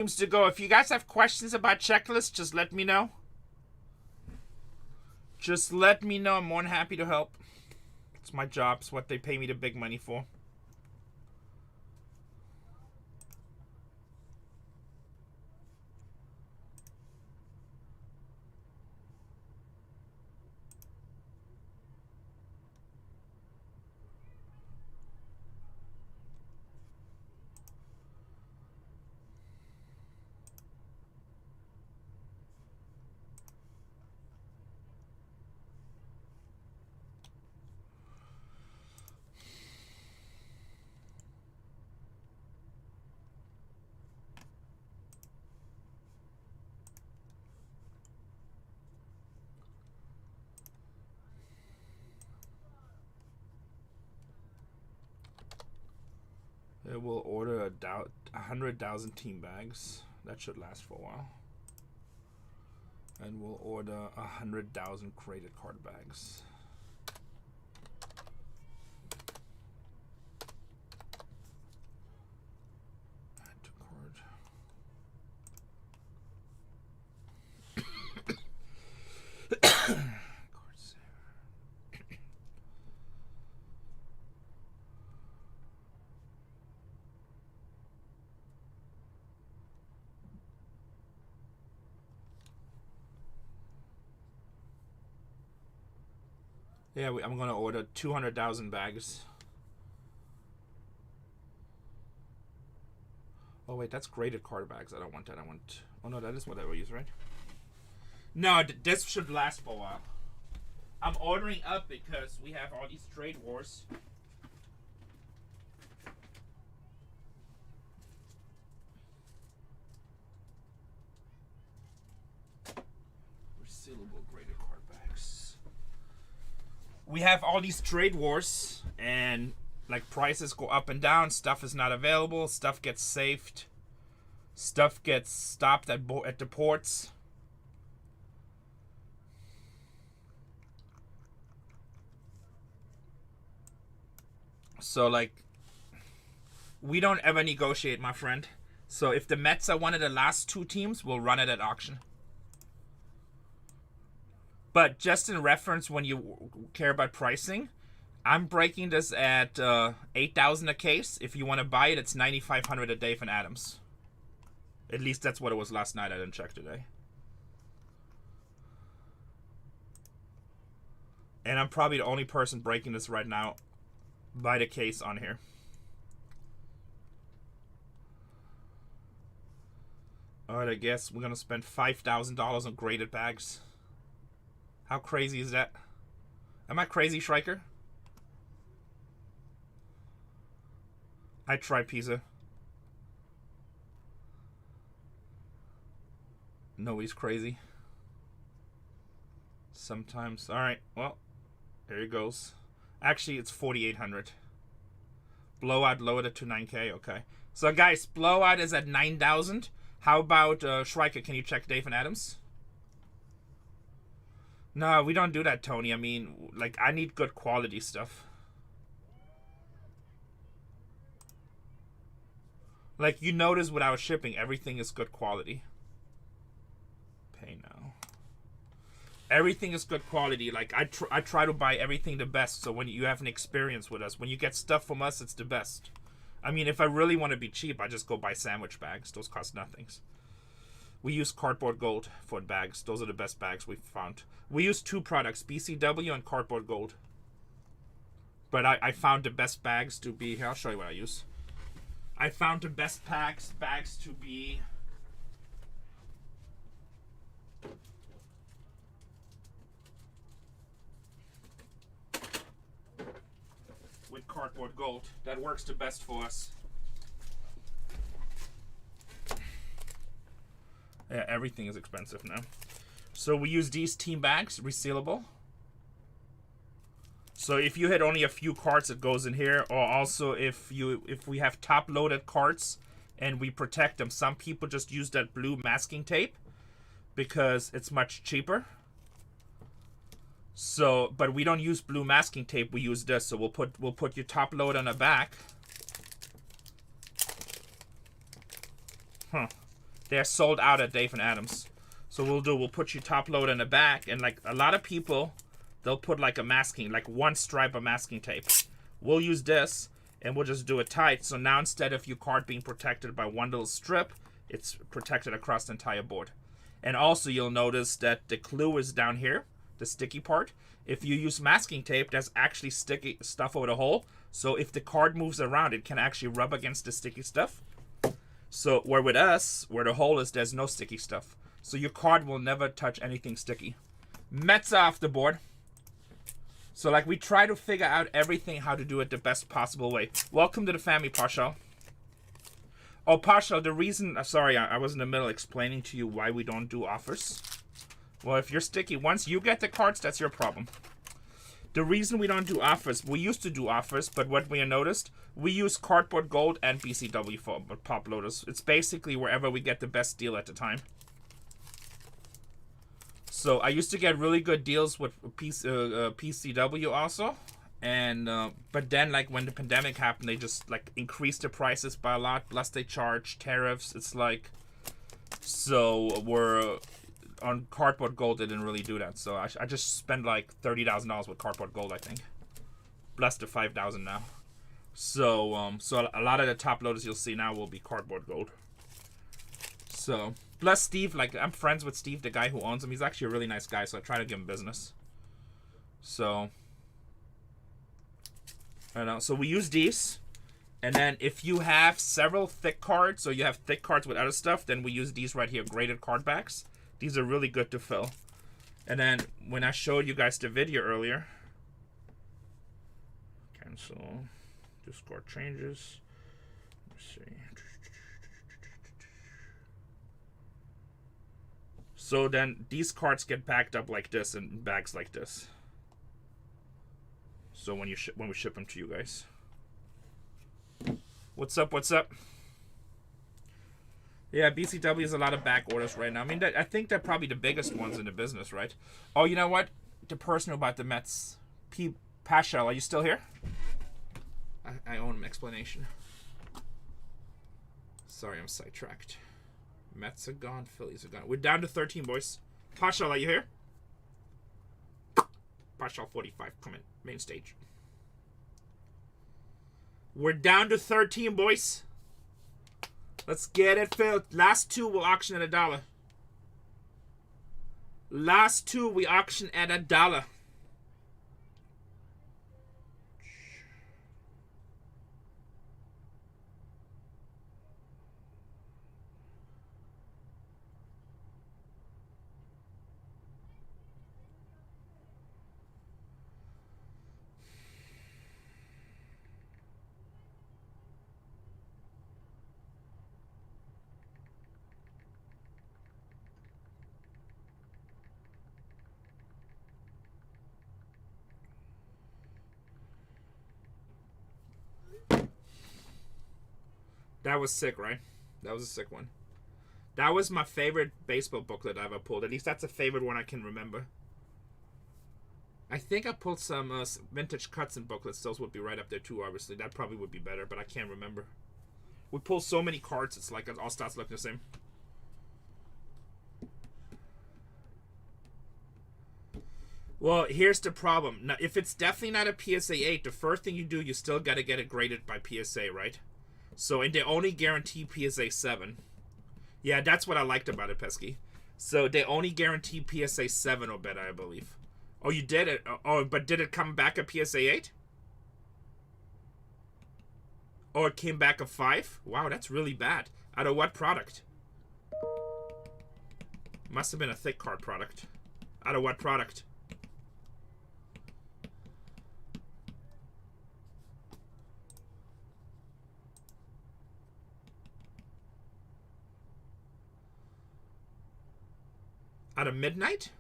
Games to go. If you guys have questions about checklists, just let me know. Just let me know. I'm more than happy to help. It's my job. It's what they pay me the big money for. It will order 100,000 team bags. That should last for a while. And we'll order 100,000 credit card bags. Add to card. Yeah, I'm going to order 200,000 bags. Oh, wait, that's graded card bags. I don't want that. I want... Oh, no, that is what I will use, right? No, this should last for a while. I'm ordering up because we have all these trade wars. Resealable graded card bags. We have all these trade wars, and like prices go up and down. Stuff is not available. Stuff gets saved. Stuff gets stopped at the ports. So like, we don't ever negotiate, my friend. So if the Mets are one of the last two teams, we'll run it at auction. But just in reference, when you care about pricing, I'm breaking this at $8,000 a case. If you want to buy it, it's $9,500 a day from Adams. At least that's what it was last night. I didn't check today. And I'm probably the only person breaking this right now by the case on here. Alright, I guess we're going to spend $5,000 on graded bags. How crazy is that? Am I crazy, Schreiker? I tried pizza. Nobody's crazy. Sometimes. Alright, well, there it goes. Actually, it's 4,800. Blowout lowered it to 9K. Okay. So, guys, blowout is at 9,000. How about Schreiker? Can you check Dave and Adams? No, we don't do that, Tony. I mean, like, I need good quality stuff. Like, you notice without shipping, everything is good quality. Pay now. Everything is good quality. Like, I try to buy everything the best, so when you have an experience with us, when you get stuff from us, it's the best. I mean, if I really want to be cheap, I just go buy sandwich bags. Those cost nothing. We use Cardboard Gold for bags. Those are the best bags we've found. We use two products, BCW and Cardboard Gold. But I found the best bags to be... Here, I'll show you what I use. I found the best bags to be... with Cardboard Gold. That works the best for us. Yeah, everything is expensive now. So we use these team bags, resealable. So if you had only a few carts, it goes in here. Or also if we have top-loaded carts and we protect them, some people just use that blue masking tape because it's much cheaper. So, but we don't use blue masking tape. We use this. So we'll put your top load on the back. Huh. They're sold out at Dave and Adams. So we'll put you top load in the back, and like a lot of people, they'll put like a masking, like one stripe of masking tape. We'll use this, and we'll just do it tight. So now instead of your card being protected by one little strip, it's protected across the entire board. And also you'll notice that the glue is down here, the sticky part. If you use masking tape, there's actually sticky stuff over the hole. So if the card moves around, it can actually rub against the sticky stuff. So where with us, where the hole is, there's no sticky stuff. So your card will never touch anything sticky. Mets off the board. So like we try to figure out everything how to do it the best possible way. Welcome to the family, Partial. Oh, Partial, the reason, sorry, I was in the middle explaining to you why we don't do offers. Well, if you're sticky, once you get the cards, that's your problem. The reason we don't do offers, we used to do offers, but what we noticed, we use Cardboard Gold and BCW for pop loaders. It's basically wherever we get the best deal at the time. So I used to get really good deals with PCW also, and but then like when the pandemic happened, they just like increased the prices by a lot. Plus they charge tariffs. It's like, so we're on Cardboard Gold. They didn't really do that. So I just spent like $30,000 with Cardboard Gold, I think, plus the $5,000 now. So so a lot of the top loaders you'll see now will be Cardboard Gold. So. Plus Steve, like I'm friends with Steve, the guy who owns him. He's actually a really nice guy, so I try to give him business. So, I know. So we use these, and then if you have several thick cards, so you have thick cards with other stuff, then we use these right here, graded card backs. These are really good to fill. And then when I showed you guys the video earlier, cancel, Discord changes. Let's see. So then these cards get packed up like this in bags like this. So when we ship them to you guys. What's up? What's up? Yeah, BCW is a lot of back orders right now. I mean, I think they're probably the biggest ones in the business, right? Oh, you know what? The person about the Mets, P. Paschal, are you still here? I owe him an explanation. Sorry, I'm sidetracked. Mets are gone. Phillies are gone. We're down to 13, boys. Paschal, are you here? Paschal 45, come in. Main stage. We're down to 13, boys. Let's get it filled. Last two will auction at $1. Last two we auction at $1. That was sick, right? That was a sick one. That was my favorite baseball booklet I ever pulled. At least that's a favorite one I can remember. I think I pulled some vintage cuts and booklets. Those would be right up there too, obviously. That probably would be better, but I can't remember. We pull so many cards, it's like it all starts looking the same. Well, here's the problem. Now, if it's definitely not a PSA 8, the first thing you do, you still got to get it graded by PSA, right? So, and they only guarantee PSA 7. Yeah, that's what I liked about it, Pesky. So, they only guarantee PSA 7 or better, I believe. Oh, you did it? Oh, but did it come back a PSA 8? Oh, it came back a 5? Wow, that's really bad. Out of what product? Must have been a thick card product. Out of what product? Out of Midnight?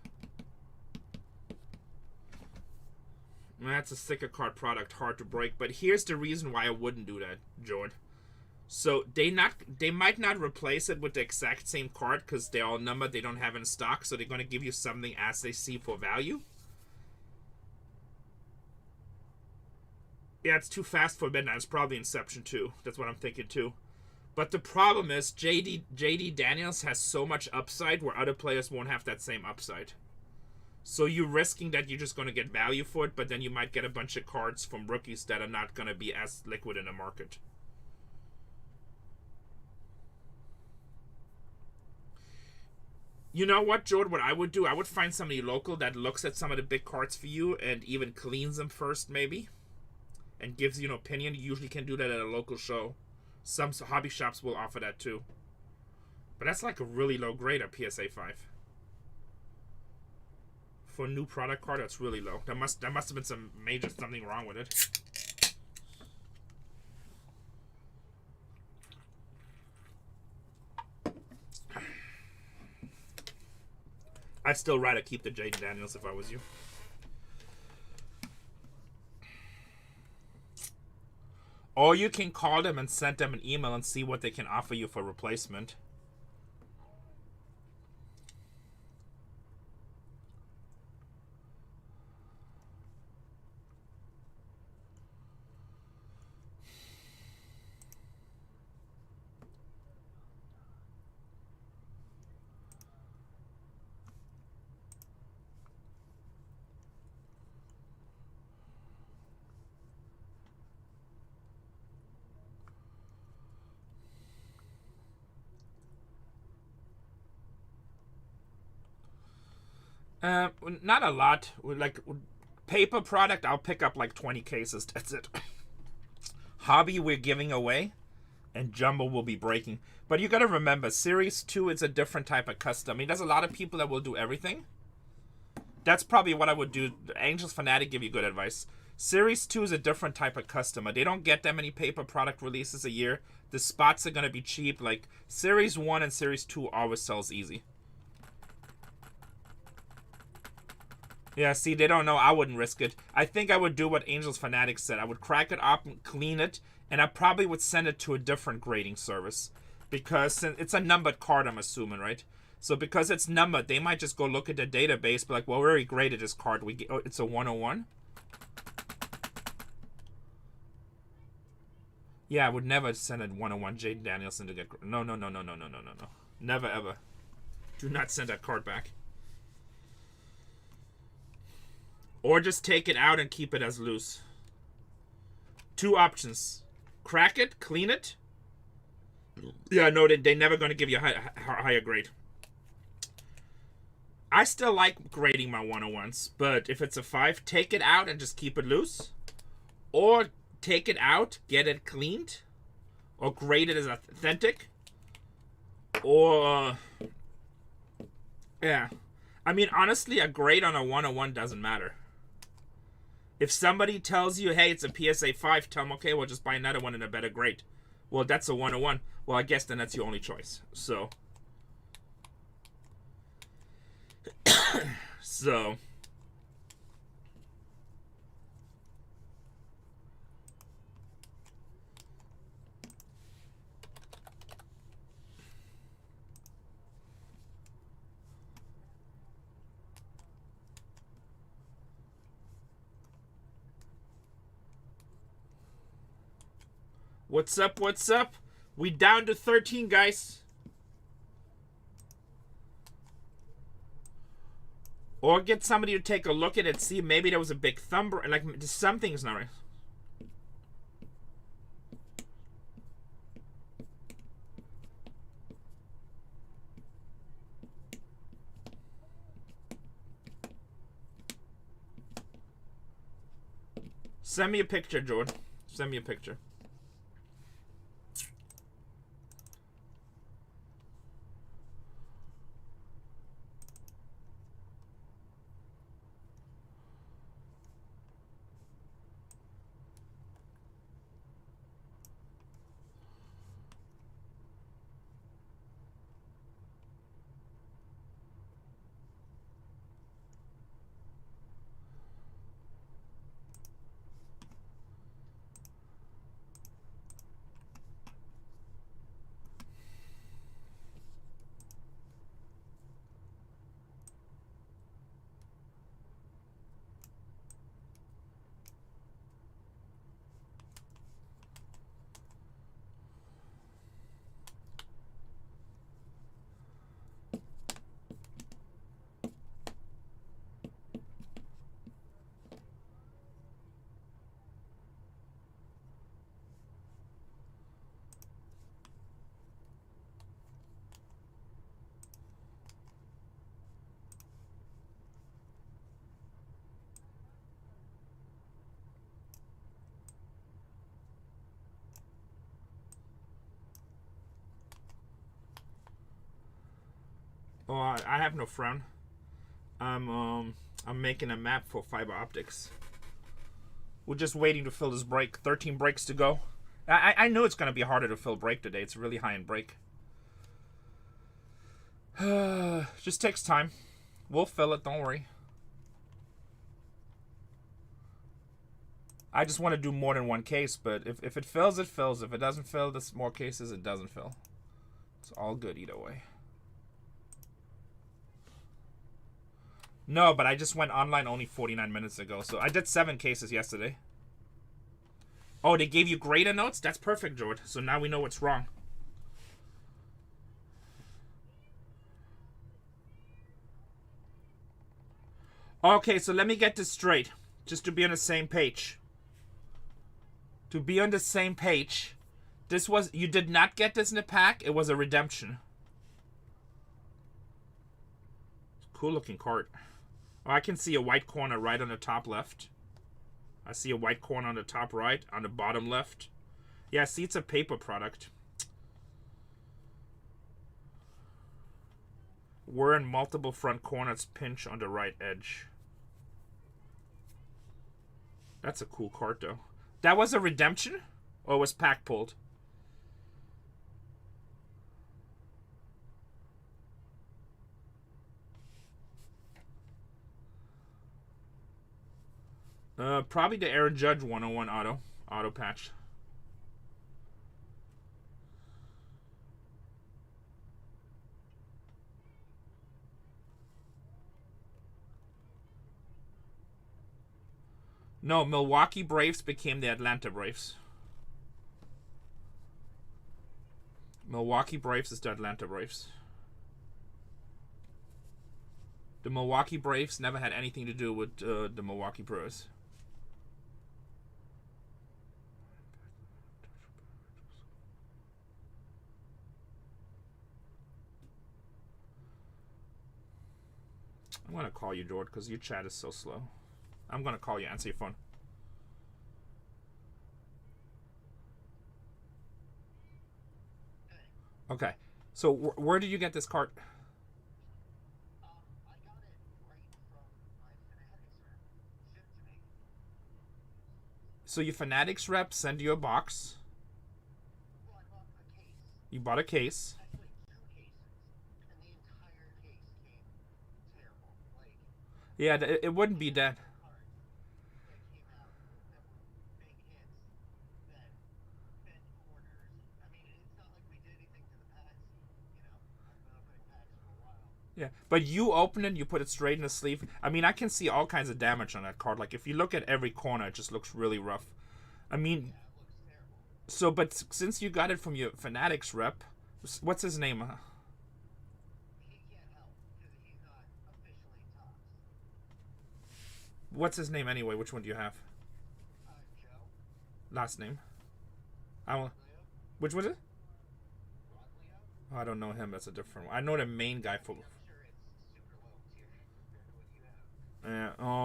That's a thicker card product, hard to break. But here's the reason why I wouldn't do that, Jordan. So they might not replace it with the exact same card because they're all numbered, they don't have in stock, so they're going to give you something as they see for value. Yeah, it's too fast for Midnight. It's probably Inception too. That's what I'm thinking too. But the problem is JD Daniels has so much upside where other players won't have that same upside. So you're risking that you're just going to get value for it, but then you might get a bunch of cards from rookies that are not going to be as liquid in the market. You know what, Jordan? What I would do, I would find somebody local that looks at some of the big cards for you and even cleans them first, maybe, and gives you an opinion. You usually can do that at a local show. Some hobby shops will offer that too. But that's like a really low grade at PSA 5. For a new product card, that's really low. There must have been some major something wrong with it. I'd still rather keep the Jaden Daniels if I was you. Or you can call them and send them an email and see what they can offer you for replacement. Not a lot. Like paper product, I'll pick up like 20 cases. That's it. Hobby, we're giving away, and Jumbo will be breaking. But you gotta remember, Series 2 is a different type of custom. I mean, there's a lot of people that will do everything. That's probably what I would do. Angels Fanatic give you good advice. Series 2 is a different type of customer. They don't get that many paper product releases a year. The spots are gonna be cheap. Like Series 1 and Series 2 always sells easy. Yeah, see, they don't know. I wouldn't risk it. I think I would do what Angels Fanatics said. I would crack it up and clean it, and I probably would send it to a different grading service. Because it's a numbered card, I'm assuming, right? So because it's numbered, they might just go look at the database, be like, well, we already graded this card. It's a 101? Yeah, I would never send a 101 Jaden Danielson to get... No. Never, ever. Do not send that card back. Or just take it out and keep it as loose. Two options. Crack it, clean it. Yeah, no, they're never going to give you a higher grade. I still like grading my 101s, but if it's a 5, take it out and just keep it loose. Or take it out, get it cleaned, or grade it as authentic. Or, yeah. I mean, honestly, a grade on a 101 doesn't matter. If somebody tells you, hey, it's a PSA 5, tell them, okay, well, just buy another one in a better grade. Well, that's a 101. Well, I guess then that's your only choice. So. What's up? What's up? We down to 13, guys. Or get somebody to take a look at it, see maybe there was a big thumb, like something's not right. Send me a picture, Jordan. Send me a picture. Oh, I have no frown. I'm making a map for fiber optics. We're just waiting to fill this break. 13 breaks to go. I know it's gonna be harder to fill break today. It's really high in break. Just takes time. We'll fill it. Don't worry. I just want to do more than one case, but if it fills, it fills. If it doesn't fill, there's more cases, it doesn't fill. It's all good either way. No, but I just went online only 49 minutes ago, so I did 7 cases yesterday. Oh, they gave you grader notes? That's perfect, George. So now we know what's wrong. Okay, so let me get this straight, just to be on the same page. To be on the same page, this was, you did not get this in the pack, it was a redemption. Cool looking cart. Oh, I can see a white corner right on the top left. I see a white corner on the top right, on the bottom left. Yeah, see, it's a paper product. We're in multiple front corners, pinch on the right edge. That's a cool cart, though. That was a redemption? Or was pack pulled? Probably the Aaron Judge 101 auto patch. No, Milwaukee Braves became the Atlanta Braves. Milwaukee Braves is the Atlanta Braves. The Milwaukee Braves never had anything to do with the Milwaukee Brewers. I'm going to call you, George, because your chat is so slow. I'm going to call you. Answer your phone. Okay. So where did you get this cart? I got it right from my Fanatics rep. Shipped to me. So your Fanatics rep sent you a box. Well, I bought a case. You bought a case. Actually, 2 cases. And the entire case came terrible. Like, Yeah, it wouldn't be that. cards that came out that were big hits that bent corners. I mean, it's not like we did anything to the packs. You know, I've been opening packs for a while. Yeah, but you open it, you put it straight in the sleeve. I mean, I can see all kinds of damage on that card. Like, if you look at every corner, it just looks really rough. I mean, Yeah, it looks terrible. so, but since you got it from your Fanatics rep, what's his name? He can't help because he's not officially Topps. What's his name anyway? Which one do you have? Joe? Last name? I don't. Leo? Which was it? Roglio? Oh, I don't know him. That's a different one. I know the main guy for. I'm sure it's super low tier compared to what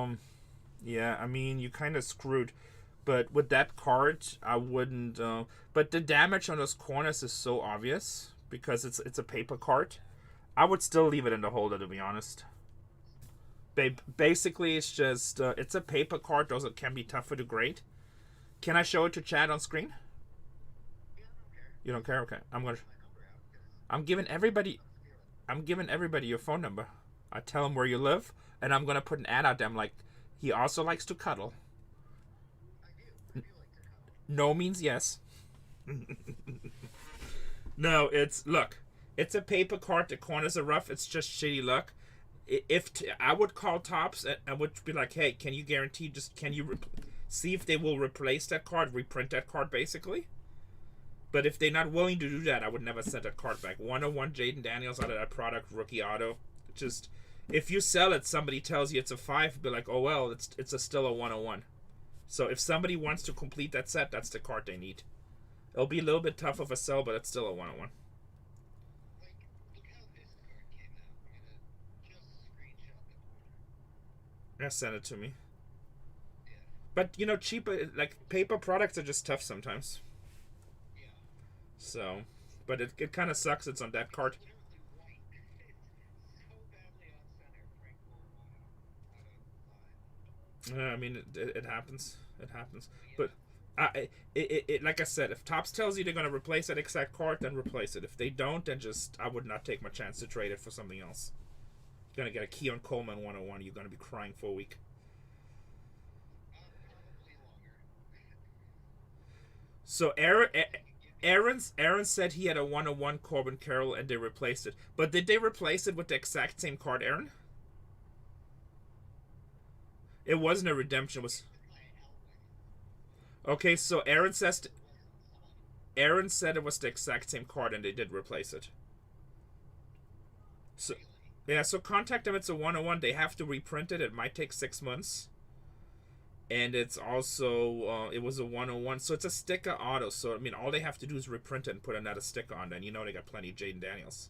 you have. Yeah. I mean, you kind of screwed. But with that card, I wouldn't. But the damage on those corners is so obvious because it's a paper card. I would still leave it in the holder, to be honest. Basically, it's just it's a paper card. Those can be tougher to grade. Can I show it to chat on screen? Yeah, I don't care. You don't care? Okay, I'm gonna. My number out because I'm giving everybody. I'm feeling. I'm giving everybody your phone number. I tell them where you live, and I'm gonna put an ad out there. I'm like, he also likes to cuddle. I do like to cuddle. No means yes. No, look. It's a paper card. The corners are rough. It's just shitty luck. I would call Topps and I would be like, hey, can you guarantee? Can you see if they will replace that card, reprint that card, basically? But if they're not willing to do that, I would never send that card back. 101 Jaden Daniels out of that product, rookie auto. Just if you sell it, somebody tells you it's a 5, be like, oh well, it's still a 101. So if somebody wants to complete that set, that's the card they need. It'll be a little bit tough of a sell, but it's still a 101. Like, look how this card came out. I'm gonna just screenshot the corner. Yeah, send it to me. Yeah. But cheaper, like paper products are just tough sometimes. Yeah. So, but it kind of sucks. It's on that card. Literally white. I mean, it happens. It happens. But like I said, if Topps tells you they're gonna replace that exact card, then replace it. If they don't, then just I would not take my chance to trade it for something else. You're gonna get a Keon Coleman 101. You're gonna be crying for a week. Probably longer. So Aaron said he had a 101 Corbin Carroll and they replaced it. But did they replace it with the exact same card, Aaron? It wasn't a redemption. It was okay. So Aaron said it was the exact same card and they did replace it. So yeah, so contact them. It's a 101. They have to reprint it. It might take 6 months. And it's also it was a 101, so it's a sticker auto. So I mean, all they have to do is reprint it and put another sticker on. Then you know they got plenty of Jaden Daniels.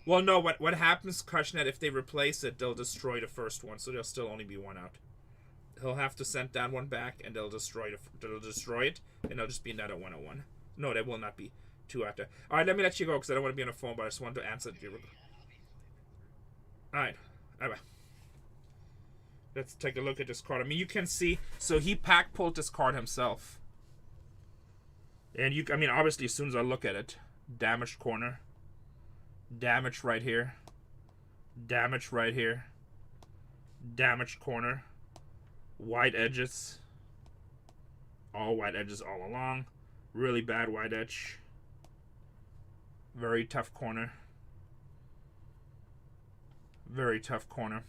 Well, no. What happens, Kushnet? If they replace it, they'll destroy the first one, so there'll still only be one out. He'll have to send that one back, and they'll destroy it, and there'll just be another 101. No, there will not be two out there. All right, let me let you go because I don't want to be on the phone, but I just wanted to answer you. All right, bye. Let's take a look at this card. I mean, you can see. So he pack pulled this card himself, and I mean, obviously, as soon as I look at it, damaged corner, damage right here, damage right here, damaged corner, white edges, all white edges all along, really bad white edge, very tough corner, very tough corner.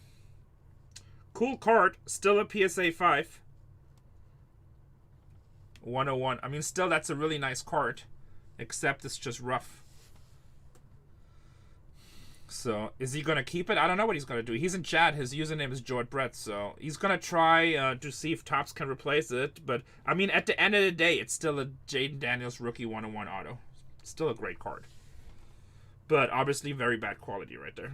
Cool card, still a PSA 5. 101. I mean, still, that's a really nice card, except it's just rough. So, is he going to keep it? I don't know what he's going to do. He's in chat. His username is George Brett, so he's going to try to see if Topps can replace it. But, I mean, at the end of the day, it's still a Jaden Daniels rookie 101 auto. Still a great card. But, obviously, very bad quality right there.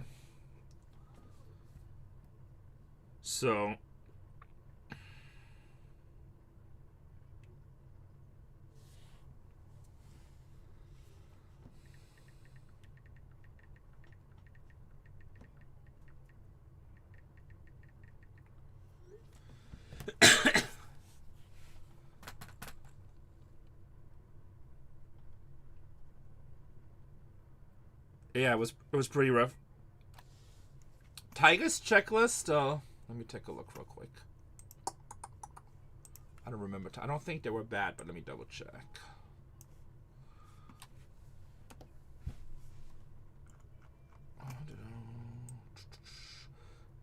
So, yeah, it was pretty rough. Tigers checklist. Let me take a look real quick. I don't remember. I don't think they were bad, but let me double check.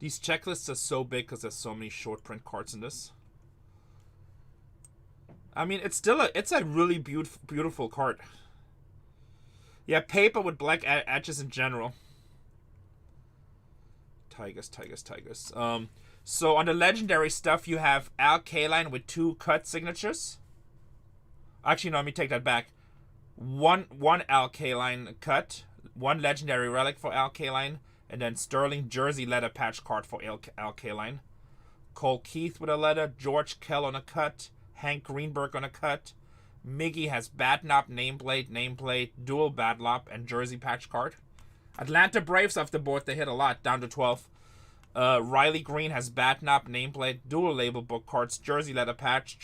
These checklists are so big because there's so many short print cards in this. I mean, it's a really beautiful card. Yeah, paper with black edges in general. Tigers. So on the legendary stuff, you have Al Kaline with 2 cut signatures. Actually, no, let me take that back. One Al Kaline cut, 1 legendary relic for Al Kaline, and then Sterling jersey leather patch card for Al Kaline. Cole Keith with a letter, George Kell on a cut, Hank Greenberg on a cut. Miggy has Badnop nameplate, dual Badlop, and jersey patch card. Atlanta Braves off the board, they hit a lot, down to 12. Riley Green has Badnop nameplate, dual label book cards, jersey leather patch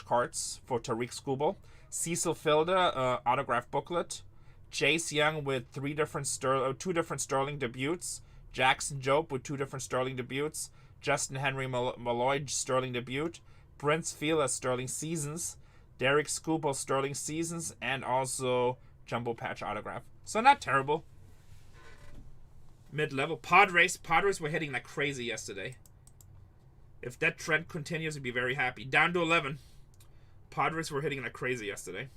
cards for Tariq Skubal. Cecil Fielder, autograph booklet. Chase Young with 2 different Sterling debuts. Jackson Jobe with 2 different Sterling debuts. Justin Henry Malloy Sterling debut. Prince Fielder Sterling seasons. Derek Skubal Sterling seasons, and also jumbo patch autograph. So not terrible. Mid-level. Padres were hitting like crazy yesterday. If that trend continues, I'd be very happy. Down to 11. Padres were hitting like crazy yesterday.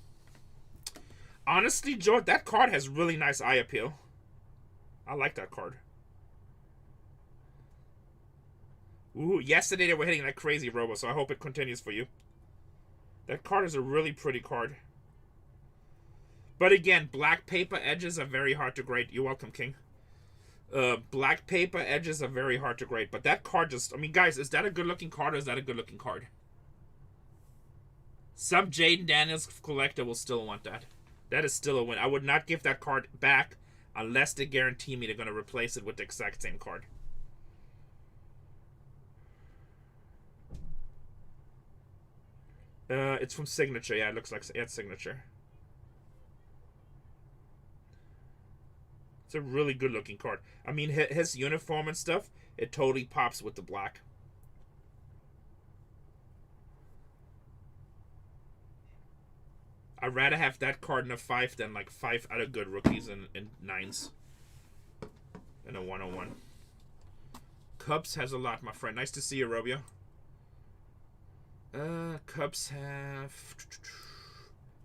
Honestly, Joe, that card has really nice eye appeal. I like that card. Ooh, yesterday they were hitting like crazy, Robo, so I hope it continues for you. That card is a really pretty card. But again, black paper edges are very hard to grade. You're welcome, King. Black paper edges are very hard to grade. But that card just... I mean, guys, is that a good-looking card or is that a good-looking card? Some Jaden Daniels collector will still want that. That is still a win. I would not give that card back unless they guarantee me they're going to replace it with the exact same card. It's from Signature. Yeah, it looks like it's Signature. It's a really good looking card. I mean, his uniform and stuff, it totally pops with the black. I'd rather have that card in a 5 than like 5 other good rookies in 9s. In a 101. Cubs has a lot, my friend. Nice to see you, Robio. Cubs have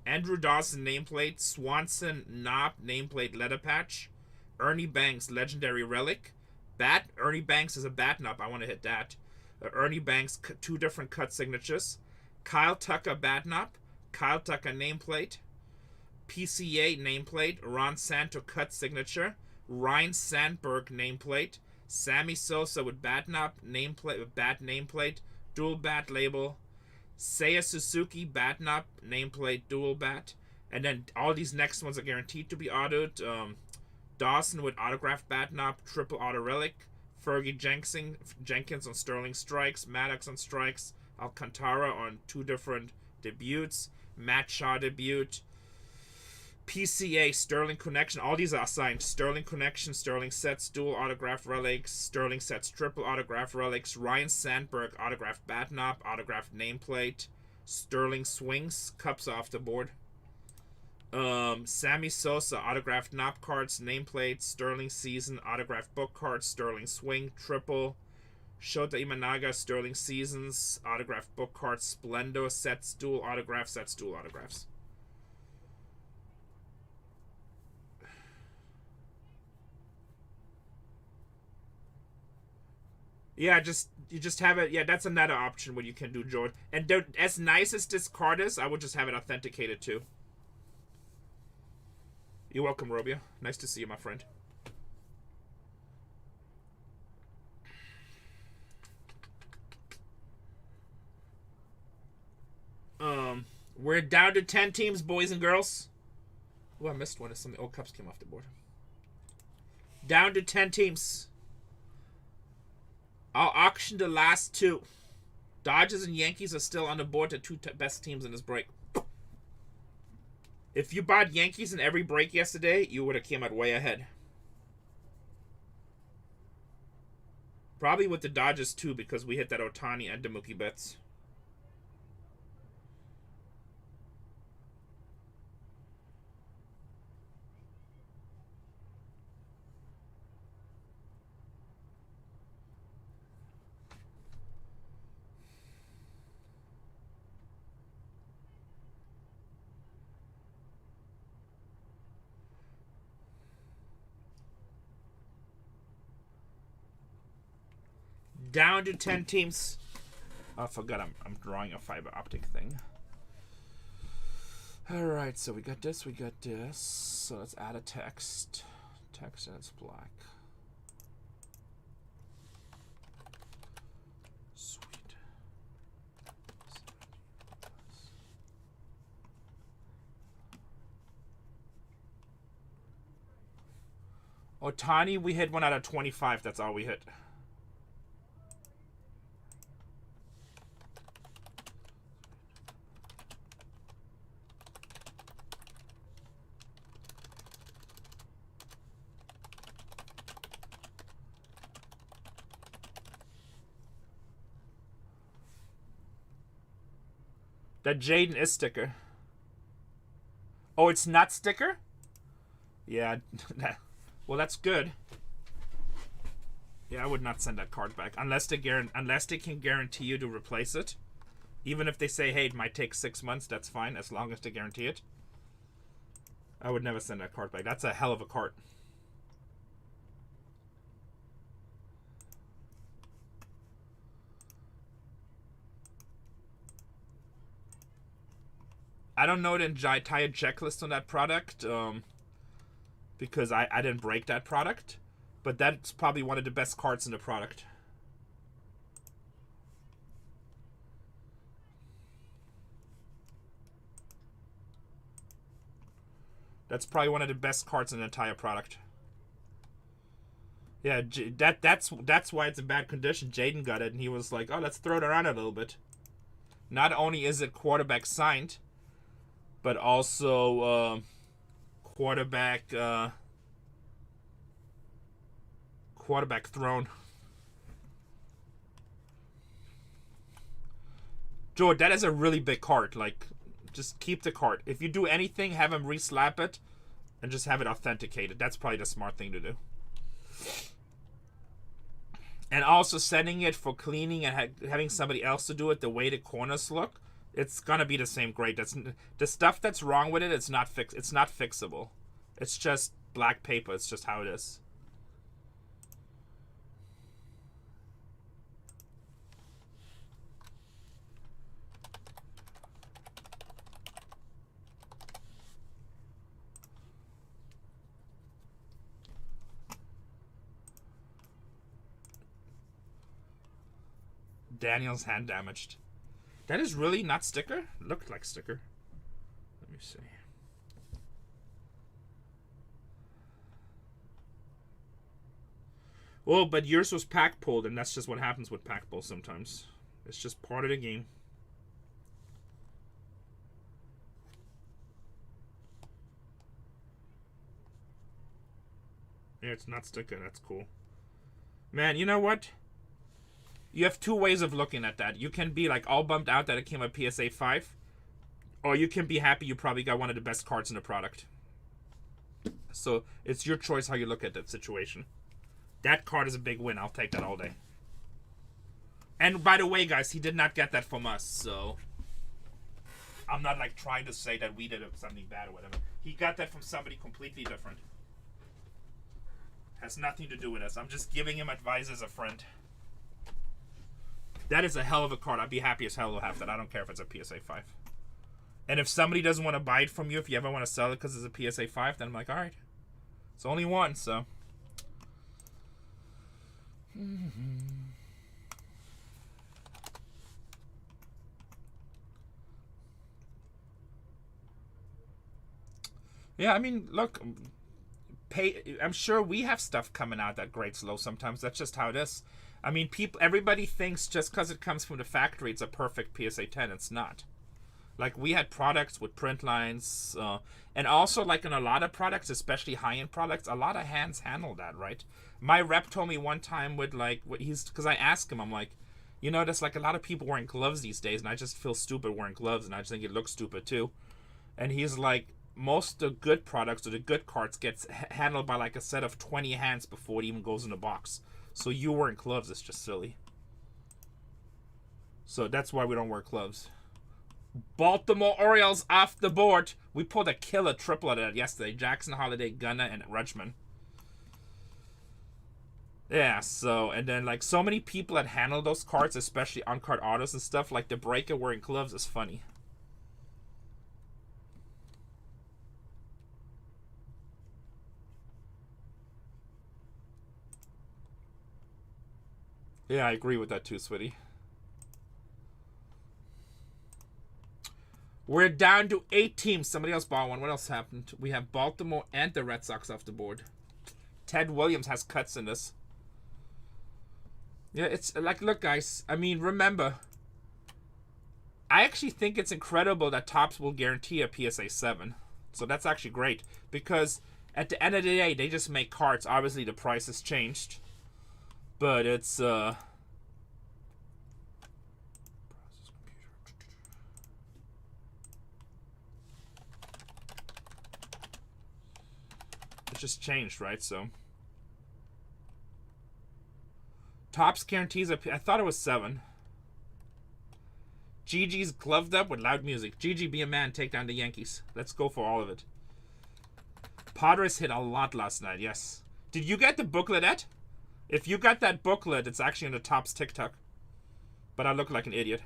Andrew Dawson nameplate, Swanson Knob nameplate leather patch, Ernie Banks legendary relic, bat. Ernie Banks is a bat knob. I want to hit that. Ernie Banks 2 different cut signatures, Kyle Tucker bat knob, Kyle Tucker nameplate, PCA nameplate, Ron Santo cut signature, Ryan Sandberg nameplate, Sammy Sosa with bat knob nameplate with bat nameplate, dual bat label, Seiya Suzuki bat knob nameplate dual bat, and then all these next ones are guaranteed to be autoed. Dawson with autographed bat knob, triple auto relic, Fergie Jenkins on Sterling strikes, Maddox on strikes, Alcantara on 2 different debuts, Matt Shaw debut, PCA Sterling Connection. All these are assigned. Sterling Connection, Sterling sets, dual autograph relics, Sterling sets, triple autograph relics, Ryan Sandberg autographed bat knob, autographed nameplate, Sterling swings, cups off the board. Sammy Sosa autographed knob cards, nameplate, Sterling season, autographed book cards, Sterling swing, triple. Shota Imanaga Sterling seasons, autographed book cards, Splendo sets, dual autographs, dual autographs. Yeah, you just have it. Yeah, that's another option what you can do, George. And as nice as this card is, I would just have it authenticated too. You're welcome, Robio. Nice to see you, my friend. We're down to 10 teams, boys and girls. Oh, I missed one. Some old cups came off the board. Down to 10 teams. I'll auction the last 2. Dodgers and Yankees are still on the board, the 2 best teams in this break. If you bought Yankees in every break yesterday, you would have came out way ahead. Probably with the Dodgers too, because we hit that Ohtani and the Mookie Betts. Down to 10 teams. Oh, I forgot I'm drawing a fiber optic thing. Alright, so we got this, So let's add a text. Text and it's black. Sweet. Ohtani, we hit 1 out of 25. That's all we hit. That Jaden is sticker. Oh, it's not sticker? Yeah. Well, that's good. Yeah, I would not send that card back unless they can guarantee you to replace it. Even if they say, hey, it might take 6 months, that's fine as long as they guarantee it. I would never send that card back. That's a hell of a card. I don't know the entire checklist on that product because I didn't break that product. But that's probably one of the best cards in the product. That's probably one of the best cards in the entire product. Yeah, that's why it's in bad condition. Jaden got it, and he was like, oh, let's throw it around a little bit. Not only is it quarterback signed, but also quarterback thrown. Joe, that is a really big card. Like, just keep the card. If you do anything, have him reslap it and just have it authenticated. That's probably the smart thing to do. And also sending it for cleaning and having somebody else to do it the way the corners look, it's gonna be the same grade. That's the stuff that's wrong with it. It's not fixable. It's just black paper. It's just how it is. Daniel's hand damaged. That is really not sticker? Looked like sticker. Let me see. Well, but yours was pack pulled, and that's just what happens with pack pull sometimes. It's just part of the game. Yeah, it's not sticker. That's cool. Man, you know what? You have two ways of looking at that. You can be like all bummed out that it came a PSA 5, or you can be happy you probably got one of the best cards in the product. So it's your choice how you look at that situation. That card is a big win. I'll take that all day. And by the way, guys, he did not get that from us, so I'm not like trying to say that we did something bad or whatever. He got that from somebody completely different. Has nothing to do with us. I'm just giving him advice as a friend. That is a hell of a card. I'd be happy as hell to have that. I don't care if it's a PSA 5. And if somebody doesn't want to buy it from you, if you ever want to sell it because it's a PSA 5, then I'm like, alright. It's only one, so. Yeah, I mean, look. I'm sure we have stuff coming out that grades low sometimes. That's just how it is. I mean, everybody thinks just because it comes from the factory, it's a perfect PSA 10. It's not. Like, we had products with print lines, and also, like, in a lot of products, especially high-end products, a lot of hands handle that, right? My rep told me one time with, like, because I asked him, I'm like, you know, there's, like, a lot of people wearing gloves these days, and I just feel stupid wearing gloves, and I just think it looks stupid, too. And he's like, most of the good products or the good cards gets handled by, like, a set of 20 hands before it even goes in the box. So you wearing gloves is just silly. So that's why we don't wear gloves. Baltimore Orioles off the board. We pulled a killer triple at that yesterday. Jackson, Holiday, Gunnar, and Rudgman. Yeah, so, and then, like, so many people that handle those cards, especially on-card autos and stuff, like the breaker wearing gloves is funny. Yeah, I agree with that too, Switty. We're down to 8 teams. Somebody else bought one. What else happened? We have Baltimore and the Red Sox off the board. Ted Williams has cuts in this. Yeah, it's like, look, guys. I mean, remember, I actually think it's incredible that Topps will guarantee a PSA 7. So that's actually great. Because at the end of the day, they just make cards. Obviously, the price has changed. But it's, it just changed, right? So Topps guarantees I thought it was 7. Gigi's gloved up with loud music. Gigi, be a man, take down the Yankees. Let's go for all of it. Padres hit a lot last night, yes. Did you get the booklet yet? If you got that booklet, it's actually on the Topps TikTok. But I look like an idiot.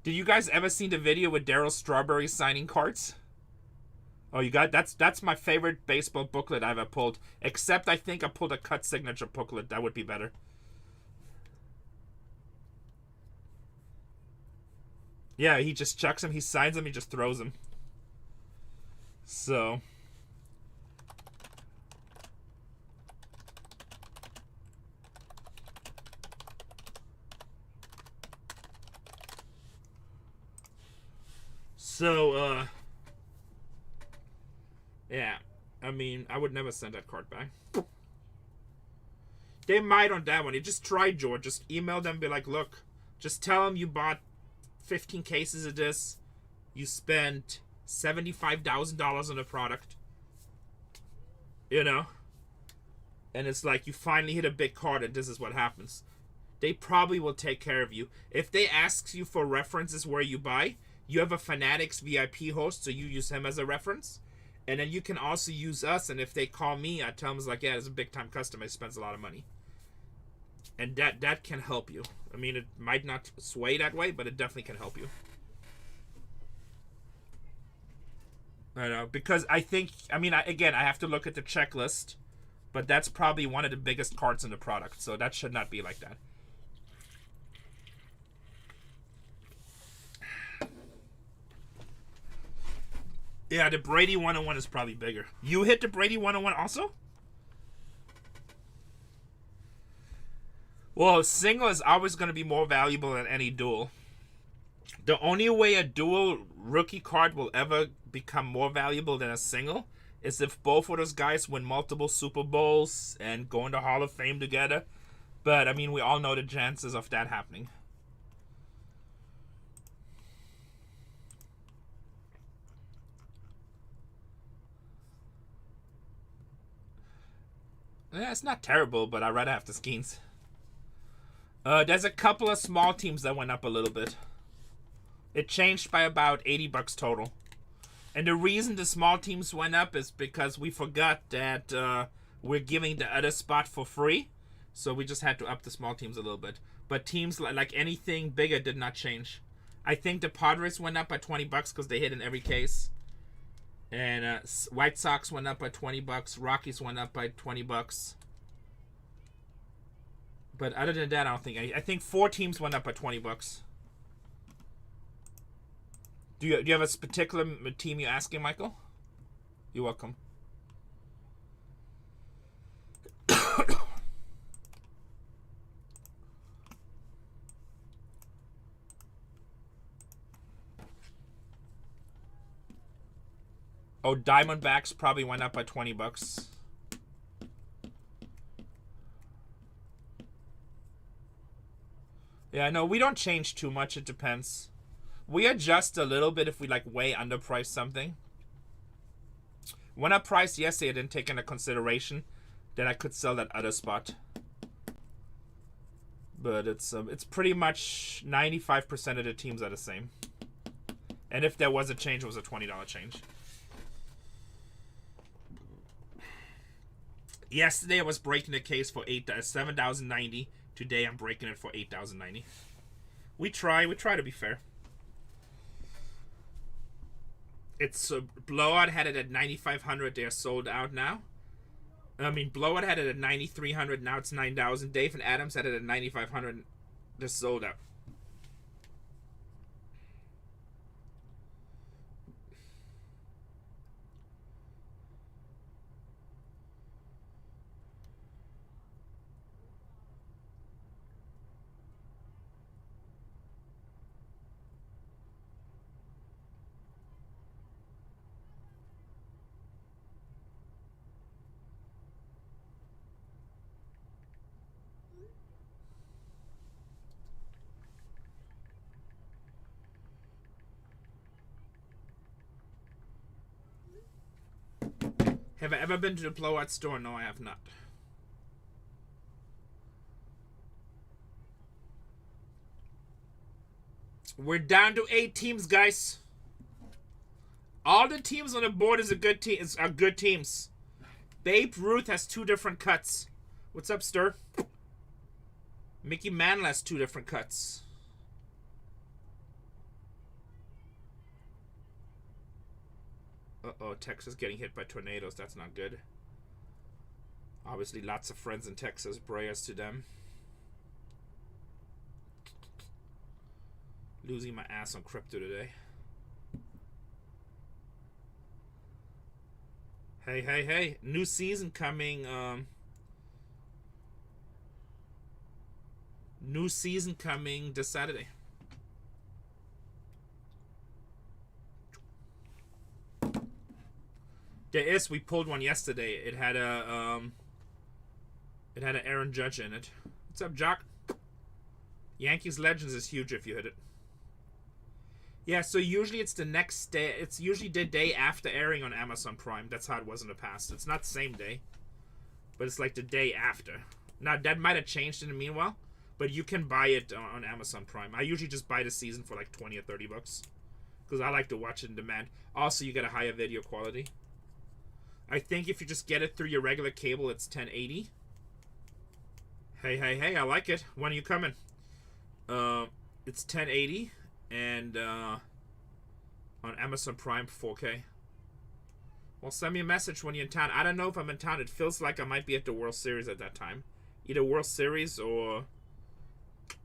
Did you guys ever see the video with Darryl Strawberry signing cards? Oh, you got that's my favorite baseball booklet I've ever pulled. Except I think I pulled a cut signature booklet. That would be better. Yeah, he just chucks him. He signs him. He just throws him. So So, yeah. I mean, I would never send that card back. They might on that one. You just try, George. Just email them, be like, look, just tell them you bought 15 cases of this. You spent $75,000 on the product. You know? And it's like you finally hit a big card and this is what happens. They probably will take care of you. If they ask you for references where you buy, you have a Fanatics VIP host, so you use him as a reference. And then you can also use us, and if they call me, I tell them, it's like, yeah, it's a big-time customer. He spends a lot of money. And that can help you. I mean, it might not sway that way, but it definitely can help you. I know, because I think, I mean, again, I have to look at the checklist, but that's probably one of the biggest cards in the product, so that should not be like that. Yeah, the Brady 101 is probably bigger. You hit the Brady 101 also? Well, single is always going to be more valuable than any dual. The only way a dual rookie card will ever become more valuable than a single is if both of those guys win multiple Super Bowls and go into Hall of Fame together. But, I mean, we all know the chances of that happening. Yeah, it's not terrible, but I'd rather have the Skeens. There's a couple of small teams that went up a little bit. It changed by about $80 total. And the reason the small teams went up is because we forgot that we're giving the other spot for free. So we just had to up the small teams a little bit. But teams like anything bigger did not change. I think the Padres went up by $20 because they hit in every case. And White Sox went up by $20. Rockies went up by $20. But other than that, I don't think. I think 4 teams went up by $20. Do you have a particular team you're asking, Michael? You're welcome. Oh, Diamondbacks probably went up by $20. Yeah, no, we don't change too much. It depends. We adjust a little bit if we like way underprice something. When I priced yesterday, I didn't take into consideration that I could sell that other spot. But it's pretty much 95% of the teams are the same. And if there was a change, it was a $20 change. Yesterday I was breaking the case for $7,090. Today I'm breaking it for $8,090. We try to be fair. It's Blowout had it at 9,500. They're sold out now. I mean, Blowout had it at 9,300. Now it's 9,000. Dave and Adams had it at 9,500. They're sold out. Have I ever been to the Blowout store? No, I have not. We're down to 8 teams, guys. All the teams on the board are good teams. Babe Ruth has 2 different cuts. What's up, Stir? Mickey Mantle has 2 different cuts. Uh-oh, Texas getting hit by tornadoes. That's not good. Obviously, lots of friends in Texas. Prayers to them. Losing my ass on crypto today. Hey. New season coming. New season coming this Saturday. There is. We pulled one yesterday. It had a it had an Aaron Judge in it. What's up, Jock? Yankees Legends is huge if you hit it. Yeah, so usually it's the next day. It's usually the day after airing on Amazon Prime. That's how it was in the past. It's not the same day, but it's like the day after. Now, that might have changed in the meanwhile, but you can buy it on Amazon Prime. I usually just buy the season for like 20 or 30 bucks because I like to watch it in demand. Also, you get a higher video quality. I think if you just get it through your regular cable, it's 1080. Hey, I like it. When are you coming? It's 1080 and on Amazon Prime 4K. Well, send me a message when you're in town. I don't know if I'm in town. It feels like I might be at the World Series at that time. Either World Series or...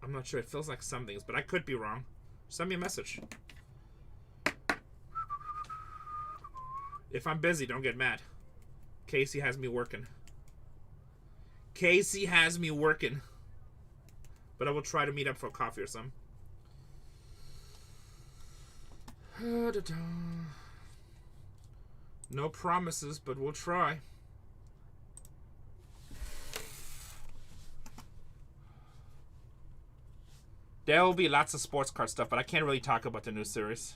I'm not sure. It feels like some things, but I could be wrong. Send me a message. If I'm busy, don't get mad. Casey has me working. Casey has me working. But I will try to meet up for coffee or something. No promises, but we'll try. There will be lots of sports card stuff, but I can't really talk about the new series.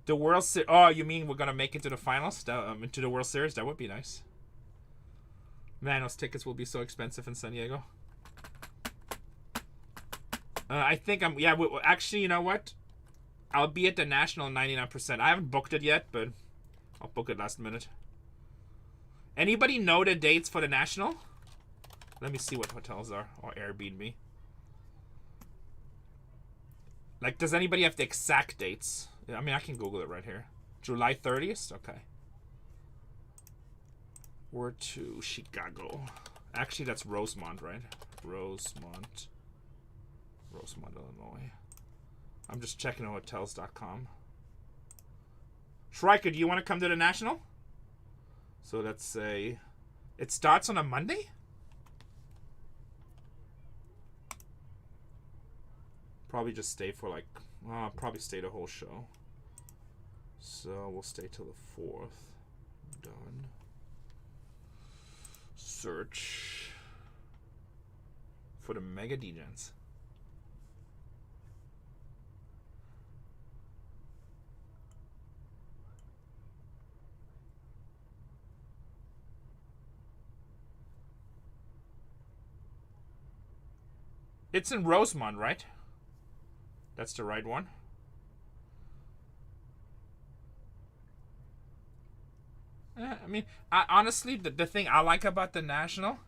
The World Series. Oh, you mean we're gonna make it to the finals? Into the World Series? That would be nice. Man, those tickets will be so expensive in San Diego. I think I'm. Yeah, actually, you know what? I'll be at the National 99%. I haven't booked it yet, but I'll book it last minute. Anybody know the dates for the National? Let me see what hotels are or Airbnb. Like, does anybody have the exact dates? I mean, I can Google it right here. July 30th? Okay. We're to Chicago. Actually, that's Rosemont, right? Rosemont, Illinois. I'm just checking on hotels.com. Shrike, do you want to come to the National? So let's say it starts on a Monday? Probably just stay for like, probably stay the whole show. So we'll stay till the 4th. Done. Search for the Mega Degens. It's in Rosemont, right? That's the right one. I mean, honestly, the thing I like about the National...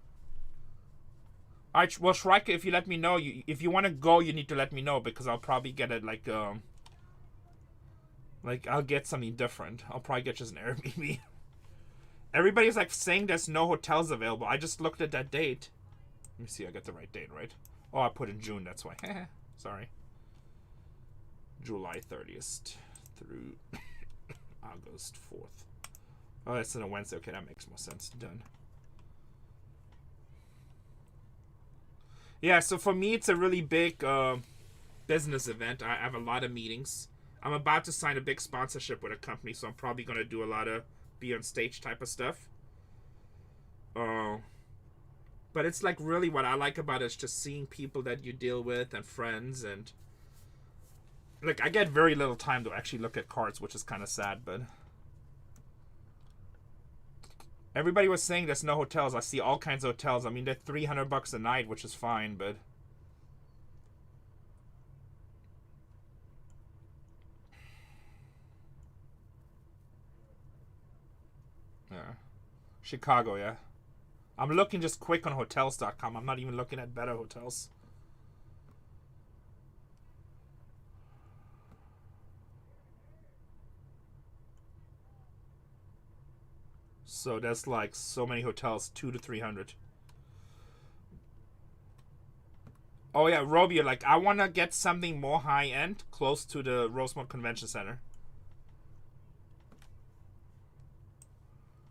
Alright, well, Shrike, if you let me know, if you want to go, you need to let me know, because I'll probably get it, like, I'll get something different. I'll probably get just an Airbnb. Everybody's, like, saying there's no hotels available. I just looked at that date. Let me see, I got the right date, right? Oh, I put in June, that's why. Sorry. July 30th through August 4th. Oh, that's on a Wednesday. Okay, that makes more sense. Done. Yeah, so for me, it's a really big business event. I have a lot of meetings. I'm about to sign a big sponsorship with a company, so I'm probably going to do a lot of be on stage type of stuff. But it's like really what I like about it is just seeing people that you deal with and friends, and like I get very little time to actually look at cards, which is kind of sad, but everybody was saying there's no hotels. I see all kinds of hotels. I mean, they're $300 a night, which is fine, but yeah. Chicago, yeah. I'm looking just quick on hotels.com. I'm not even looking at better hotels. So there's like so many hotels, 200 to 300. Oh yeah, Robio, like I want to get something more high end, close to the Rosemont Convention Center.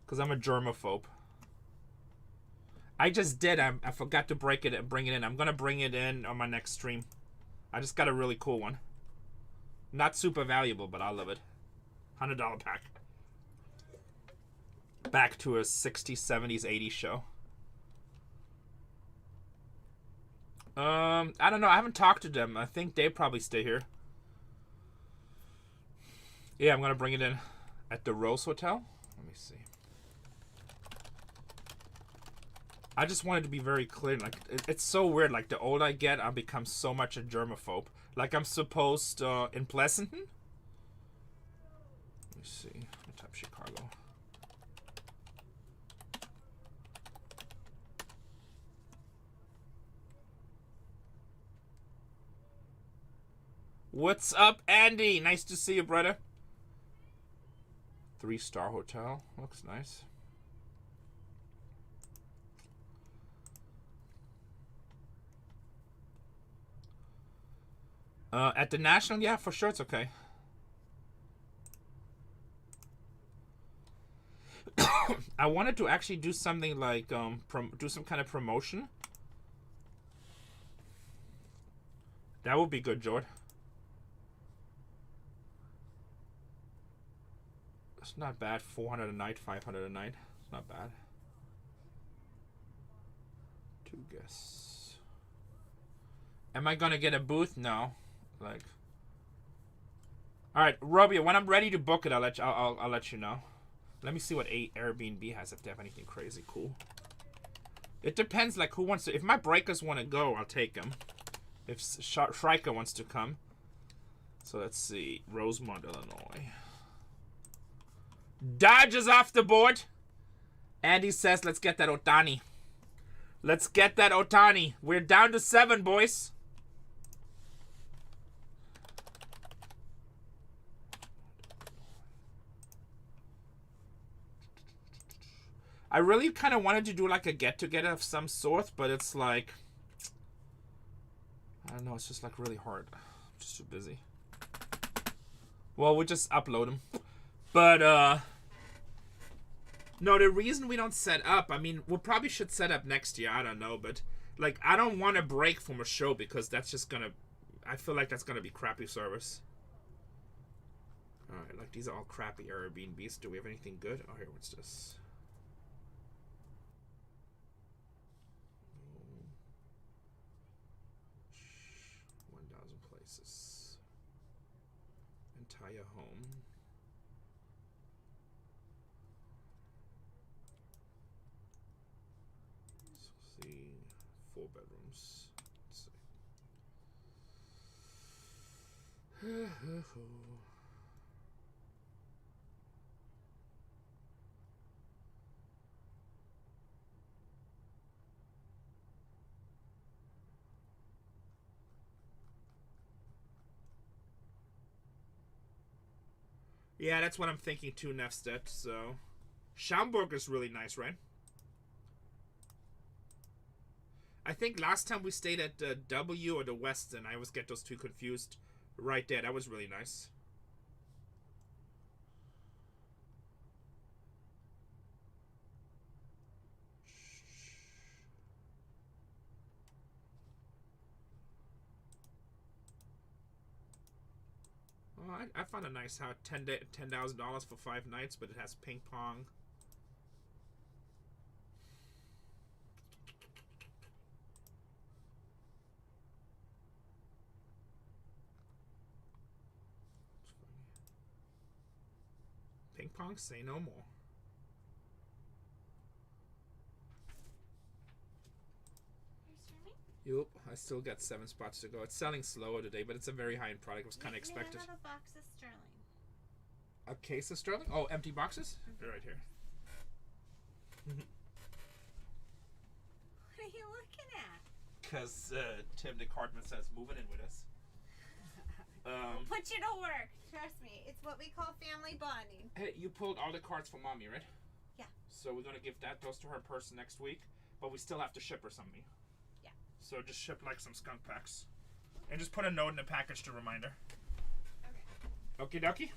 Because I'm a germaphobe. I just did. I forgot to bring it in. I'm going to bring it in on my next stream. I just got a really cool one. Not super valuable, but I love it. $100 pack. back to a 60s, 70s, 80s show. I don't know. I haven't talked to them. I think they probably stay here. Yeah, I'm gonna bring it in at the Rose Hotel. Let me see. I just wanted to be very clear. Like, it's so weird. Like, the older I get, I become so much a germaphobe. Like, I'm supposed in Pleasanton. Let me see. I'll type Chicago. What's up, Andy? Nice to see you, brother. 3-star hotel. Looks nice. At the National, yeah, for sure, it's okay. I wanted to actually do something like do some kind of promotion. That would be good, Jord. It's not bad. 400 a night, 500 a night. It's not bad. 2 guests. Am I gonna get a booth? No. Like. All right, Robbie. When I'm ready to book it, I'll let you know. Let me see what Airbnb has, if they have anything crazy cool. It depends, like, who wants to. If my breakers want to go, I'll take them. If Shrika wants to come. So let's see. Rosemont, Illinois. Dodgers off the board. Andy says, let's get that Otani. Let's get that Otani. We're down to 7, boys. I really kind of wanted to do like a get-together of some sort, but it's like, I don't know, it's just like really hard. I'm just too busy. Well, we'll just upload them. But, no, the reason we don't set up, I mean, we probably should set up next year, I don't know, but, like, I don't want to break from a show because that's just gonna, I feel like that's gonna be crappy service. Alright, like, these are all crappy Airbnbs. Do we have anything good? Oh, here, what's this? 1,000 places. Entire home. Let's see. 4 bedrooms. Let's see. Yeah, that's what I'm thinking too, Nefstedt. So, Schaumburg is really nice, right? I think last time we stayed at the W or the Westin. I always get those two confused. Right there, that was really nice. Oh, I found a nice house. $10,000 for 5 nights, but it has ping pong. Ping pong, say no more. Yup, I still got 7 spots to go. It's selling slower today, but it's a very high-end product. It was kind of expected. Another box of sterling. A case of sterling? Oh, empty boxes? They're right here. What are you looking at? Because Tim DeCartman says, moving in with us. We'll put you to work. Trust me. It's what we call family bonding. Hey, you pulled all the cards for Mommy, right? Yeah. So we're going to give those to her person next week, but we still have to ship her something. Yeah. So just ship like some skunk packs. And just put a note in the package to remind her. Okay. Okie dokie.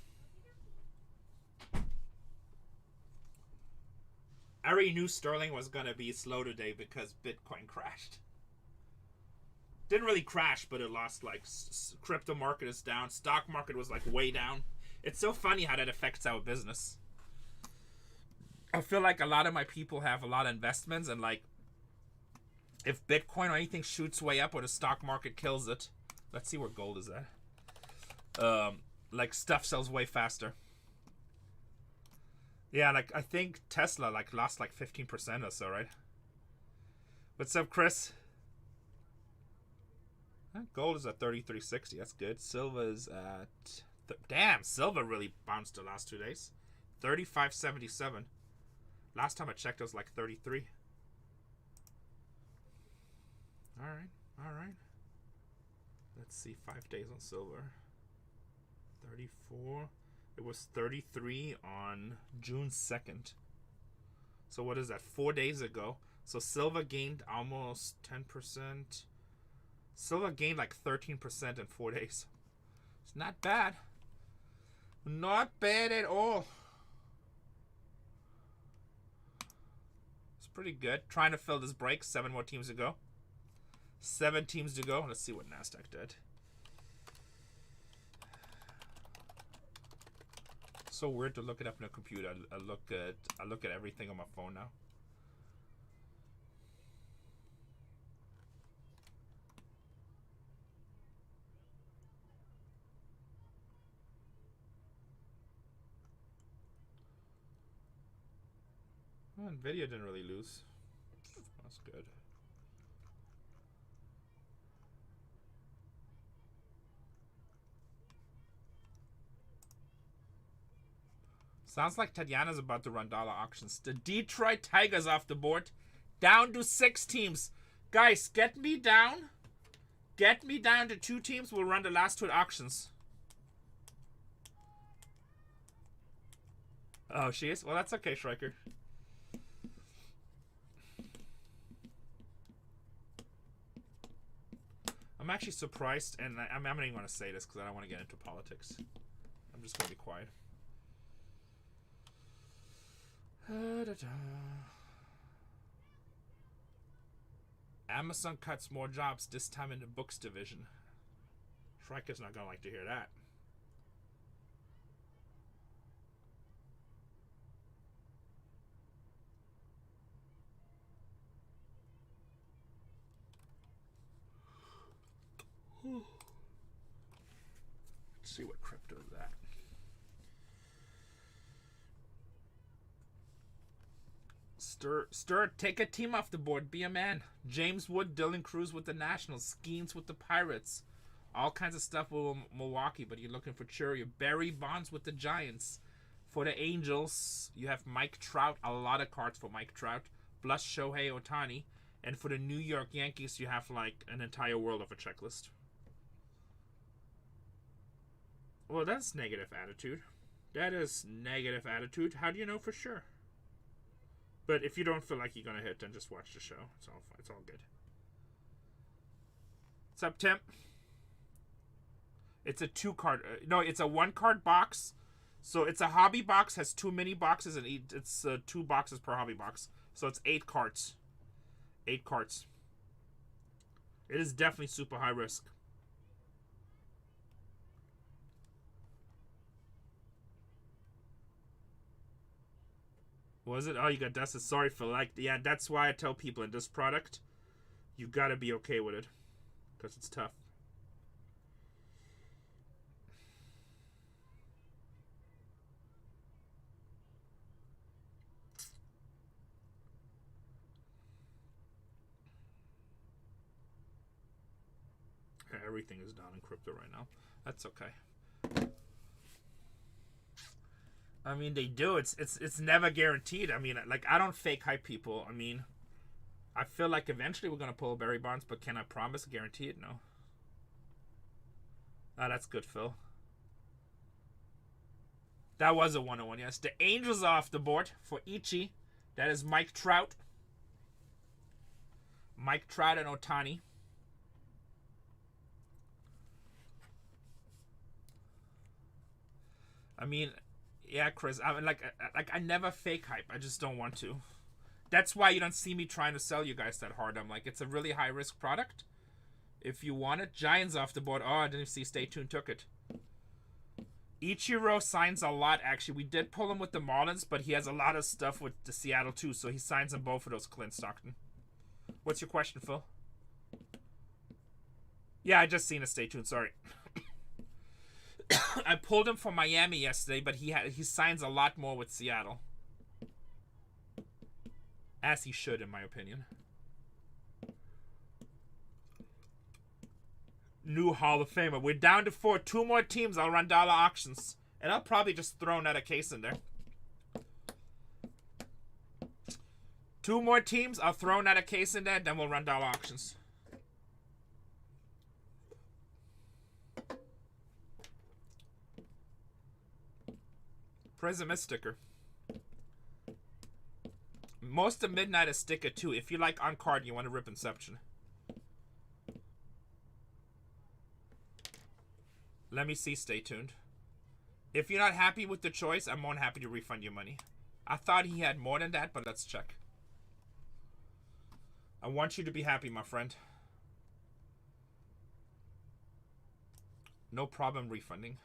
I already knew Sterling was going to be slow today because Bitcoin crashed. Didn't really crash, but it lost, like, crypto market is down. Stock market was, like, way down. It's so funny how that affects our business. I feel like a lot of my people have a lot of investments, and like if Bitcoin or anything shoots way up or the stock market kills it, let's see where gold is at. Like stuff sells way faster. Yeah, like I think Tesla like lost like 15% or so, right? What's up, Chris? Gold is at 33.60. That's good. Silver is at damn. Silver really bounced the last 2 days. 35.77. Last time I checked, it was like 33. All right. Let's see. 5 days on silver. 34. It was 33 on June 2nd. So what is that? 4 days ago. So silver gained almost 10%. Silver gained like 13% in 4 days. It's not bad. Not bad at all. It's pretty good. Trying to fill this break. 7 more teams to go. 7 teams to go. Let's see what NASDAQ did. So weird to look it up in a computer. I look at everything on my phone now. Well, Nvidia didn't really lose. That's good. Sounds like Tatiana's about to run dollar auctions. The Detroit Tigers off the board. Down to 6 teams. Guys, get me down. Get me down to 2 teams. We'll run the last 2 auctions. Oh, she is? Well, that's okay, Schreiker. I'm actually surprised, and I'm not even going to say this because I don't want to get into politics. I'm just going to be quiet. Amazon cuts more jobs, this time in the books division. Schreiker's not going to like to hear that. Let's see what crypto is at. Stir, take a team off the board. Be a man. James Wood, Dylan Cruz with the Nationals. Skeens with the Pirates. All kinds of stuff with Milwaukee, but you're looking for Churio. Barry Bonds with the Giants. For the Angels, you have Mike Trout. A lot of cards for Mike Trout. Plus Shohei Ohtani. And for the New York Yankees, you have like an entire world of a checklist. Well, that's negative attitude. That is negative attitude. How do you know for sure? But if you don't feel like you're gonna hit, then just watch the show. It's all good. What's up, Tim? It's a 2-card. No, it's a 1-card box. So it's a hobby box. Has 2 mini boxes, and it's 2 boxes per hobby box. So it's 8 cards. 8 cards. It is definitely super high risk. Was it? Oh, you got dusted. Sorry, Phil. Like, yeah, that's why I tell people in this product, you gotta be okay with it, because it's tough. Everything is down in crypto right now. That's okay. I mean, they do. It's never guaranteed. I mean, like, I don't fake hype people. I mean, I feel like eventually we're gonna pull Barry Bonds, but can I promise, guarantee it? No. Ah, that's good, Phil. That was a 101, yes. The Angels are off the board for Ichi. That is Mike Trout. Mike Trout and Ohtani. I mean, yeah, Chris. I mean, like I never fake hype. I just don't want to. That's why you don't see me trying to sell you guys that hard. I'm like, it's a really high risk product. If you want it, Giants off the board. Oh, I didn't see. Stay tuned. Took it. Ichiro signs a lot, actually. We did pull him with the Marlins, but he has a lot of stuff with the Seattle, too, so he signs in both of those, Clint Stockton. What's your question, Phil? Yeah, I just seen it. Stay tuned. Sorry. I pulled him from Miami yesterday, but he signs a lot more with Seattle. As he should, in my opinion. New Hall of Famer. We're down to 4. 2 more teams. I'll run dollar auctions. And I'll probably just throw another case in there. 2 more teams. I'll throw another case in there. Then we'll run dollar auctions. Prism is sticker. Most of Midnight is sticker too. If you like on card, you want to rip Inception. Let me see. Stay tuned. If you're not happy with the choice, I'm more than happy to refund your money. I thought he had more than that, but let's check. I want you to be happy, my friend. No problem refunding.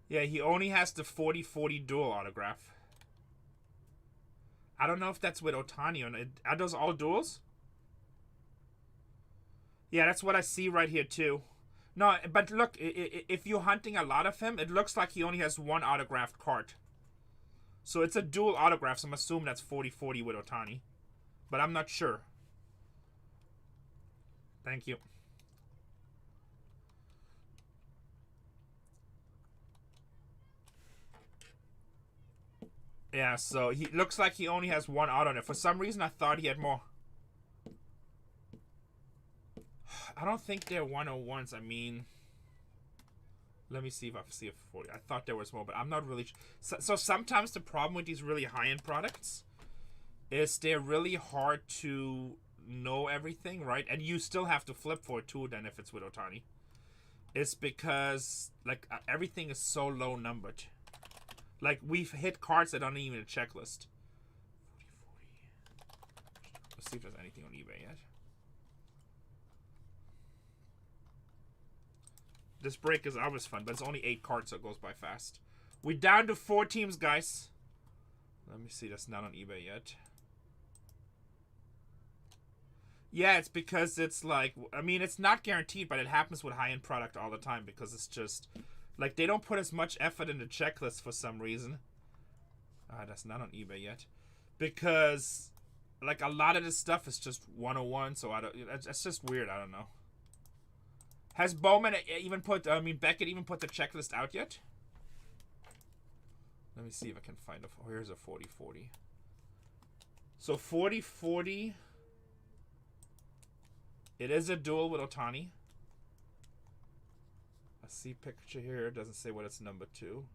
Yeah, he only has the 40-40 dual autograph. I don't know if that's with Ohtani or not. Are those all duals? Yeah, that's what I see right here too. No, but look, if you're hunting a lot of him, it looks like he only has 1 autographed card. So it's a dual autograph, so I'm assuming that's 40-40 with Ohtani. But I'm not sure. Thank you. Yeah, so he looks like he only has 1 auto on it. For some reason, I thought he had more. I don't think they're 101s. I mean, let me see if I see a 40. I thought there was more, but I'm not really. So sometimes the problem with these really high-end products is they're really hard to know everything, right? And you still have to flip for it too. Then if it's with Ohtani, it's because like everything is so low numbered. Like, we've hit cards that aren't even a checklist. 40. Let's see if there's anything on eBay yet. This break is always fun, but it's only 8 cards, so it goes by fast. We're down to 4 teams, guys. Let me see. That's not on eBay yet. Yeah, it's because it's like... I mean, it's not guaranteed, but it happens with high-end product all the time because it's just... Like, they don't put as much effort in the checklist for some reason. That's not on eBay yet. Because, like, a lot of this stuff is just 101, so I don't... It's just weird, I don't know. Has Bowman even put... I mean, Beckett even put the checklist out yet? Let me see if I can find a... Oh, here's a 40-40. So, 40-40... It is a duel with Ohtani. I see picture here. It doesn't say what it's number 2.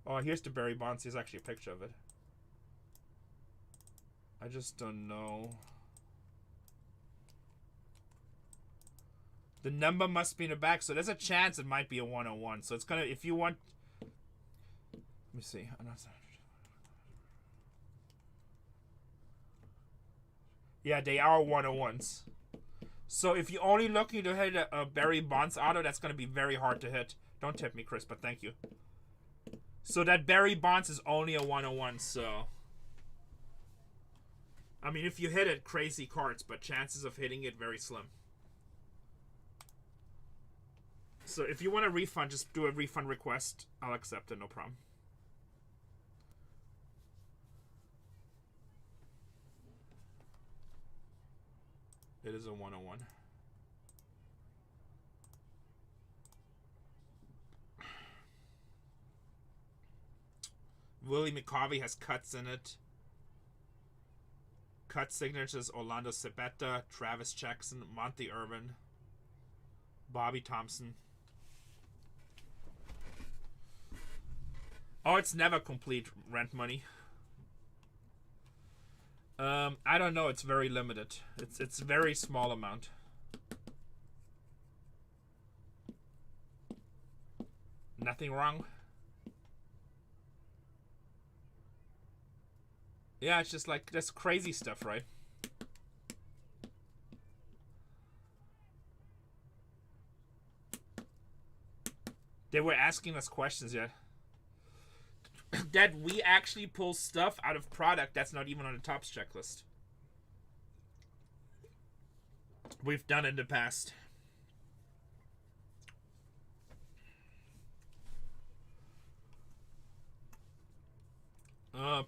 Oh, here's the Barry Bonds. Here's actually a picture of it. I just don't know. The number must be in the back, so there's a chance it might be a 101. So it's gonna, if you want... Let me see. Yeah, they are 101s. So if you're only looking to hit a Barry Bonds auto, that's going to be very hard to hit. Don't tip me, Chris, but thank you. So that Barry Bonds is only a 101, so... I mean, if you hit it, crazy cards, but chances of hitting it, very slim. So if you want a refund, just do a refund request. I'll accept it, no problem. It is a 101. Willie McCovey has cuts in it. Cut signatures: Orlando Cepeda, Travis Jackson, Monty Irvin, Bobby Thompson. Oh, it's never complete, Rent Money. I don't know. It's very limited. It's very small amount. Nothing wrong. Yeah, it's just like that's crazy stuff, right? They were asking us questions, yeah. That we actually pull stuff out of product that's not even on the tops checklist. We've done it in the past.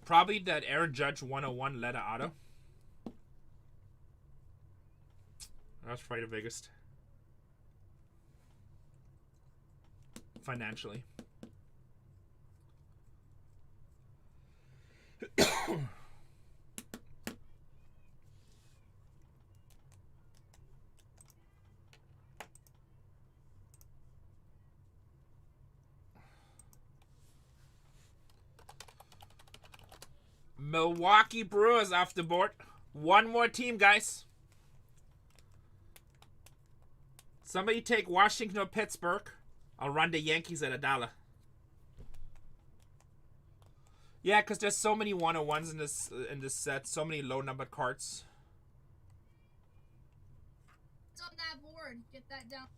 Probably that Air Judge 101 letter auto. That's probably the biggest. Financially. Milwaukee Brewers off the board. One more team, guys. Somebody take Washington or Pittsburgh. I'll run the Yankees at $1. Yeah, because there's so many 101s in this set. So many low-numbered cards. It's on that board. Get that down.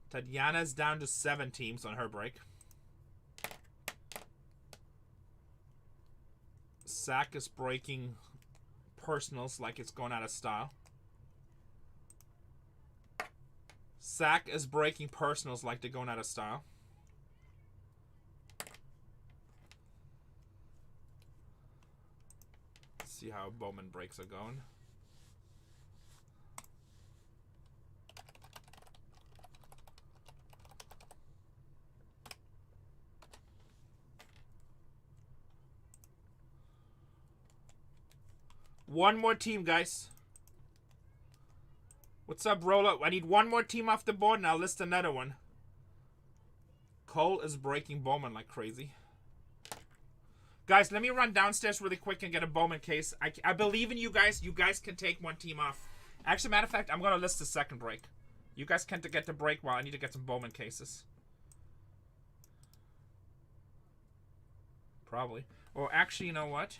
Tatiana's down to 7 teams on her break. Zach is breaking personals like it's going out of style. Zach is breaking personals like they're going out of style. Let's see how Bowman breaks are going. One more team, guys. What's up, Rolo? I need one more team off the board, and I'll list another one. Cole is breaking Bowman like crazy. Guys, let me run downstairs really quick and get a Bowman case. I believe in you guys. You guys can take one team off. Actually, matter of fact, I'm going to list the second break. You guys can get the break while I need to get some Bowman cases. Probably. Or actually, you know what?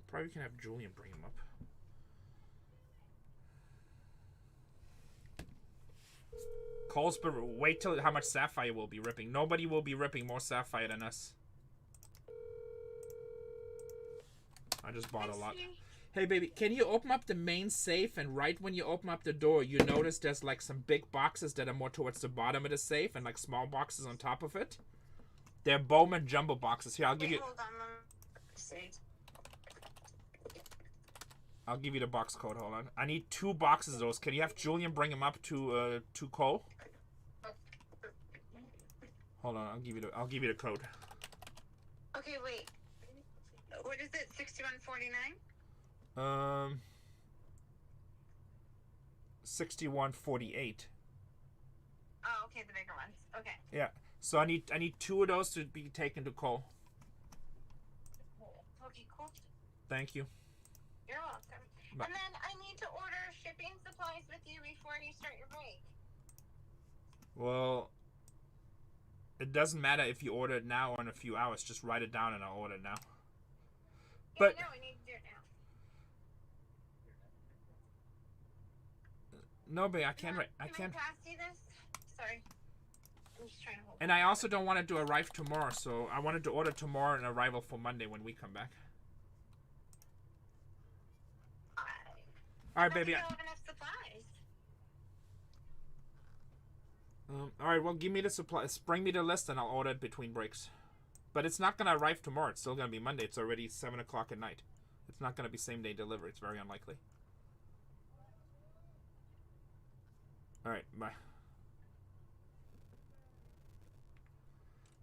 Probably can have Julian bring him up. Cole's, but wait till how much Sapphire will be ripping. Nobody will be ripping more Sapphire than us. I just bought a lot. Hey, baby, can you open up the main safe? And right when you open up the door, you notice there's like some big boxes that are more towards the bottom of the safe and like small boxes on top of it. They're Bowman jumbo boxes. Here, I'll give you... Hold on, I'll give you the box code. Hold on. I need 2 boxes of those. Can you have Julian bring them up to Cole? Hold on. I'll give you the code. Okay, wait. What is it? 6149? 6148. Oh, okay, the bigger ones. Okay. Yeah. So I need 2 of those to be taken to Cole. Okay, cool. Thank you. You're welcome. Bye. And then I need to order shipping supplies with you before you start your break. Well, it doesn't matter if you order it now or in a few hours. Just write it down and I'll order it now. Yeah, But no, I need to do it now. no, babe, I can't. I Can can't. I pass you this? Sorry. I'm just trying to hold And I also don't want it to arrive tomorrow, so I wanted to order tomorrow and arrival for Monday when we come back. All right, baby. I don't have enough supplies. All right, well, give me the supplies. Bring me the list, and I'll order it between breaks. But it's not gonna arrive tomorrow. It's still gonna be Monday. It's already 7 o'clock at night. It's not gonna be same day delivery. It's very unlikely. All right, bye.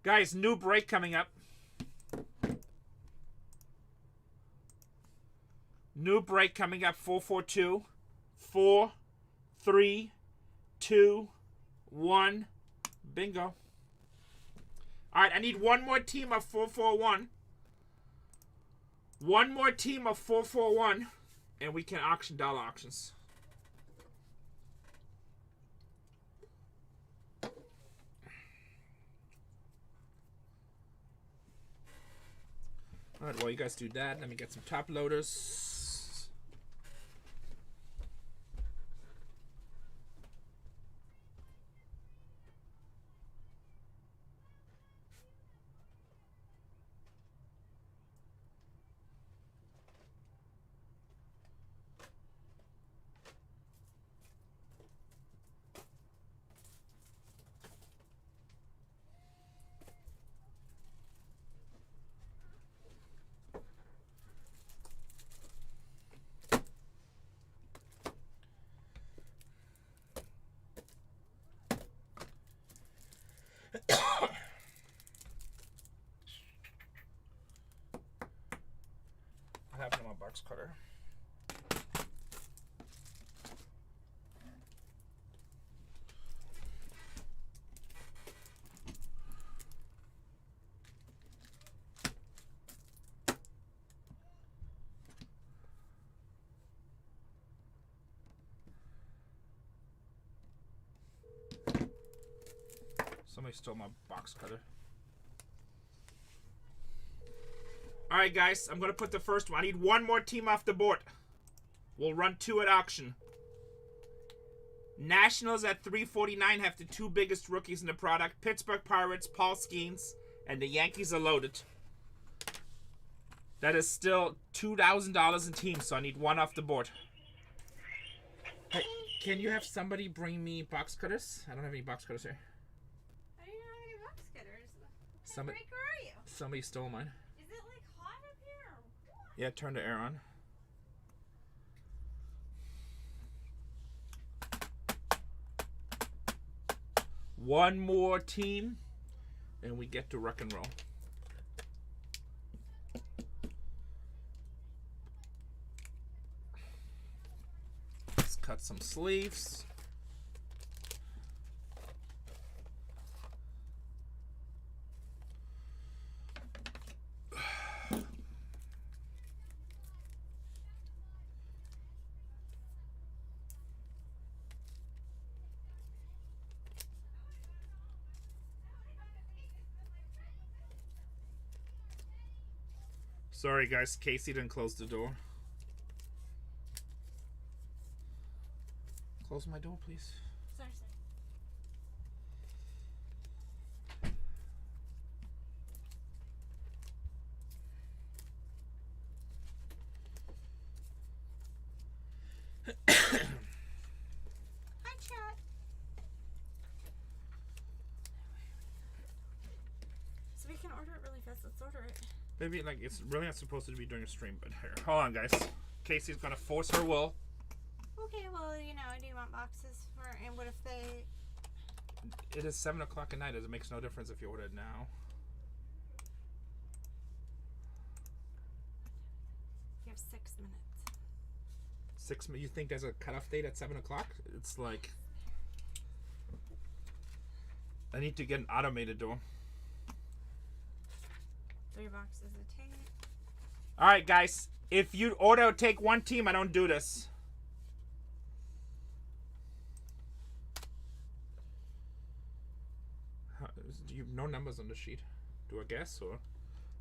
Guys, new break coming up. New break coming up. 442, 4, 3, 2, 1. Bingo. All right, I need one more team of 441. One more team of 441, and we can auction dollar auctions. All right, while you guys do that, let me get some top loaders. I have it on my box cutter. Somebody stole my box cutter. Alright guys, I'm going to put the first one. I need one more team off the board. We'll run 2 at auction. Nationals at 349 have the 2 biggest rookies in the product. Pittsburgh Pirates, Paul Skeens, and the Yankees are loaded. That is still $2,000 in teams, so I need 1 off the board. Hey, can you have somebody bring me box cutters? I don't have any box cutters here. I don't have any box cutters. What Somebody, breaker are you? somebody stole mine. Is it like hot up here or what? Yeah, turn the air on. One more team, and we get to rock and roll. Let's cut some sleeves. Sorry guys, Casey didn't close the door. Close my door, please. Sorry. Hi, chat. So we can order it really fast. Let's order it. Maybe like it's really not supposed to be during a stream, but here. Hold on guys. Casey's gonna force her will. Okay, well, you know, do you want boxes for, and what if they... It is 7 o'clock at night. It makes no difference if you order it now. You have 6 minutes. 6 minutes? You think there's a cutoff date at 7 o'clock? It's like... I need to get an automated door. 3 boxes a tape. Alright guys, if you order take 1 team, I don't do this. Do you have no numbers on the sheet? Do I guess, or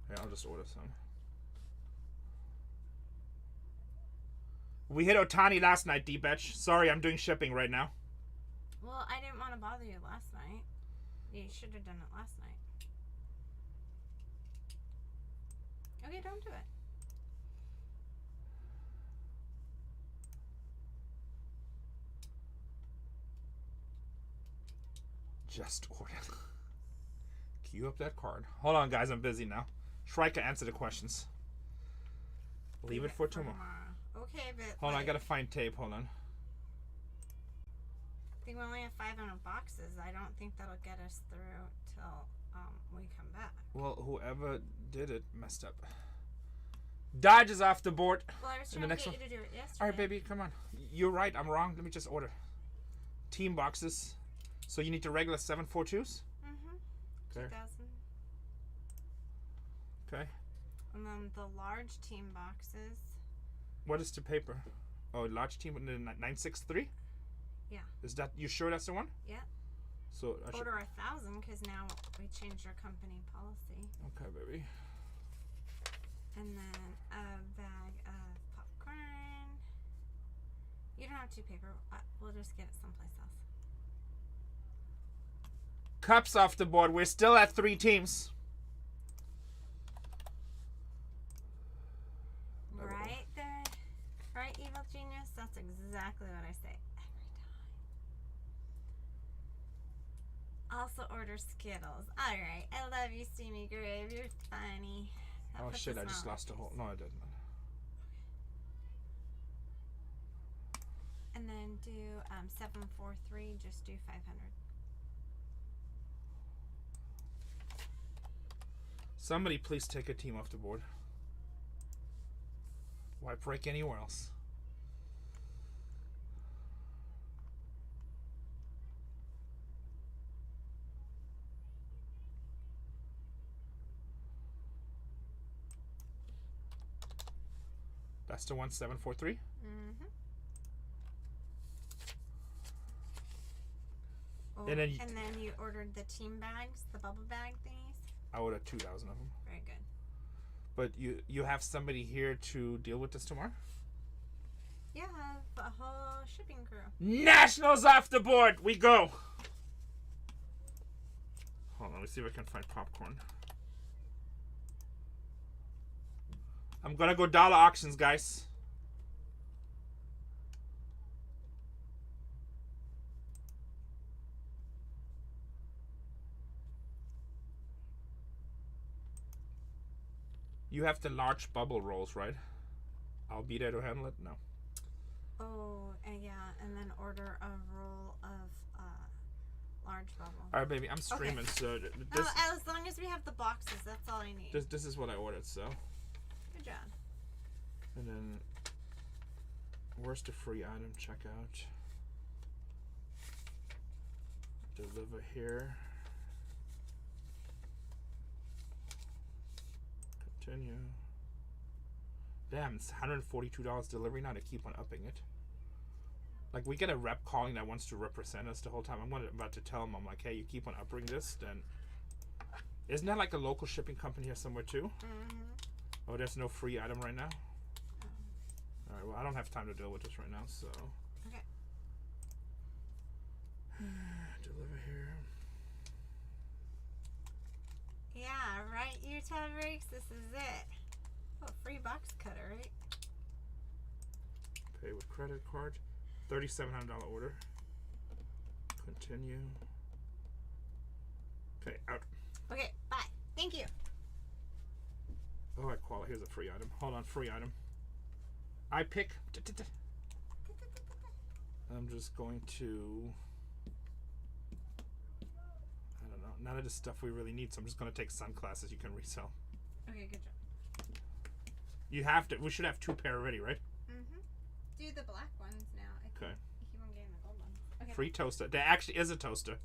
yeah, I'll just order some. We hit Otani last night, D-Betch. Sorry, I'm doing shipping right now. Well, I didn't want to bother you last night. You should have done it last night. Okay, don't do it. Just order. Queue up that card. Hold on, guys. I'm busy now. Shrika, answer the questions. Leave it for tomorrow. Okay, but... Hold on, I like, gotta find tape. Hold on. I think we only have 500 boxes. I don't think that'll get us through till we come back. Well, whoever did it messed up. Dodge is off the board. Well, I was In trying the to next get one. you to do it yesterday. All right, baby, come on. You're right. I'm wrong. Let me just order. Team boxes. So you need the regular 742s? Mm-hmm. Okay. 2,000. Okay. And then the large team boxes. What is the paper? Oh, large team with the 963? Yeah. Is that, you sure that's the one? Yeah. So I should, Order 1,000 because now we changed our company policy. okay, baby. And then a bag of popcorn. You don't have to paper. We'll just get it someplace else. Cups off the board. We're still at 3 teams. Right there. Right, evil genius? That's exactly what I say every time. Also order Skittles. Alright. I love you, Steamy Grave. You're funny. That Oh puts shit, a I just smile on lost a my whole. face. No, I didn't. And then do 743. Just do 500. Somebody please take a team off the board. Why break anywhere else? That's the one, 743. Mm-hmm. Oh, And then you ordered the team bags, the bubble bag thingies. I ordered 2,000 of them. Very good. But you have somebody here to deal with this tomorrow? Yeah, I have a whole shipping crew. Nationals off the board. We go. Hold on, let me see if I can find popcorn. I'm gonna go dollar auctions, guys. You have the large bubble rolls, right? I'll be there to handle it. No. Oh, and yeah, and then order a roll of large bubble. All right, baby. I'm streaming, so No, this as long as we have the boxes, that's all I need. this is what I ordered. So, Good job. and then where's the free item checkout? Deliver here. Continue. Damn, it's $142 delivery now. To keep on upping it. Like, we get a rep calling that wants to represent us the whole time. I'm about to tell him, I'm like, hey, you keep on upping this, then... Isn't that like a local shipping company here somewhere too? Mm-hmm. Oh, there's no free item right now? Alright, well, I don't have time to deal with this right now, so... Okay. Deliver here. Yeah, right, Utah Breaks, this is it. Oh, free box cutter, right? Pay with credit card. $3,700 order. Continue. Okay, out. Okay, bye. Thank you. Oh, here's a free item. Hold on, free item. I pick. I'm just going to... I don't know. None of the stuff we really need, so I'm just going to take sunglasses you can resell. Okay, good job. You have to. We should have 2 pair already, right? Mm-hmm. Do the black ones now. Okay. You keep on getting the gold ones. Okay. Free toaster. There actually is a toaster.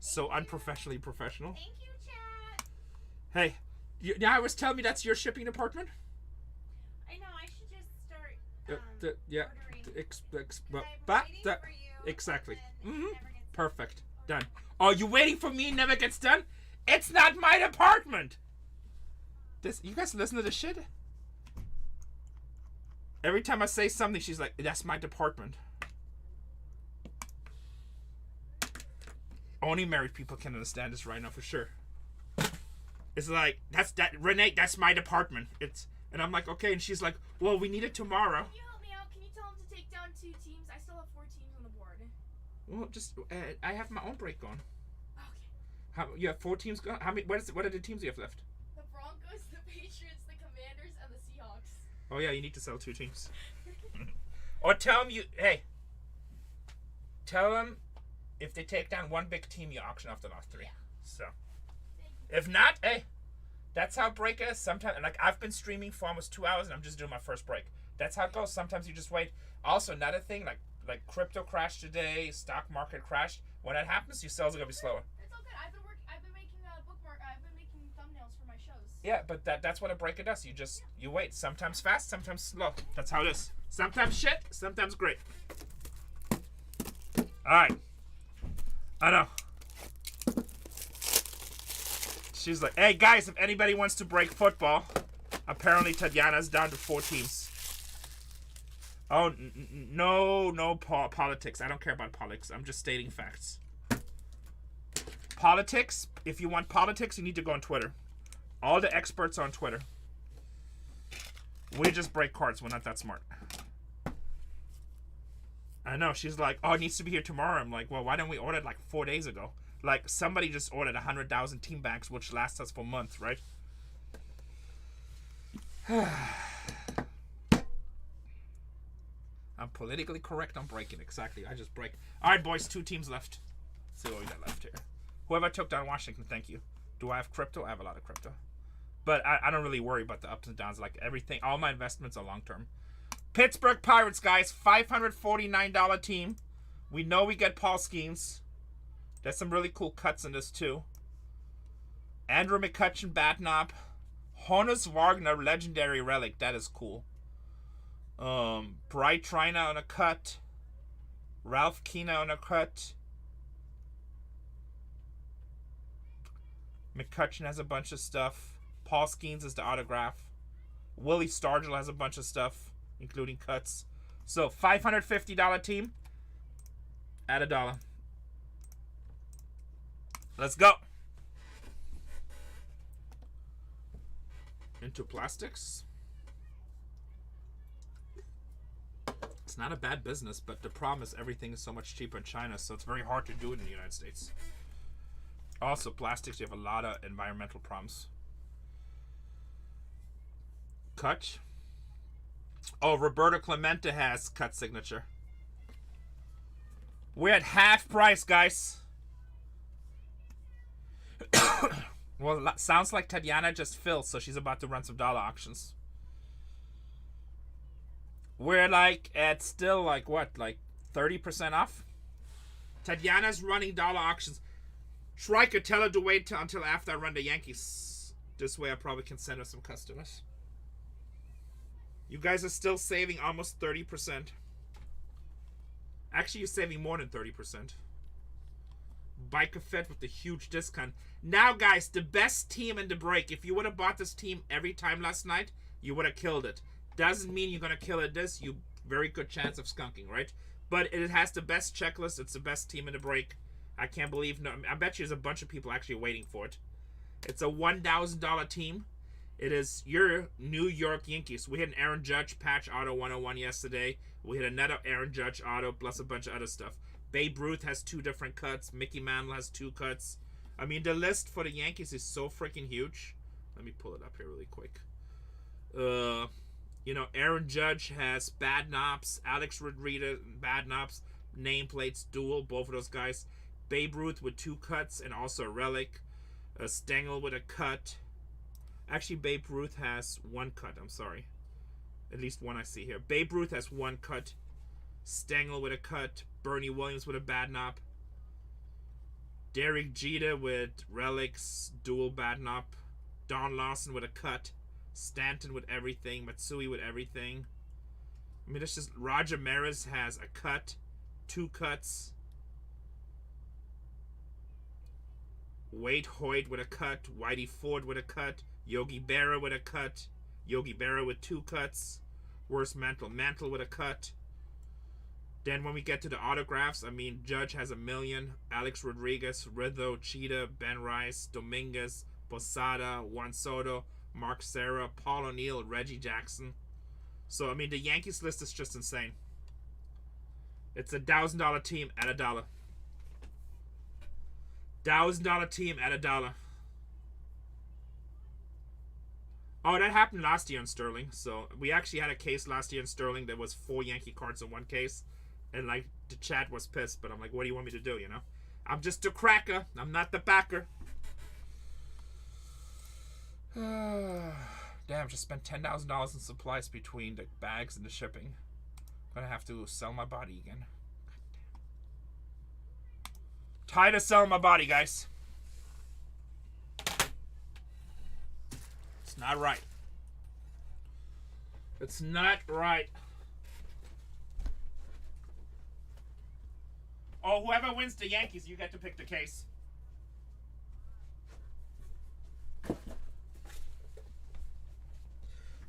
So unprofessionally professional. Thank you, chat. Hey, now I was telling me that's your shipping department? I know, I should just start Yeah. ordering. But waiting for you, exactly. and then it Mhm. never gets Perfect. Done. Oh, you waiting for me? Never gets done? It's not my department. This. You guys listen to this shit? Every time I say something, she's like, "That's my department." Only married people can understand this right now for sure. It's like Renee. That's my department. And I'm like, okay, and she's like, well, we need it tomorrow. Can you help me out? Can you tell him to take down 2 teams? I still have 4 teams on the board. Well, just I have my own break going. Okay. You have 4 teams going? How many? What are the teams you have left? The Broncos, the Patriots, the Commanders, and the Seahawks. Oh yeah, you need to sell 2 teams. Or tell them tell them if they take down 1 big team, you auction off the last 3. Yeah. So, if not, hey, that's how break is. Sometimes, like I've been streaming for almost 2 hours and I'm just doing my first break. That's how it goes. Sometimes you just wait. Also, another thing, like crypto crashed today, stock market crashed. When that happens, your sales are gonna be slower. It's all good. I've been making thumbnails for my shows. Yeah, but that's what a breaker does. You wait. Sometimes fast, sometimes slow. That's how it is. Sometimes shit, sometimes great. Alright. I know. She's like, hey guys, if anybody wants to break football, apparently Tatiana's down to 4 teams. Oh, no politics. I don't care about politics. I'm just stating facts. Politics, if you want politics, you need to go on Twitter. All the experts are on Twitter. We just break cards. We're not that smart. I know. She's like, oh, it needs to be here tomorrow. I'm like, well, why didn't we order it like 4 days ago? Like, somebody just ordered 100,000 team bags, which lasts us for months, right? I'm politically correct on breaking. Exactly. I just break. All right, boys. 2 teams left. Let's see what we got left here. Whoever took down Washington, thank you. Do I have crypto? I have a lot of crypto. But I don't really worry about the ups and downs. Like, everything, all my investments are long-term. Pittsburgh Pirates, guys. $549 team. We know we get Paul Skeens. There's some really cool cuts in this, too. Andrew McCutcheon, bat knob. Honus Wagner, legendary relic. That is cool. Bright Trina on a cut. Ralph Kina on a cut. McCutcheon has a bunch of stuff. Paul Skeens is the autograph. Willie Stargell has a bunch of stuff, including cuts. So, $550 team at $1. Let's go. Into plastics. It's not a bad business, but the problem is everything is so much cheaper in China, so it's very hard to do it in the United States. Also, plastics, you have a lot of environmental problems. Cut. Oh, Roberto Clemente has cut signature. We're at half price, guys. Well, sounds like Tatiana just filled, so she's about to run some dollar auctions. We're like at still like what, like 30% off? Tatiana's running dollar auctions. Shrike, tell her to wait until after I run the Yankees. This way I probably can send her some customers. You guys are still saving almost 30%. Actually, you're saving more than 30%. Biker Fed with the huge discount. Now, guys, the best team in the break. If you would have bought this team every time last night, you would have killed it. Doesn't mean you're going to kill it this. You very good chance of skunking, right? But it has the best checklist. It's the best team in the break. I can't believe... No, I bet you there's a bunch of people actually waiting for it. It's a $1,000 team. It is your New York Yankees. We had an Aaron Judge patch auto 101 yesterday. We had another Aaron Judge auto plus a bunch of other stuff. Babe Ruth has 2 different cuts. Mickey Mantle has 2 cuts. I mean, the list for the Yankees is so freaking huge. Let me pull it up here really quick. You know, Aaron Judge has bad knobs. Alex Rodriguez, bad knobs. Nameplates, dual. Both of those guys. Babe Ruth with 2 cuts and also a relic. Stengel with a cut. Actually, Babe Ruth has 1 cut. I'm sorry. At least one I see here. Babe Ruth has 1 cut. Stengel with a cut. Bernie Williams with a bad knob. Derek Jeter with relics. Dual bad knob. Don Lawson with a cut. Stanton with everything. Matsui with everything. I mean, it's just... Roger Maris has a cut. 2 cuts. Wade Hoyt with a cut. Whitey Ford with a cut. Yogi Berra with a cut. Yogi Berra with 2 cuts. Worst Mantle with a cut. Then when we get to the autographs, I mean, Judge has 1 million. Alex Rodriguez, Rizzo, Cheetah, Ben Rice, Dominguez, Posada, Juan Soto, Mark Serra, Paul O'Neill, Reggie Jackson. So, I mean, the Yankees list is just insane. It's a $1,000 team at $1. $1,000 team at $1. Oh, that happened last year in Sterling. So, we actually had a case last year in Sterling. There was 4 Yankee cards in one case. And, like, the chat was pissed. But I'm like, what do you want me to do, you know? I'm just a cracker. I'm not the backer. Damn, just spent $10,000 in supplies between the bags and the shipping. I'm gonna have to sell my body again. Tired of selling my body, guys. It's not right. It's not right. Oh, whoever wins the Yankees, you get to pick the case.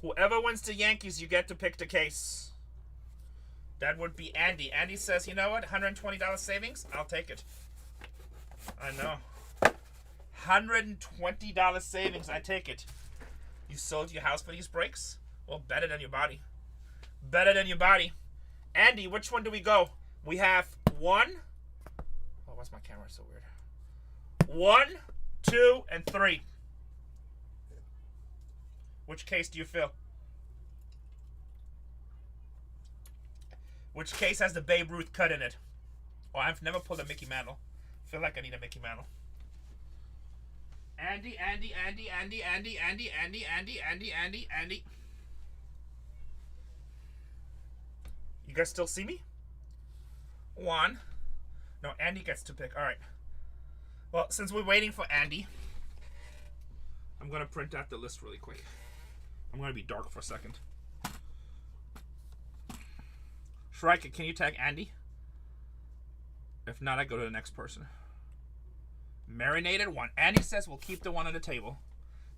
Whoever wins the Yankees, you get to pick the case. That would be Andy. Andy says, you know what? $120 savings? I'll take it. I know. $120 savings. I take it. You sold your house for these breaks? Well, better than your body. Better than your body. Andy, which one do we go? We have 1. Oh, why's my camera so weird? 1, 2, and 3. Which case do you fill? Which case has the Babe Ruth cut in it? Oh, I've never pulled a Mickey Mantle. Feel like I need a Mickey Mantle. Andy. You guys still see me? 1. No, Andy gets to pick. All right. Well, since we're waiting for Andy, I'm going to print out the list really quick. I'm going to be dark for a second. Shrike, can you tag Andy? If not, I go to the next person. Marinated 1. Andy says we'll keep the one on the table.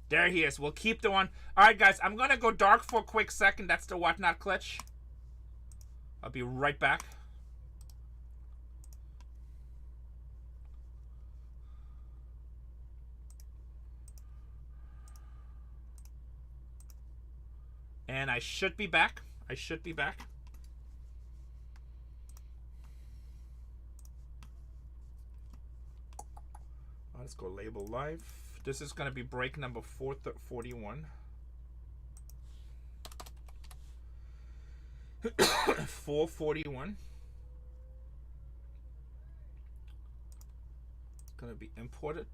There he is. We'll keep the one. Alright, guys. I'm going to go dark for a quick second. That's the Whatnot Clutch. I'll be right back. And I should be back. I should be back. Let's go label live. This is going to be break number 441. 441. It's going to be imported.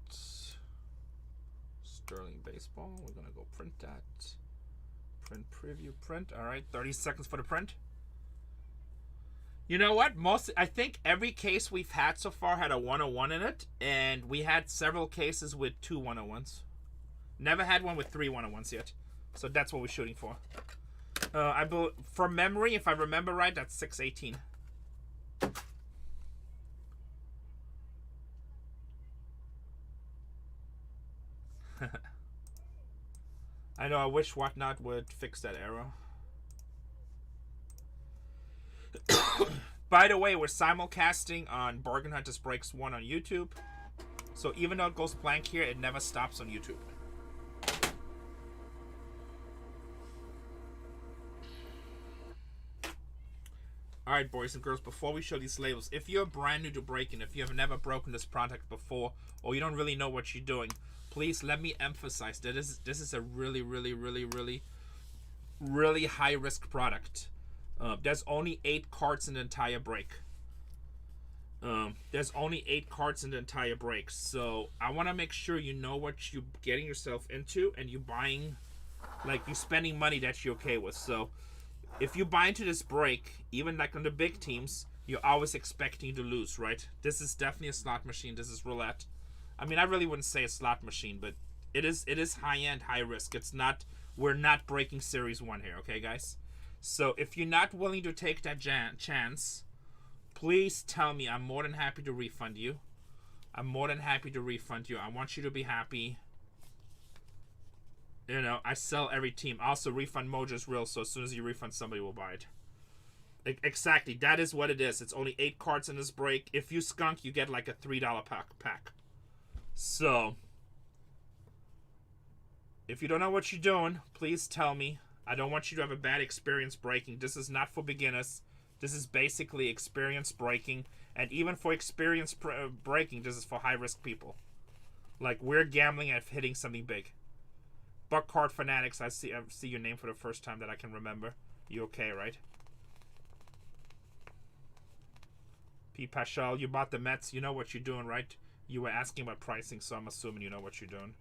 Sterling Baseball. We're going to go print that. Print, preview, print. All right, 30 seconds for the print. You know what? I think every case we've had so far had a 101 in it, and we had several cases with 2 101s. Never had one with 3 101s yet, so that's what we're shooting for. From memory, if I remember right, that's 618. I know. I wish Whatnot would fix that error. By the way, we're simulcasting on BargainHuntersbreaks 1 on YouTube. So even though it goes blank here, it never stops on YouTube. Alright, boys and girls, before we show these labels, if you're brand new to breaking, if you have never broken this product before, or you don't really know what you're doing, please let me emphasize that this is a really, really, really, really, really high-risk product. There's only 8 cards in the entire break. There's only 8 cards in the entire break. So I want to make sure you know what you're getting yourself into, and you're buying, like, you're spending money that you're okay with. So if you buy into this break, even like on the big teams, you're always expecting to lose, right? This is definitely a slot machine. This is roulette. I mean, I really wouldn't say a slot machine, but it is high-end, high risk. It's not, we're not breaking Series 1 here, okay, guys? So if you're not willing to take that chance, please tell me. I'm more than happy to refund you. I'm more than happy to refund you. I want you to be happy. You know, I sell every team. Also, refund Mojo's real, so as soon as you refund, somebody will buy it. Exactly. That is what it is. It's only 8 cards in this break. If you skunk, you get like a $3 pack. So, if you don't know what you're doing, please tell me. I don't want you to have a bad experience breaking. This is not for beginners. This is basically experience breaking. And even for experience breaking, this is for high-risk people. Like, we're gambling at hitting something big. Buck Card Fanatics, I see your name for the first time that I can remember. You okay, right? P. Paschal, you bought the Mets. You know what you're doing, right? You were asking about pricing, so I'm assuming you know what you're doing.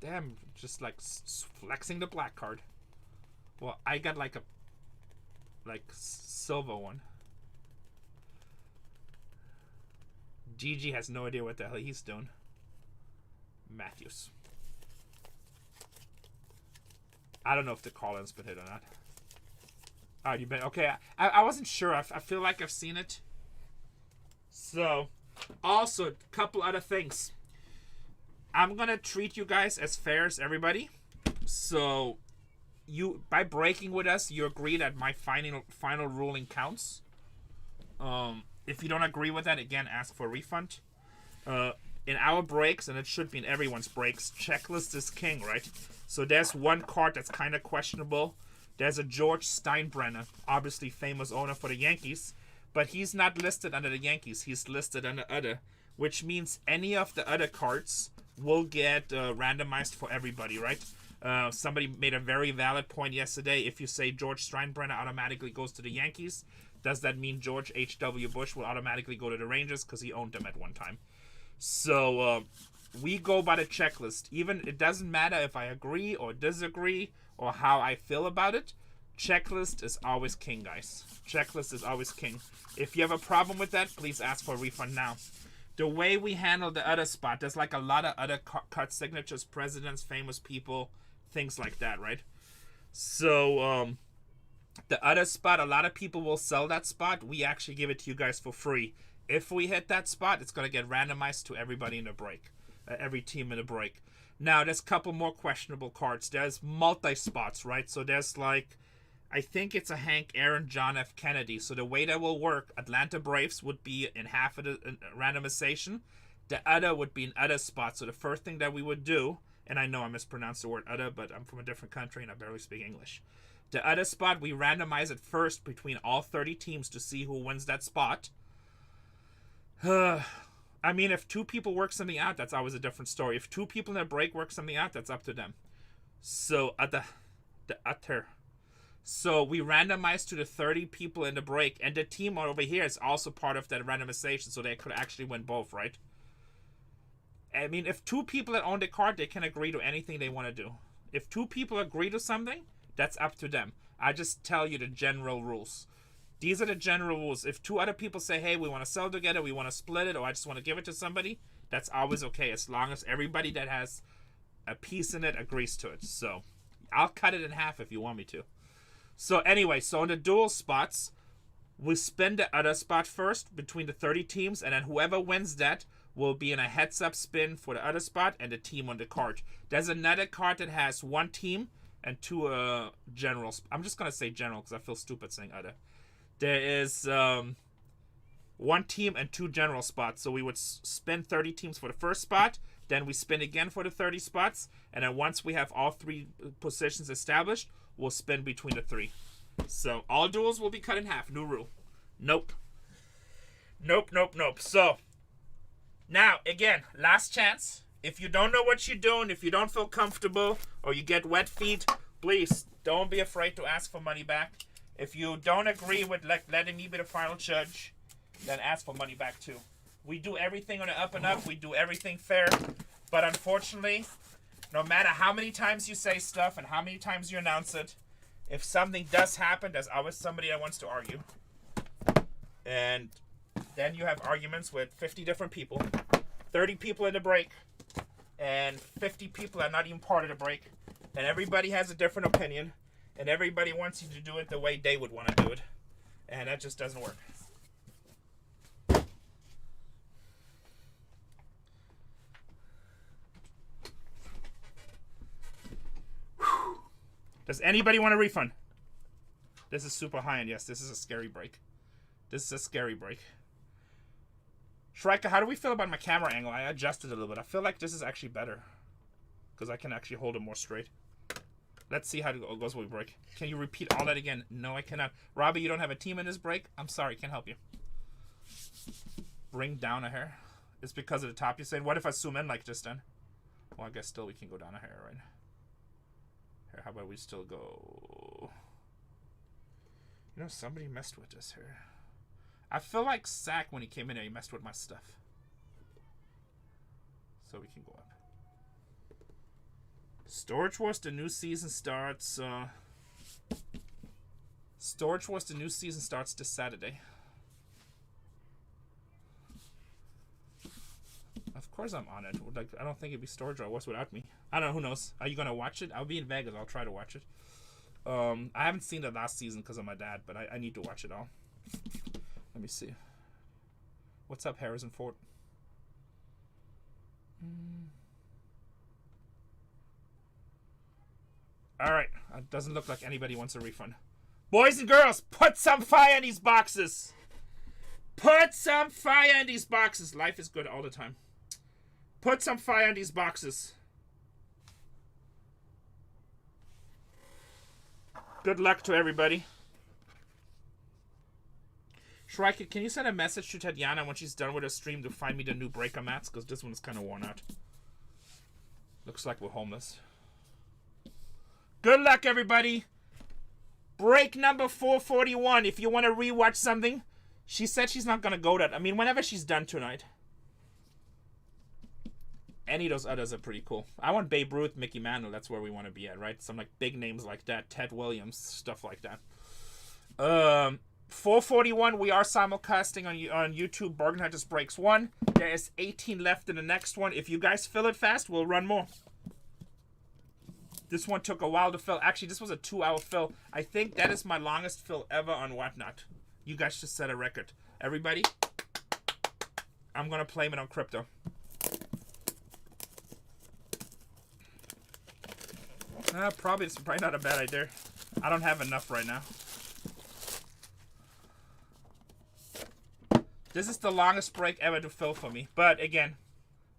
Damn, just like flexing the black card. Well, I got like a silver one. Gigi has no idea what the hell he's doing. Matthews. I don't know if the call-in's been hit or not. Alright, you've been... Okay, I wasn't sure. I feel like I've seen it. So, also, a couple other things. I'm going to treat you guys as fair as everybody. So, by breaking with us, you agree that my final ruling counts. If you don't agree with that, again, ask for a refund. In our breaks, and it should be in everyone's breaks, checklist is king, right? So there's one card that's kind of questionable. There's a George Steinbrenner, obviously famous owner for the Yankees, but he's not listed under the Yankees. He's listed under other, which means any of the other cards will get randomized for everybody, right? Somebody made a very valid point yesterday. If you say George Steinbrenner automatically goes to the Yankees, does that mean George H.W. Bush will automatically go to the Rangers because he owned them at one time? So we go by the checklist. Even it doesn't matter if I agree or disagree or how I feel about it. Checklist is always king, guys. Checklist is always king. If you have a problem with that, please ask for a refund now. The way we handle the other spot, there's like a lot of other cut signatures, presidents, famous people, things like that, right? So the other spot, a lot of people will sell that spot. We actually give it to you guys for free. If we hit that spot, it's going to get randomized to everybody in the break. Every team in the break. Now, there's a couple more questionable cards. There's multi-spots, right? So there's like, I think it's a Hank Aaron, John F. Kennedy. So the way that will work, Atlanta Braves would be in half of the randomization. The other would be in other spots. So the first thing that we would do, and I know I mispronounced the word other, but I'm from a different country and I barely speak English. The other spot, we randomize it first between all 30 teams to see who wins that spot. I mean, if two people work something out, that's always a different story. If two people in a break work something out, that's up to them. So, So, we randomize to the 30 people in the break, and the team over here is also part of that randomization, so they could actually win both, right? I mean, if two people that own the card, they can agree to anything they want to do. If two people agree to something, that's up to them. I just tell you the general rules. These are the general rules. If two other people say, hey, we want to sell together, we want to split it, or I just want to give it to somebody, that's always okay, as long as everybody that has a piece in it agrees to it. So, I'll cut it in half if you want me to. So, anyway, so in the dual spots, we spin the other spot first between the 30 teams, and then whoever wins that will be in a heads-up spin for the other spot and the team on the card. There's another card that has one team and two generals. I'm just going to say general because I feel stupid saying other. There is one team and two general spots. So we would spin 30 teams for the first spot. Then we spin again for the 30 spots. And then once we have all three positions established, we'll spin between the three. So all duels will be cut in half. New rule. Nope. So now, again, last chance. If you don't know what you're doing, if you don't feel comfortable, or you get wet feet, please don't be afraid to ask for money back. If you don't agree with letting me be the final judge, then ask for money back too. We do everything on the up and up. We do everything fair. But unfortunately, no matter how many times you say stuff and how many times you announce it, if something does happen, there's always somebody that wants to argue. And then you have arguments with 50 different people, 30 people in the break, and 50 people are not even part of the break. And everybody has a different opinion. And everybody wants you to do it the way they would want to do it. And that just doesn't work. Whew. Does anybody want a refund? This is super high end. Yes, this is a scary break. This is a scary break. Shrika, how do we feel about my camera angle? I adjusted it a little bit. I feel like this is actually better. Because I can actually hold it more straight. Let's see how it goes when we break. Can you repeat all that again? No, I cannot. Robbie, you don't have a team in this break? I'm sorry, can't help you. Bring down a hair. It's because of the top you're saying. What if I zoom in like this then? Well, I guess still we can go down a hair, right? Here, how about we still go... You know, somebody messed with this here. I feel like Zach, when he came in here, he messed with my stuff. So we can go up. Storage Wars, the new season starts. Storage Wars, the new season starts this Saturday. course I'm on it. Like, I don't think it'd be storage or was without me. I don't know. Who knows? Are you gonna watch it? I'll be in Vegas. I'll try to watch it. I haven't seen the last season because of my dad, but I need to watch it all. Let me see. What's up, Harrison Ford? Alright. It doesn't look like anybody wants a refund. Boys and girls, put some fire in these boxes. Put some fire in these boxes. Life is good all the time. Put some fire in these boxes. Good luck to everybody. Shrike, can you send a message to Tatiana when she's done with her stream to find me the new breaker mats? Because this one is kind of worn out. Looks like we're homeless. Good luck, everybody. Break number 441. If you want to rewatch something, she said she's not going to go that. I mean, whenever she's done tonight. Any of those others are pretty cool. I want Babe Ruth, Mickey Mantle. That's where we want to be at, right? Some like big names like that. Ted Williams, stuff like that. 441, we are simulcasting on YouTube. Bargain Hunters Breaks 1. There is 18 left in the next one. If you guys fill it fast, we'll run more. This one took a while to fill. Actually, this was a 2-hour fill. I think that is my longest fill ever on Whatnot. You guys just set a record. Everybody, I'm going to claim it on crypto. Probably, it's probably not a bad idea. I don't have enough right now. This is the longest break ever to fill for me. But again,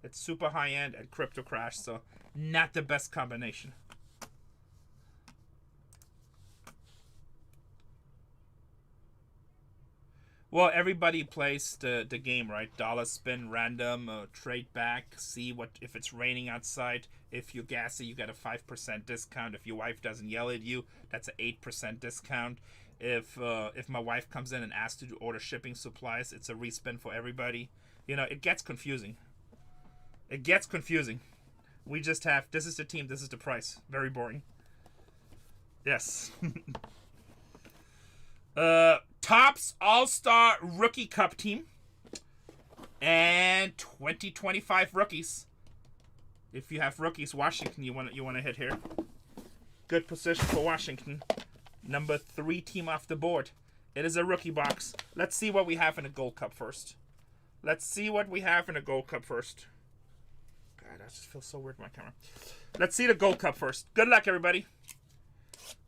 it's super high end and crypto crash, so not the best combination. Well, everybody plays the game, right? Dollar spin, random, trade back, see what if it's raining outside. If you're gassy, you get a 5% discount. If your wife doesn't yell at you, that's an 8% discount. If my wife comes in and asks to order shipping supplies, it's a respin for everybody. You know, it gets confusing. It gets confusing. We just have, this is the team, this is the price. Very boring. Yes. Topps All-Star Rookie Cup team. And 2025 rookies. If you have rookies, Washington, you want to hit here. Good position for Washington. Number 3 team off the board. It is a rookie box. Let's see what we have in a Gold Cup first. Let's see what we have in a Gold Cup first. God, I just feel so weird with my camera. Let's see the Gold Cup first. Good luck, everybody.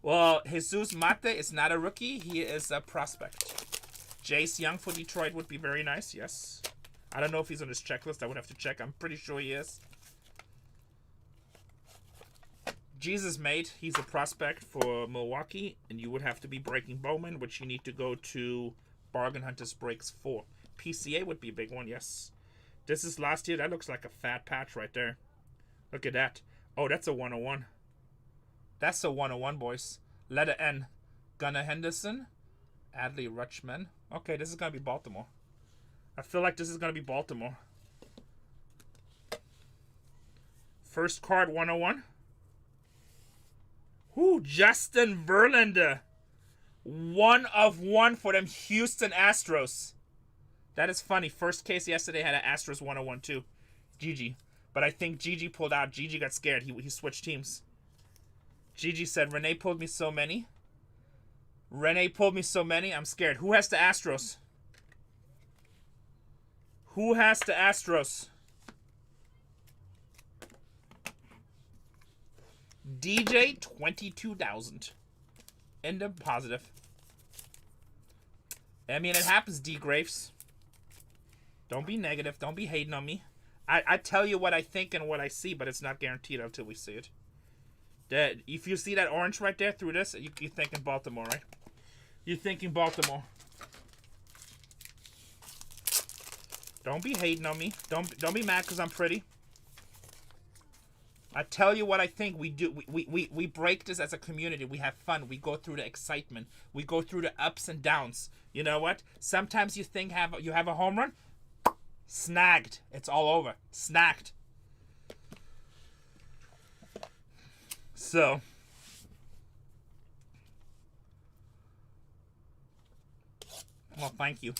Well, Jesus Mate is not a rookie. He is a prospect. Jace Young for Detroit would be very nice, yes. I don't know if he's on his checklist. I would have to check. I'm pretty sure he is. Jesus Mate, he's a prospect for Milwaukee, and you would have to be breaking Bowman, which you need to go to Bargain Hunters Breaks 4. PCA would be a big one, yes. This is last year. That looks like a fat patch right there. Look at that. Oh, that's a 101. That's a 101, boys. Letter N. Gunnar Henderson. Adley Rutschman. Okay, this is going to be Baltimore. I feel like this is going to be Baltimore. First card, 101. Ooh, Justin Verlander. 1 of 1 for them Houston Astros. That is funny. First case yesterday had an Astros 101 too. Gigi. But I think Gigi pulled out. Gigi got scared. He switched teams. Gigi said, Renee pulled me so many. Renee pulled me so many, I'm scared. Who has the Astros? Who has the Astros? DJ 22,000. In the positive. I mean, it happens, D. Graves. Don't be negative. Don't be hating on me. I tell you what I think and what I see, but it's not guaranteed until we see it. That if you see that orange right there through this, you're thinking Baltimore, right? You're thinking Baltimore. Don't be hating on me. Don't be mad because I'm pretty. I tell you what I think. We do. We break this as a community. We have fun. We go through the excitement. We go through the ups and downs. You know what? Sometimes you think you have a home run. Snagged. It's all over. Snagged. So. Well, thank you.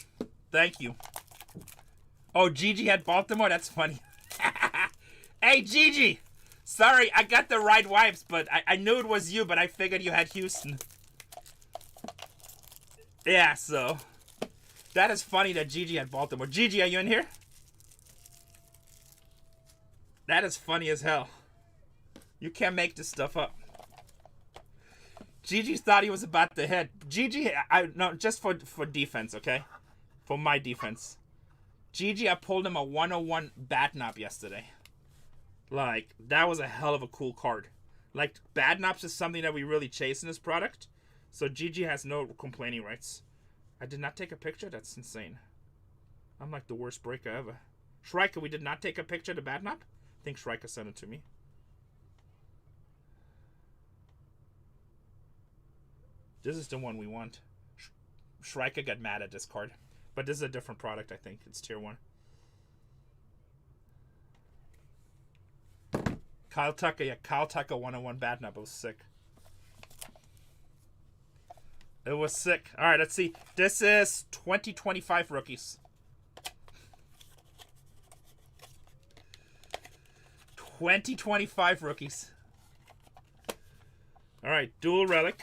Thank you. Oh, Gigi had Baltimore? That's funny. Hey, Gigi! Sorry, I got the right wipes, but I knew it was you, but I figured you had Houston. Yeah, so. That is funny that Gigi had Baltimore. Gigi, are you in here? That is funny as hell. You can't make this stuff up. Gigi thought he was about to hit. Gigi, no, just for defense, okay? For my defense. Gigi, I pulled him a 101 bat knob yesterday. Like, that was a hell of a cool card. Like, bat knobs is something that we really chase in this product. So Gigi has no complaining rights. I did not take a picture? That's insane. I'm like the worst breaker ever. Shrika, we did not take a picture of the bat knob? I think Shrika sent it to me. This is the one we want. Shrika got mad at this card. But this is a different product, I think. It's tier 1. Kyle Tucker, yeah, Kyle Tucker 101 bat knob. It was sick. It was sick. Alright, let's see. This is 2025 rookies. 2025 rookies. Alright, dual relic.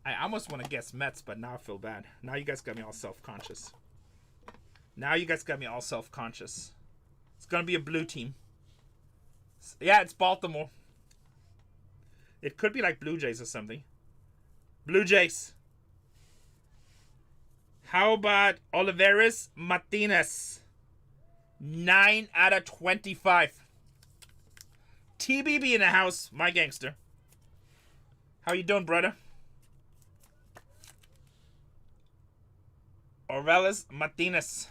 I almost want to guess Mets, but now I feel bad. Now you guys got me all self-conscious. It's going to be a blue team. Yeah, it's Baltimore. It could be like Blue Jays or something. Blue Jays. How about Oliveris Martinez? 9 out of 25. TBB in the house, my gangster. How you doing, brother? Oliveris Martinez.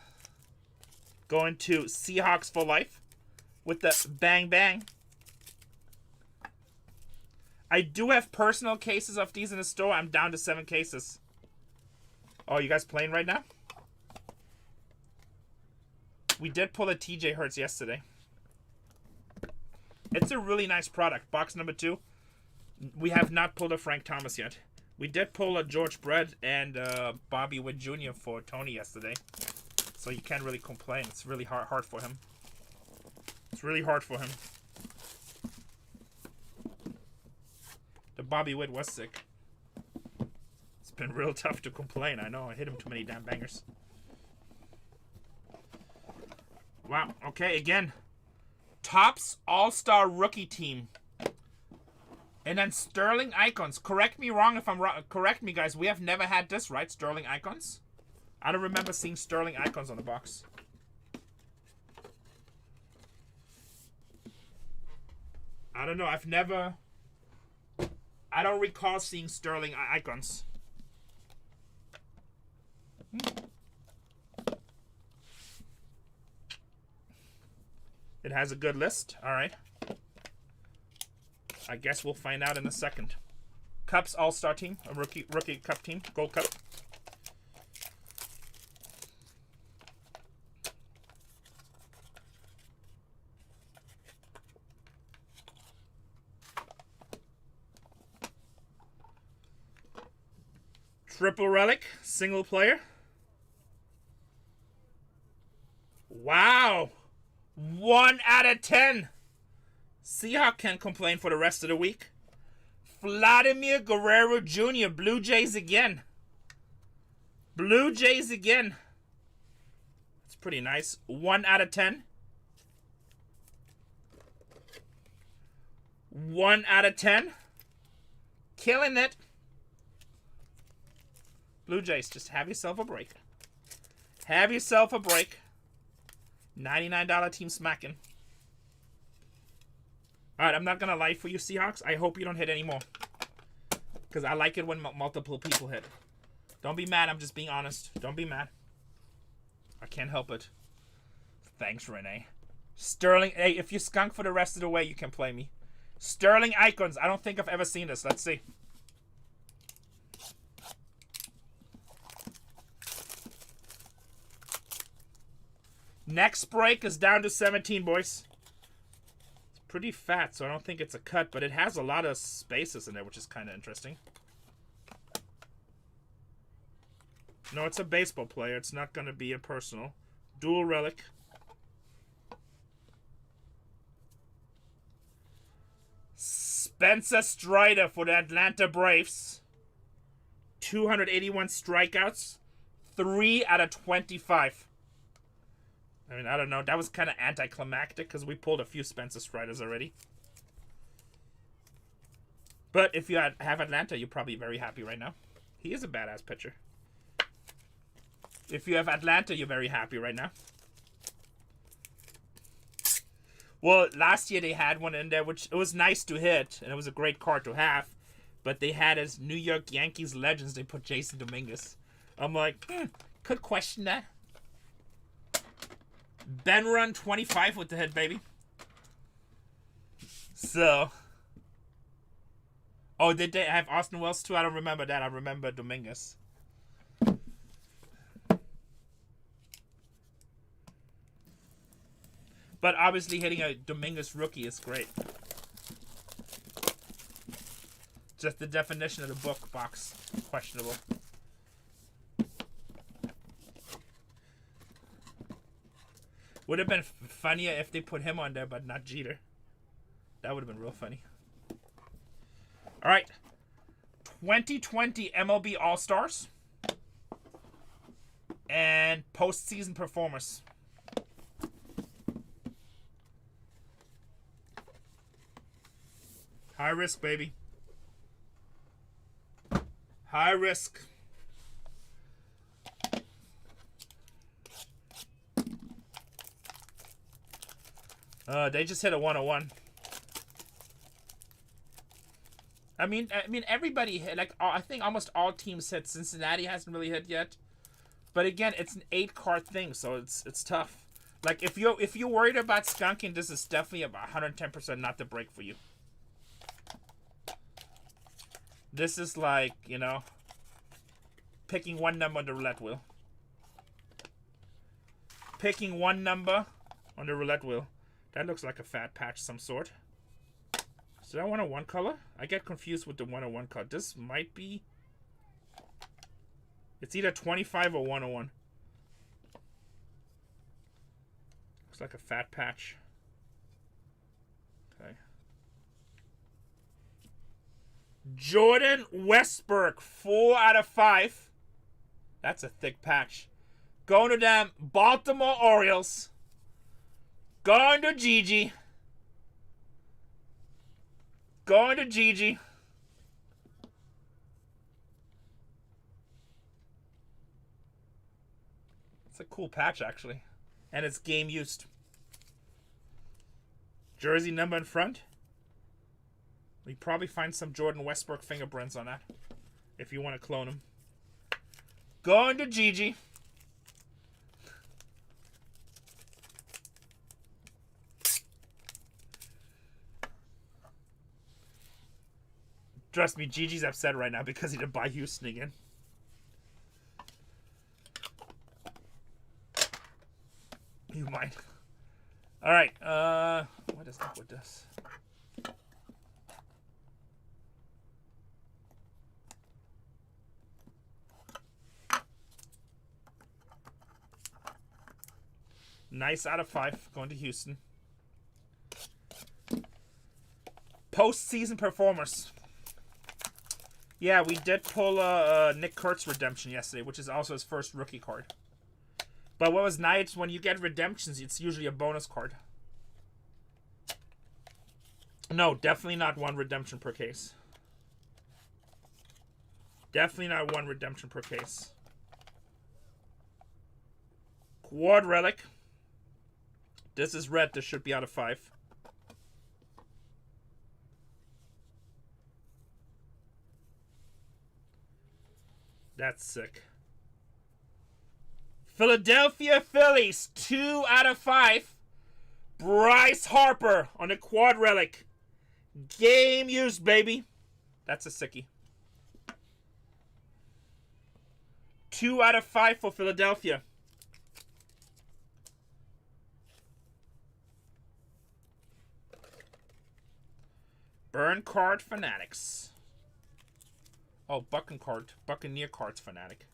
Going to Seahawks for life with the bang bang. I do have personal cases of these in the store. I'm down to 7 cases. Oh, you guys playing right now? We did pull a TJ Hurts yesterday. It's a really nice product. Box number 2. We have not pulled a Frank Thomas yet. We did pull a George Brett and Bobby Witt Jr. for Tony yesterday. So you can't really complain. It's really hard for him. It's really hard for him. The Bobby Witt was sick. It's been real tough to complain. I know. I hit him too many damn bangers. Wow. Okay, again. Topps All-Star Rookie Team. And then Sterling Icons. Correct me wrong if I'm wrong. Correct me, guys. We have never had this, right? Sterling Icons? I don't remember seeing Sterling Icons on the box. I don't know. I don't recall seeing Sterling Icons. It has a good list. All right. I guess we'll find out in a second. Cubs All-Star Team. A rookie Cup team. Gold Cup. Triple relic, single player. Wow. 1 out of 10. Seahawks can't complain for the rest of the week. Vladimir Guerrero Jr., Blue Jays again. Blue Jays again. It's pretty nice. 1 out of 10. 1 out of 10. Killing it. Blue Jays, just have yourself a break. Have yourself a break. $99 team smacking. Alright, I'm not going to lie for you, Seahawks. I hope you don't hit anymore. Because I like it when multiple people hit. Don't be mad. I'm just being honest. Don't be mad. I can't help it. Thanks, Renee. Sterling. Hey, if you skunk for the rest of the way, you can play me. Sterling Icons. I don't think I've ever seen this. Let's see. Next break is down to 17, boys. It's pretty fat, so I don't think it's a cut, but it has a lot of spaces in there, which is kind of interesting. No, it's a baseball player. It's not going to be a personal. Dual relic. Spencer Strider for the Atlanta Braves. 281 strikeouts. 3 out of 25. I mean, I don't know. That was kind of anticlimactic because we pulled a few Spencer Striders already. But if you have Atlanta, you're probably very happy right now. He is a badass pitcher. If you have Atlanta, you're very happy right now. Well, last year they had one in there, which it was nice to hit, and it was a great card to have. But they had as New York Yankees legends, they put Jason Dominguez. I'm like, could question that. Ben Run 25 with the hit, baby. So. Oh, did they have Austin Wells too? I don't remember that. I remember Dominguez. But obviously hitting a Dominguez rookie is great. Just the definition of the book box. Questionable. Would have been funnier if they put him on there, but not Jeter. That would have been real funny. All right. 2020 MLB All-Stars. And postseason performers. High risk, baby. High risk. They just hit a 101. I mean, everybody hit. Like, I think almost all teams hit. Cincinnati hasn't really hit yet. But again, it's an 8-card thing, so it's tough. Like, if you're worried about skunking, this is definitely about 110% not the break for you. This is like, you know, picking one number on the roulette wheel. Picking one number on the roulette wheel. That looks like a fat patch of some sort. Is that 101 color? I get confused with the 101 color. This might be... It's either 25 or 101. Looks like a fat patch. Okay. Jordan Westbrook, 4 out of 5. That's a thick patch. Going to them Baltimore Orioles. Going to Gigi. Going to Gigi. It's a cool patch, actually. And it's game used. Jersey number in front. We probably find some Jordan Westbrook fingerprints on that. If you want to clone him. Going to Gigi. Trust me, Gigi's upset right now because he didn't buy Houston again. You might. Alright, what is up with this? Nice out of 5, going to Houston. Postseason performers. Yeah, we did pull Nick Kurtz redemption yesterday, which is also his first rookie card. But what was nice, when you get redemptions, it's usually a bonus card. No, definitely not 1 redemption per case. Definitely not 1 redemption per case. Quad relic. This is red. This should be out of 5. That's sick. Philadelphia Phillies, 2 out of 5. Bryce Harper on the quad relic. Game used, baby. That's a sickie. 2 out of 5 for Philadelphia. Burn card fanatics. Oh, Buccaneer cards fanatic.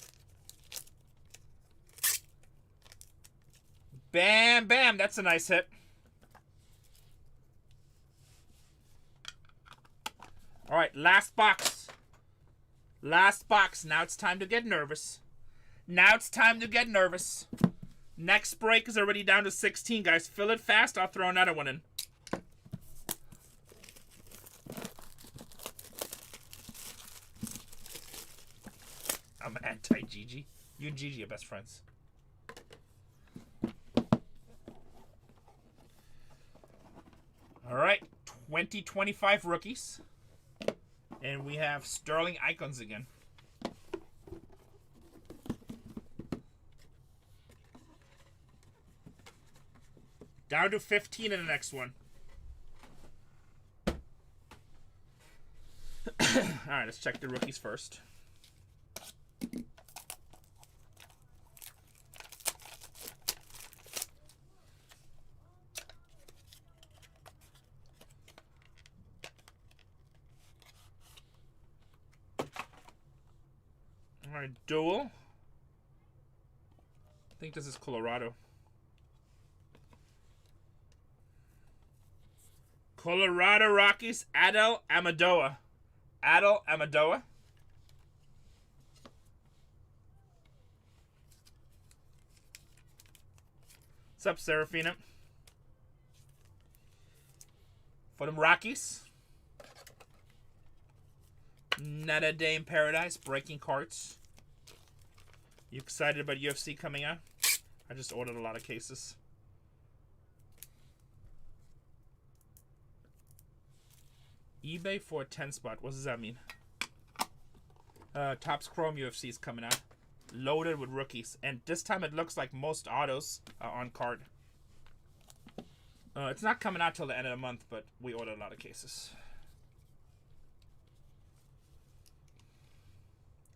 Bam, bam. That's a nice hit. All right, last box. Last box. Now it's time to get nervous. Now it's time to get nervous. Next break is already down to 16, guys. Fill it fast. I'll throw another one in. I'm anti-Gigi. You and Gigi are best friends. All right, 2025 rookies. And we have Sterling Icons again. Down to 15 in the next one. Alright, let's check the rookies first. Alright, dual. I think this is Colorado. Colorado Rockies, Adel Amadoa. Adel Amadoa. What's up, Serafina? For them Rockies. Not a Day in Paradise, breaking cards. You excited about UFC coming out? I just ordered a lot of cases. eBay for a 10 spot. What does that mean? Topps Chrome UFC is coming out. Loaded with rookies. And this time it looks like most autos are on card. It's not coming out till the end of the month, but we ordered a lot of cases.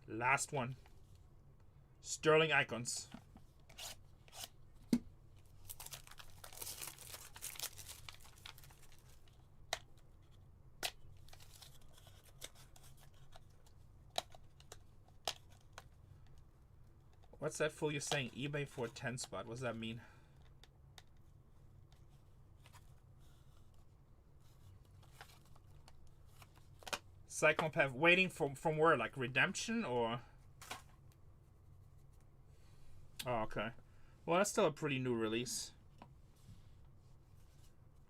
Last one. Sterling Icons. What's that fool you're saying? eBay for a 10 spot. What does that mean? Psychopath waiting from where? Like redemption or? Oh, okay. Well, that's still a pretty new release.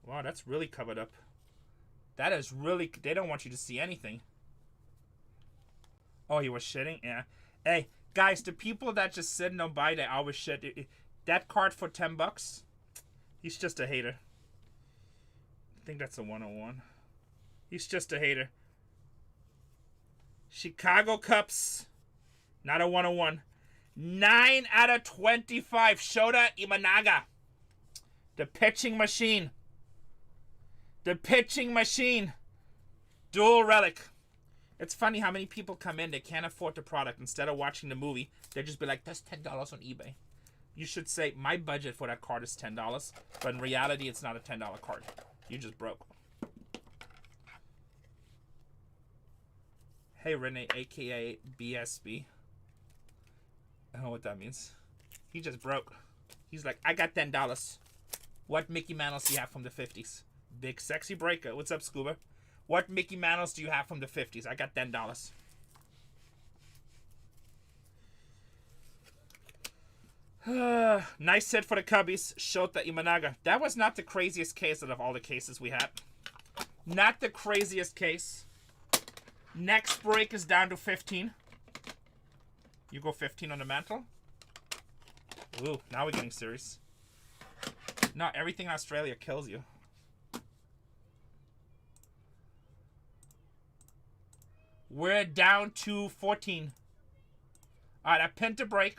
Wow, that's really covered up. That is really... They don't want you to see anything. Oh, he was shitting? Yeah. Hey, guys, the people that just sit and don't buy, they always shit. That card for $10, he's just a hater. I think that's a 101. He's just a hater. Chicago Cubs. Not a 101. 9 out of 25. Shota Imanaga. The pitching machine. The pitching machine. Dual relic. It's funny how many people come in, they can't afford the product. Instead of watching the movie, they just be like, that's $10 on eBay. You should say, my budget for that card is $10. But in reality, it's not a $10 card. You just broke. Hey, Renee, a.k.a. BSB. I don't know what that means. He just broke. He's like, I got $10. What Mickey Mantles do you have from the 50s? Big Sexy Breaker. What's up, Scuba? What Mickey Mantles do you have from the 50s? I got $10. Nice hit for the Cubbies. Shota Imanaga. That was not the craziest case out of all the cases we had. Not the craziest case. Next break is down to 15. You go 15 on the mantle. Ooh, now we're getting serious. No, everything in Australia kills you. We're down to 14. Alright, I pinned to break.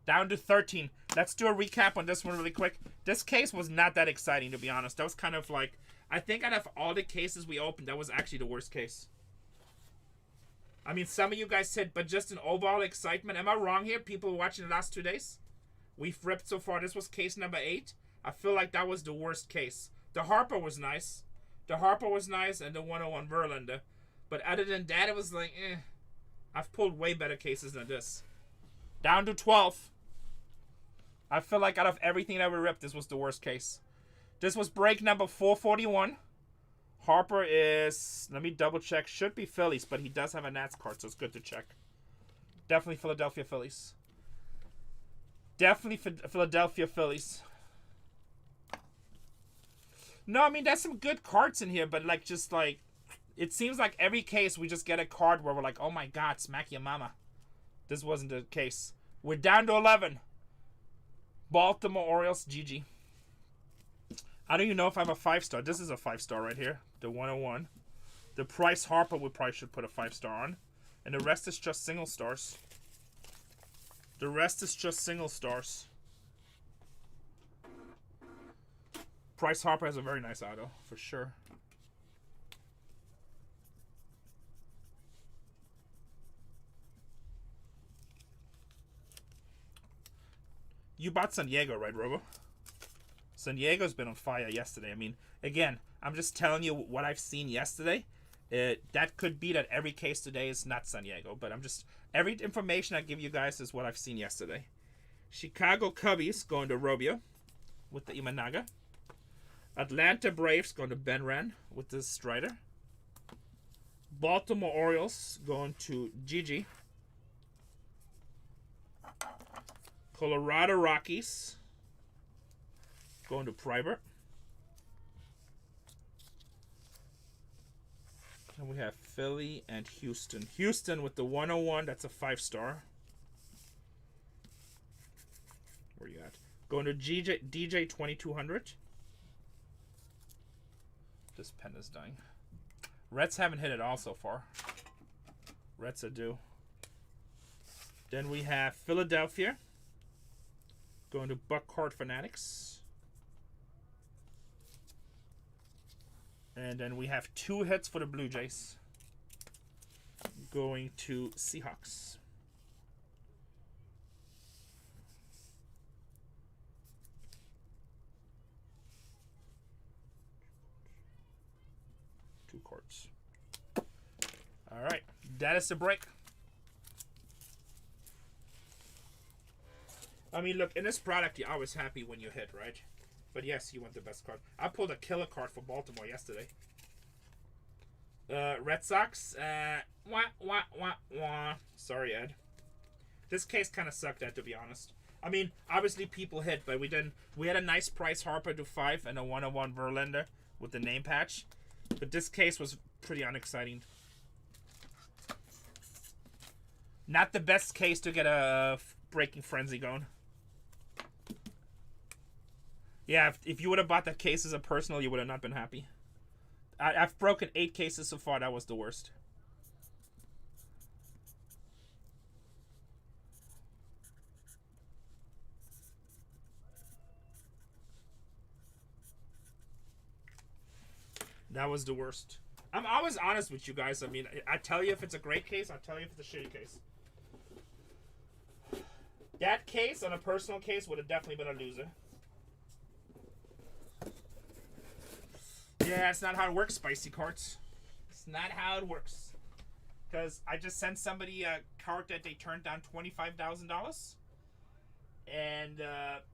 Down to 13. Let's do a recap on this one really quick. This case was not that exciting, to be honest. That was kind of like... I think out of all the cases we opened, that was actually the worst case. I mean, some of you guys said, but just an overall excitement. Am I wrong here? People watching the last 2 days? We've ripped so far. This was case number 8. I feel like that was the worst case. The Harper was nice. The Harper was nice, and the 101 Verlander. But other than that, it was like, eh. I've pulled way better cases than this. Down to 12. I feel like out of everything that we ripped, this was the worst case. This was break number 441. Harper is, let me double check, should be Phillies, but he does have a Nats card, so it's good to check. Definitely Philadelphia Phillies. Definitely Philadelphia Phillies. No, I mean, there's some good cards in here, but like, just like, it seems like every case we just get a card where we're like, oh my god, smack your mama. This wasn't the case. We're down to 11. Baltimore Orioles, GG. I don't even know if I have a 5-star. This is a 5-star right here. The 101. The Price Harper we probably should put a 5-star on. And the rest is just single stars. The rest is just single stars. Price Harper has a very nice auto, for sure. You bought San Diego, right, Robo? San Diego's been on fire yesterday. I mean, again, I'm just telling you what I've seen yesterday. That could be that every case today is not San Diego, but I'm just, every information I give you guys is what I've seen yesterday. Chicago Cubbies going to Robio with the Imanaga. Atlanta Braves going to Ben Ran with the Strider. Baltimore Orioles going to Gigi. Colorado Rockies going to Private. And we have Philly and Houston. Houston with the 101, that's a 5-star. Where you at? Going to DJ 2200. This pen is dying. Reds haven't hit it all so far. Reds are due. Then we have Philadelphia. Going to Buckhart Fanatics. And then we have 2 hits for the Blue Jays. Going to Seahawks. Two cards. All right, that is the break. I mean, look, in this product, you're always happy when you hit, right? But yes, you want the best card. I pulled a killer card for Baltimore yesterday. Red Sox. Sorry, Ed. This case kind of sucked, Ed, to be honest. I mean, obviously people hit, but we didn't. We had a nice Price Harper to 5 and a 101 Verlander with the name patch. But this case was pretty unexciting. Not the best case to get a breaking frenzy going. Yeah, if you would have bought that case as a personal, you would have not been happy. I've broken 8 cases so far. That was the worst. That was the worst. I'm always honest with you guys. I mean, I tell you if it's a great case. I tell you if it's a shitty case. That case on a personal case would have definitely been a loser. Yeah, it's not how it works, Spicy Cards. It's not how it works. Because I just sent somebody a card that they turned down $25,000. And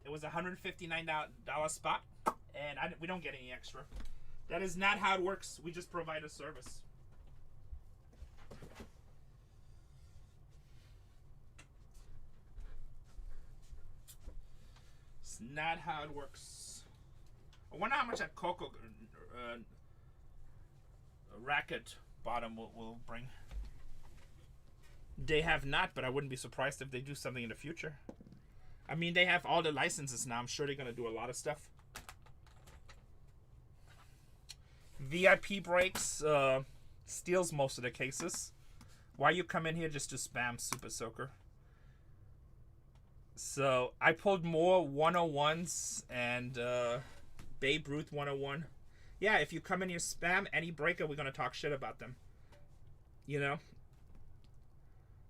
it was a $159 spot. And we don't get any extra. That is not how it works. We just provide a service. It's not how it works. I wonder how much that Coco racket bottom will bring. They have not, but I wouldn't be surprised if they do something in the future. I mean, they have all the licenses now. I'm sure they're going to do a lot of stuff. VIP breaks steals most of the cases. Why you come in here just to spam Super Soaker? So I pulled more 101s and Babe Ruth 101. Yeah, if you come in here spam any breaker, we're gonna talk shit about them. You know.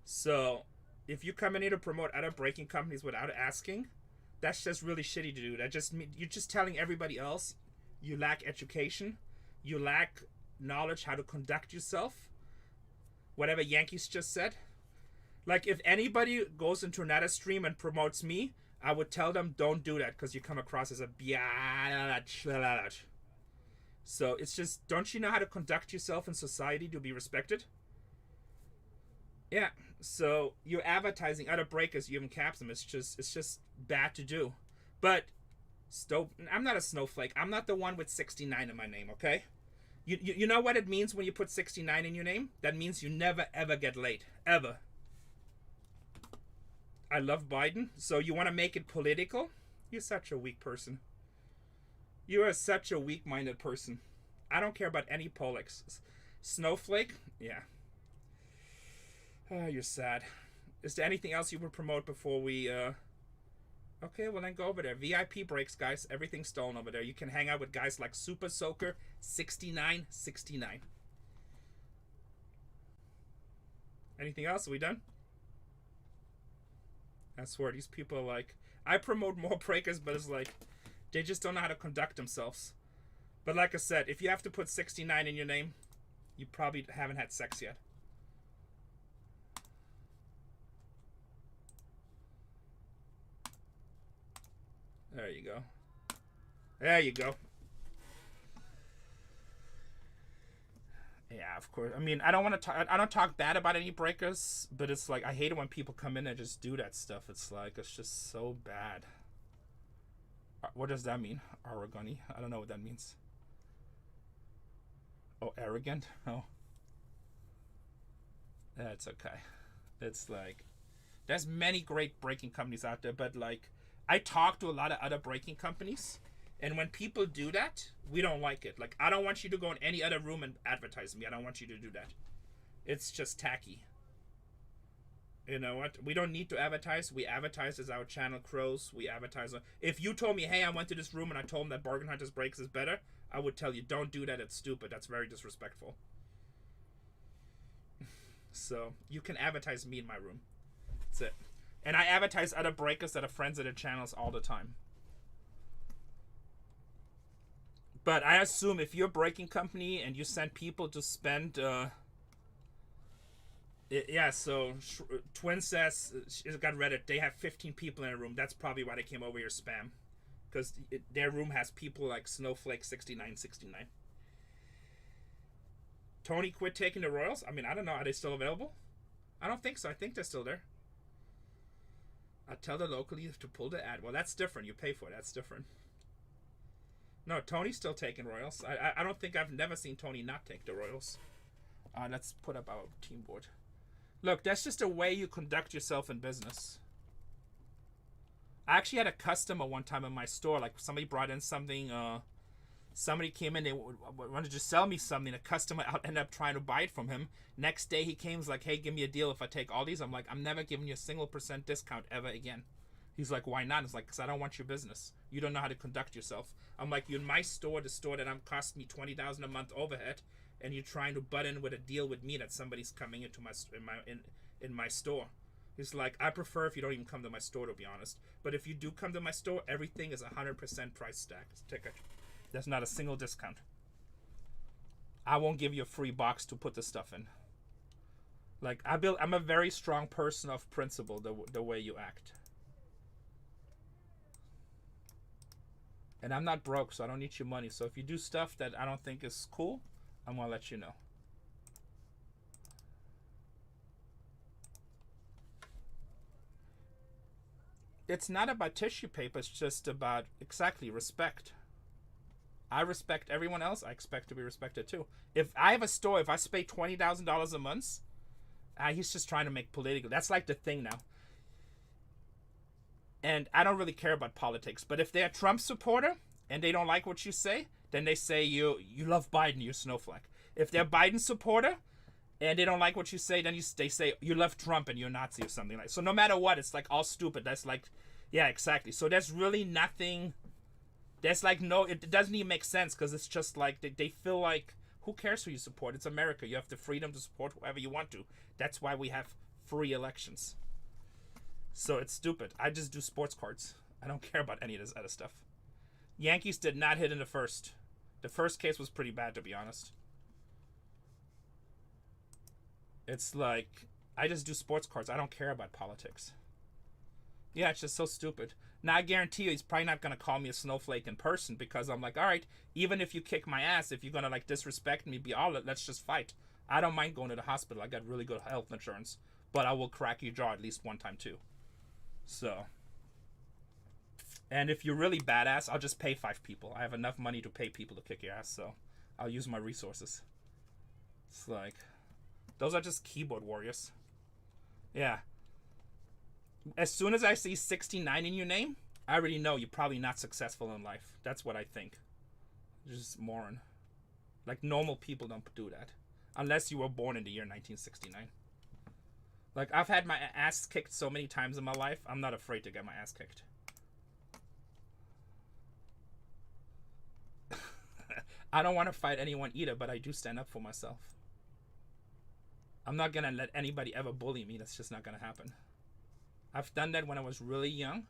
So if you come in here to promote other breaking companies without asking, that's just really shitty to do. That just you're just telling everybody else you lack education. You lack knowledge how to conduct yourself. Whatever Yankees just said. Like, if anybody goes into another stream and promotes me, I would tell them don't do that because you come across as a biatch. So it's just, don't you know how to conduct yourself in society to be respected? Yeah. So you're advertising other breakers, you even caps them. It's just bad to do. But I'm not a snowflake. I'm not the one with 69 in my name, okay? You know what it means when you put 69 in your name? That means you never ever get late. Ever. I love Biden. So you want to make it political? You're such a weak person. You are such a weak-minded person. I don't care about any politics. Snowflake? Yeah. Oh, you're sad. Is there anything else you would promote before we, Okay, well then go over there. VIP breaks, guys. Everything's stolen over there. You can hang out with guys like Super Soaker 6969. Anything else? Are we done? I swear, these people are like... I promote more breakers, but it's like... They just don't know how to conduct themselves. But like I said, if you have to put 69 in your name, you probably haven't had sex yet. There you go. There you go. Yeah, of course. I mean, I don't want to talk. I don't talk bad about any breakers, but it's like I hate it when people come in and just do that stuff. It's like it's just so bad. What does that mean? Aragoni? I don't know what that means. Oh, arrogant? Oh. That's okay. It's like there's many great breaking companies out there, but like I talk to a lot of other breaking companies, and when people do that, we don't like it. Like, I don't want you to go in any other room and advertise me. I don't want you to do that. It's just tacky. You know what? We don't need to advertise. We advertise as our channel grows. We advertise. If you told me, hey, I went to this room and I told them that Bargain Hunters Breaks is better, I would tell you, don't do that. It's stupid. That's very disrespectful. So, you can advertise me in my room. That's it. And I advertise other breakers that are friends of the channels all the time. But I assume if you're a breaking company and you send people to spend... yeah, so Twin says, she's got Reddit, they have 15 people in a room. That's probably why they came over here spam. Because their room has people like Snowflake 6969. Tony quit taking the Royals? I mean, I don't know. Are they still available? I don't think so. I think they're still there. I tell the locally to pull the ad. Well, that's different. You pay for it. That's different. No, Tony's still taking Royals. I don't think I've never seen Tony not take the Royals. Let's put up our team board. Look, that's just a way you conduct yourself in business. I actually had a customer one time in my store. Like, somebody brought in something. Somebody came in. They wanted to sell me something. A customer ended up trying to buy it from him. Next day, he came. Was like, hey, give me a deal if I take all these. I'm like, I'm never giving you a single % discount ever again. He's like, why not? It's like, because I don't want your business. You don't know how to conduct yourself. I'm like, you're in my store, the store that I'm costing me $20,000 a month overhead, and you're trying to butt in with a deal with me that somebody's coming into in my store. He's like, I prefer if you don't even come to my store, to be honest. But if you do come to my store, everything is 100% price ticket. There's not a single discount. I won't give you a free box to put the stuff in. Like, I'm a very strong person of principle, the way you act. And I'm not broke, so I don't need your money. So if you do stuff that I don't think is cool, I'm going to let you know. It's not about tissue paper. It's just about, exactly, respect. I respect everyone else. I expect to be respected too. If I have a store, if I pay $20,000 a month, he's just trying to make political. That's like the thing now. And I don't really care about politics. But if they're a Trump supporter and they don't like what you say, then they say you love Biden, you're a snowflake. If they're a Biden supporter and they don't like what you say, then they say you love Trump and you're a Nazi or something like. So no matter what, it's like all stupid. That's like, yeah, exactly. So there's really nothing. There's like no, it doesn't even make sense because it's just like they feel like, who cares who you support? It's America. You have the freedom to support whoever you want to. That's why we have free elections. So it's stupid. I just do sports cards. I don't care about any of this other stuff. Yankees did not hit in the first. The first case was pretty bad, to be honest. It's like, I just do sports cards. I don't care about politics. Yeah, it's just so stupid. Now I guarantee you, he's probably not gonna call me a snowflake in person because I'm like, all right, even if you kick my ass, if you're gonna like disrespect me, be all, let's just fight. I don't mind going to the hospital. I got really good health insurance, but I will crack your jaw at least one time too. So, and if you're really badass, I'll just pay 5 people. I have enough money to pay people to kick your ass, so I'll use my resources. It's like, those are just keyboard warriors. Yeah. As soon as I see 69 in your name, I already know you're probably not successful in life. That's what I think. You're just moron. Like, normal people don't do that. Unless you were born in the year 1969. Like, I've had my ass kicked so many times in my life, I'm not afraid to get my ass kicked. I don't want to fight anyone either, but I do stand up for myself. I'm not going to let anybody ever bully me. That's just not going to happen. I've done that when I was really young.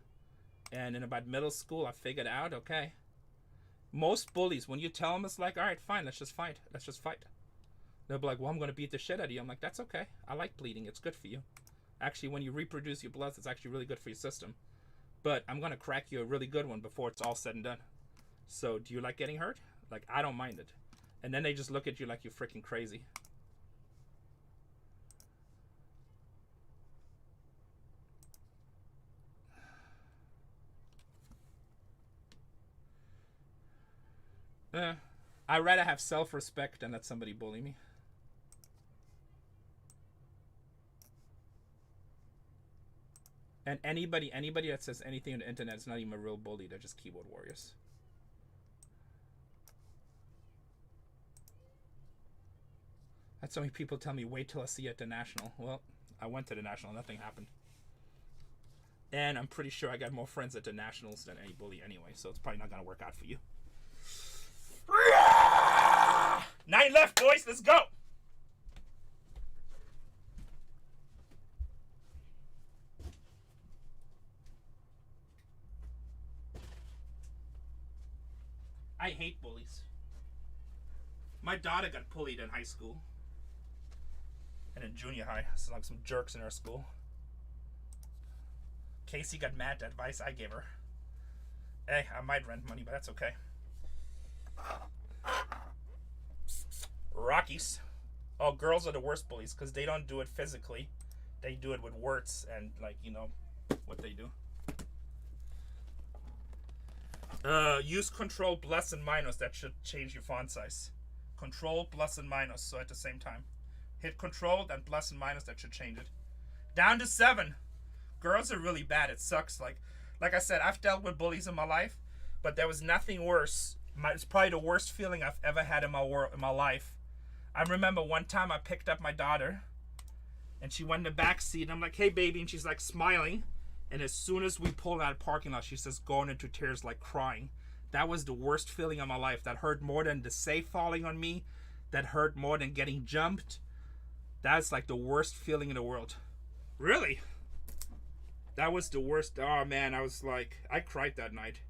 And in about middle school, I figured out, okay. Most bullies, when you tell them, it's like, all right, fine, let's just fight. Let's just fight. They'll be like, well, I'm going to beat the shit out of you. I'm like, that's okay. I like bleeding. It's good for you. Actually, when you reproduce your blood, it's actually really good for your system. But I'm going to crack you a really good one before it's all said and done. So, do you like getting hurt? Like, I don't mind it. And then they just look at you like you're freaking crazy. I'd rather have self-respect than let somebody bully me. And anybody that says anything on the internet is not even a real bully. They're just keyboard warriors. That's so many people tell me, wait till I see you at the National. Well, I went to the National. Nothing happened. And I'm pretty sure I got more friends at the Nationals than any bully anyway. So it's probably not going to work out for you. 9 left, boys. Let's go. I hate bullies. My daughter got bullied in high school. And in junior high. So like some jerks in our school. Casey got mad at the advice I gave her. Hey, I might rent money, but that's okay. Rockies. Oh, girls are the worst bullies because they don't do it physically. They do it with words and, like, you know, what they do. Use control plus and minus. That should change your font size. Control plus and minus. So at the same time. Hit control, then plus and minus. That should change it. Down to 7. Girls are really bad. It sucks. Like I said, I've dealt with bullies in my life, but there was nothing worse. It's probably the worst feeling I've ever had in my life. I remember one time I picked up my daughter, and she went in the back seat, and I'm like, hey, baby, and she's like smiling. And as soon as we pulled out of the parking lot, she says, going into tears, like crying. That was the worst feeling of my life. That hurt more than the safe falling on me. That hurt more than getting jumped. That's like the worst feeling in the world. Really? That was the worst. Oh, man, I was like, I cried that night.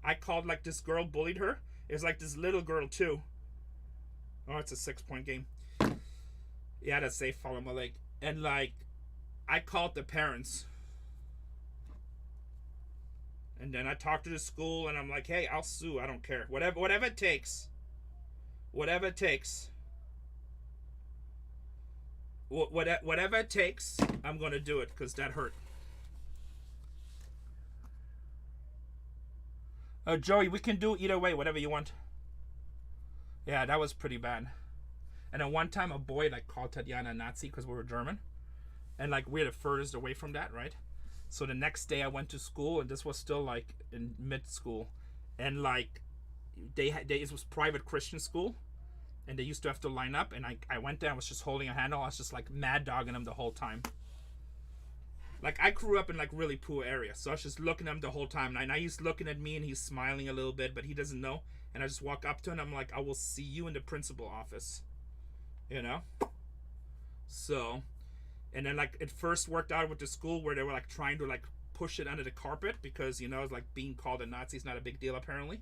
I called, like, this girl bullied her. It was like this little girl, too. Oh, it's a 6-point game. Yeah, that's safe fall on my leg. And, like, I called the parents. And then I talked to the school, and I'm like, hey, I'll sue. I don't care. Whatever it takes. Whatever it takes. Whatever it takes, I'm going to do it, because that hurt. Joey, we can do either way, whatever you want. Yeah, that was pretty bad. And then one time a boy like called Tatiana a Nazi because we were German. And like we're the furthest away from that, right? So the next day I went to school, and this was still like in mid-school. And like it was private Christian school. And they used to have to line up, and I went there, I was just holding a handle. I was just like mad dogging them the whole time. Like, I grew up in, like, really poor areas, so I was just looking at him the whole time. And he's looking at me, and he's smiling a little bit, but he doesn't know. And I just walk up to him, and I'm like, I will see you in the principal office. You know? So, and then, like, it first worked out with the school where they were, like, trying to, like, push it under the carpet because, you know, it's like being called a Nazi is not a big deal, apparently.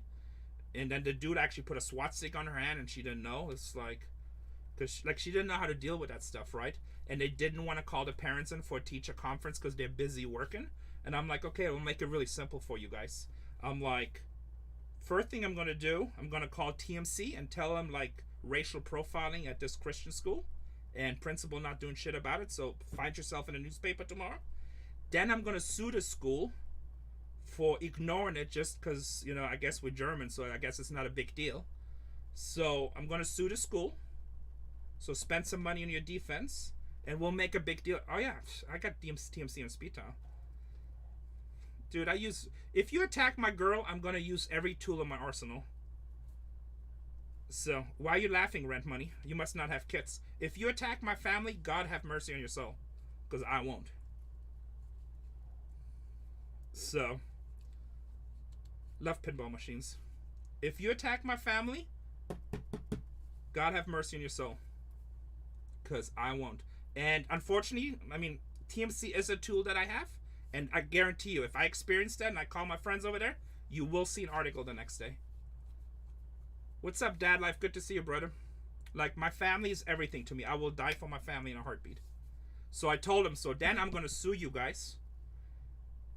And then the dude actually put a SWAT stick on her hand, and she didn't know. It's like, because, like, she didn't know how to deal with that stuff, right? and they didn't want to call the parents in for a teacher conference because they're busy working. And I'm like, okay, we'll make it really simple for you guys. I'm like, first thing I'm going to do, I'm going to call TMC and tell them like racial profiling at this Christian school and principal not doing shit about it. So find yourself in a newspaper tomorrow. Then I'm going to sue the school for ignoring it just because, you know, I guess we're German, so I guess it's not a big deal. So I'm going to sue the school. So spend some money on your defense and we'll make a big deal. Oh yeah, I got TMC on speed dial. Dude, if you attack my girl, I'm going to use every tool in my arsenal. So, why are you laughing, rent money? You must not have kids. If you attack my family, God have mercy on your soul. Because I won't. So, love pinball machines. If you attack my family, God have mercy on your soul. Because I won't. And unfortunately, I mean, TMC is a tool that I have. And I guarantee you, if I experience that and I call my friends over there, you will see an article the next day. What's up, Dad Life? Good to see you, brother. Like, my family is everything to me. I will die for my family in a heartbeat. So I told him, so then I'm going to sue you guys.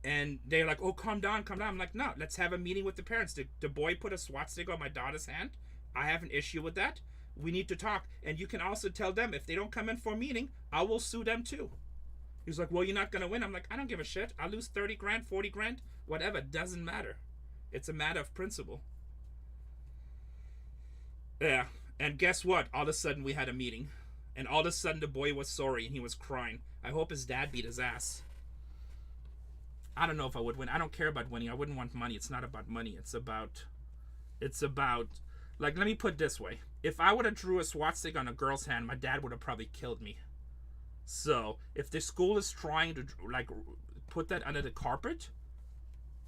And they're like, oh, calm down, calm down. I'm like, no, let's have a meeting with the parents. The boy put a SWAT stick on my daughter's hand. I have an issue with that. We need to talk. And you can also tell them, if they don't come in for a meeting, I will sue them too. He's like, well, you're not going to win. I'm like, I don't give a shit. I lose 30 grand, 40 grand, whatever. Doesn't matter. It's a matter of principle. Yeah. And guess what? All of a sudden we had a meeting. And all of a sudden the boy was sorry and he was crying. I hope his dad beat his ass. I don't know if I would win. I don't care about winning. I wouldn't want money. It's not about money. It's about, like, let me put it this way. If I would have drew a SWAT stick on a girl's hand, my dad would have probably killed me. So, if the school is trying to, like, put that under the carpet,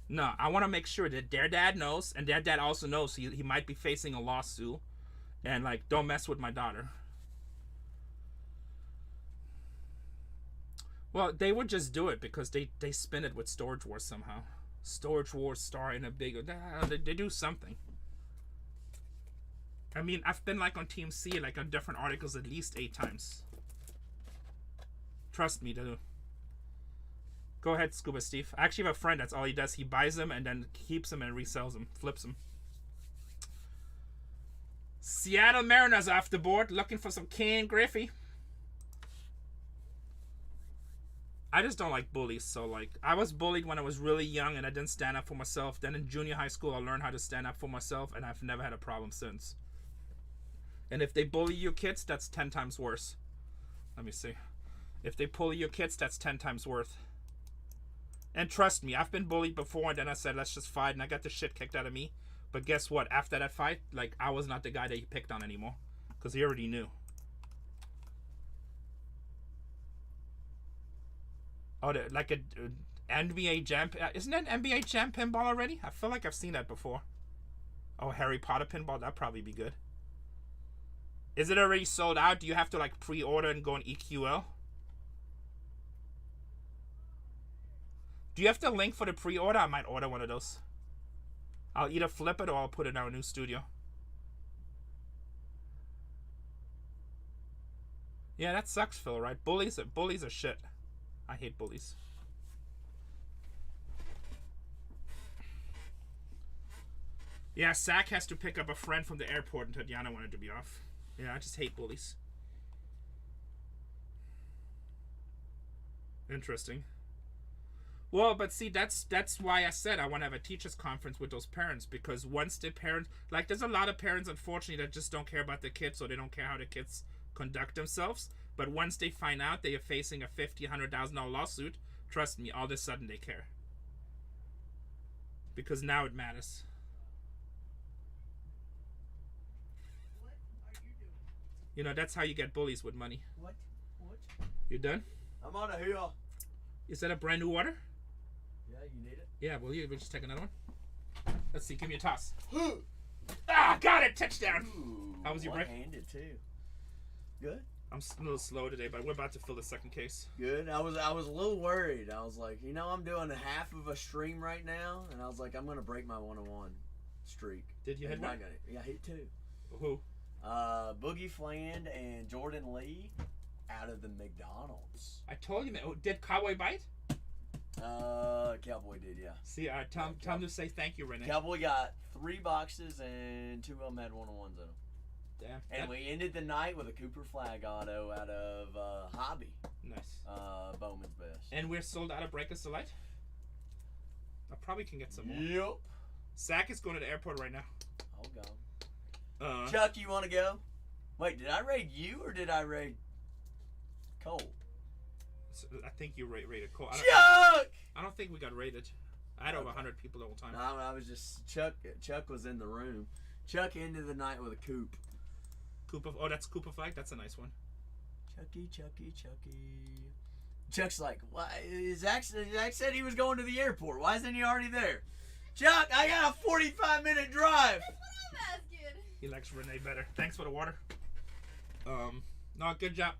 no, I want to make sure that their dad knows, and their dad also knows he might be facing a lawsuit, and, like, don't mess with my daughter. Well, they would just do it because they spin it with Storage Wars somehow. Storage Wars star in a big, they do something. I mean, I've been, like, on Team C, like, on different articles at least 8 times. Trust me, dude. Go ahead, Scuba Steve. I actually have a friend, that's all he does. He buys them and then keeps them and resells them. Flips them. Seattle Mariners off the board. Looking for some Ken Griffey. I just don't like bullies. So, like, I was bullied when I was really young and I didn't stand up for myself. Then in junior high school, I learned how to stand up for myself. And I've never had a problem since. And if they bully you kids, that's 10 times worse. Let me see. If they bully your kids, that's 10 times worth. And trust me, I've been bullied before, and then I said, let's just fight, and I got the shit kicked out of me. But guess what? After that fight, like, I was not the guy that he picked on anymore. Because he already knew. Oh, like a NBA Jam... Isn't that an NBA Jam pinball already? I feel like I've seen that before. Oh, Harry Potter pinball? That'd probably be good. Is it already sold out? Do you have to, like, pre-order and go on EQL? Do you have the link for the pre-order? I might order one of those. I'll either flip it or I'll put it in our new studio. Yeah, that sucks, Phil, right? Bullies are shit. I hate bullies. Yeah, Zach has to pick up a friend from the airport and Tatiana wanted to be off. Yeah, I just hate bullies. Interesting. Well, but see, that's why I said I want to have a teachers conference with those parents, because once the parents, like, there's a lot of parents, unfortunately, that just don't care about their kids, so they don't care how the kids conduct themselves. But once they find out they are facing a $50,000, $100,000 lawsuit, trust me, all of a sudden they care. Because now it matters. What are you doing? You know, that's how you get bullies with money. What? You done? I'm on a hill. Is that a brand new water? Yeah, you need it? Yeah, will you just take another one? Let's see, give me a toss. Ah, got it! Touchdown! Ooh, How was your break? One-handed too. Good. I'm a little slow today, but we're about to fill the second case. Good. I was a little worried. I was like, you know, I'm doing half of a stream right now, and I was like, I'm gonna break my 1-on-1 streak. Did you hit And one? I got it. Yeah, I hit 2. Who? Boogie Fland and Jordan Lee out of the McDonald's. I told you, man. Oh, did Cowboy bite? Cowboy did, yeah. See, tell him to say thank you, Renee. Cowboy got 3 boxes and 2 of them had 1-on-1s in them. Damn. And we ended the night with a Cooper Flag auto out of Hobby. Nice. Bowman's Best. And we're sold out of Breakers Delight. I probably can get some more. Yep. Zach is going to the airport right now. I'll go. Uh, Chuck, you want to go? Wait, did I raid you or did I raid Cole? so I think you rated Cole. Chuck! I don't think we got rated. I had over 100 people the whole time. No, I was just Chuck was in the room. Chuck ended the night with a coupe. Cooper. Oh, that's Cooper Flag. That's a nice one. Chucky. Chuck's like, why? Zach said he was going to the airport. Why isn't he already there? Chuck, I got a 45-minute drive. That's what I'm asking. He likes Renee better. Thanks for the water. No, good job.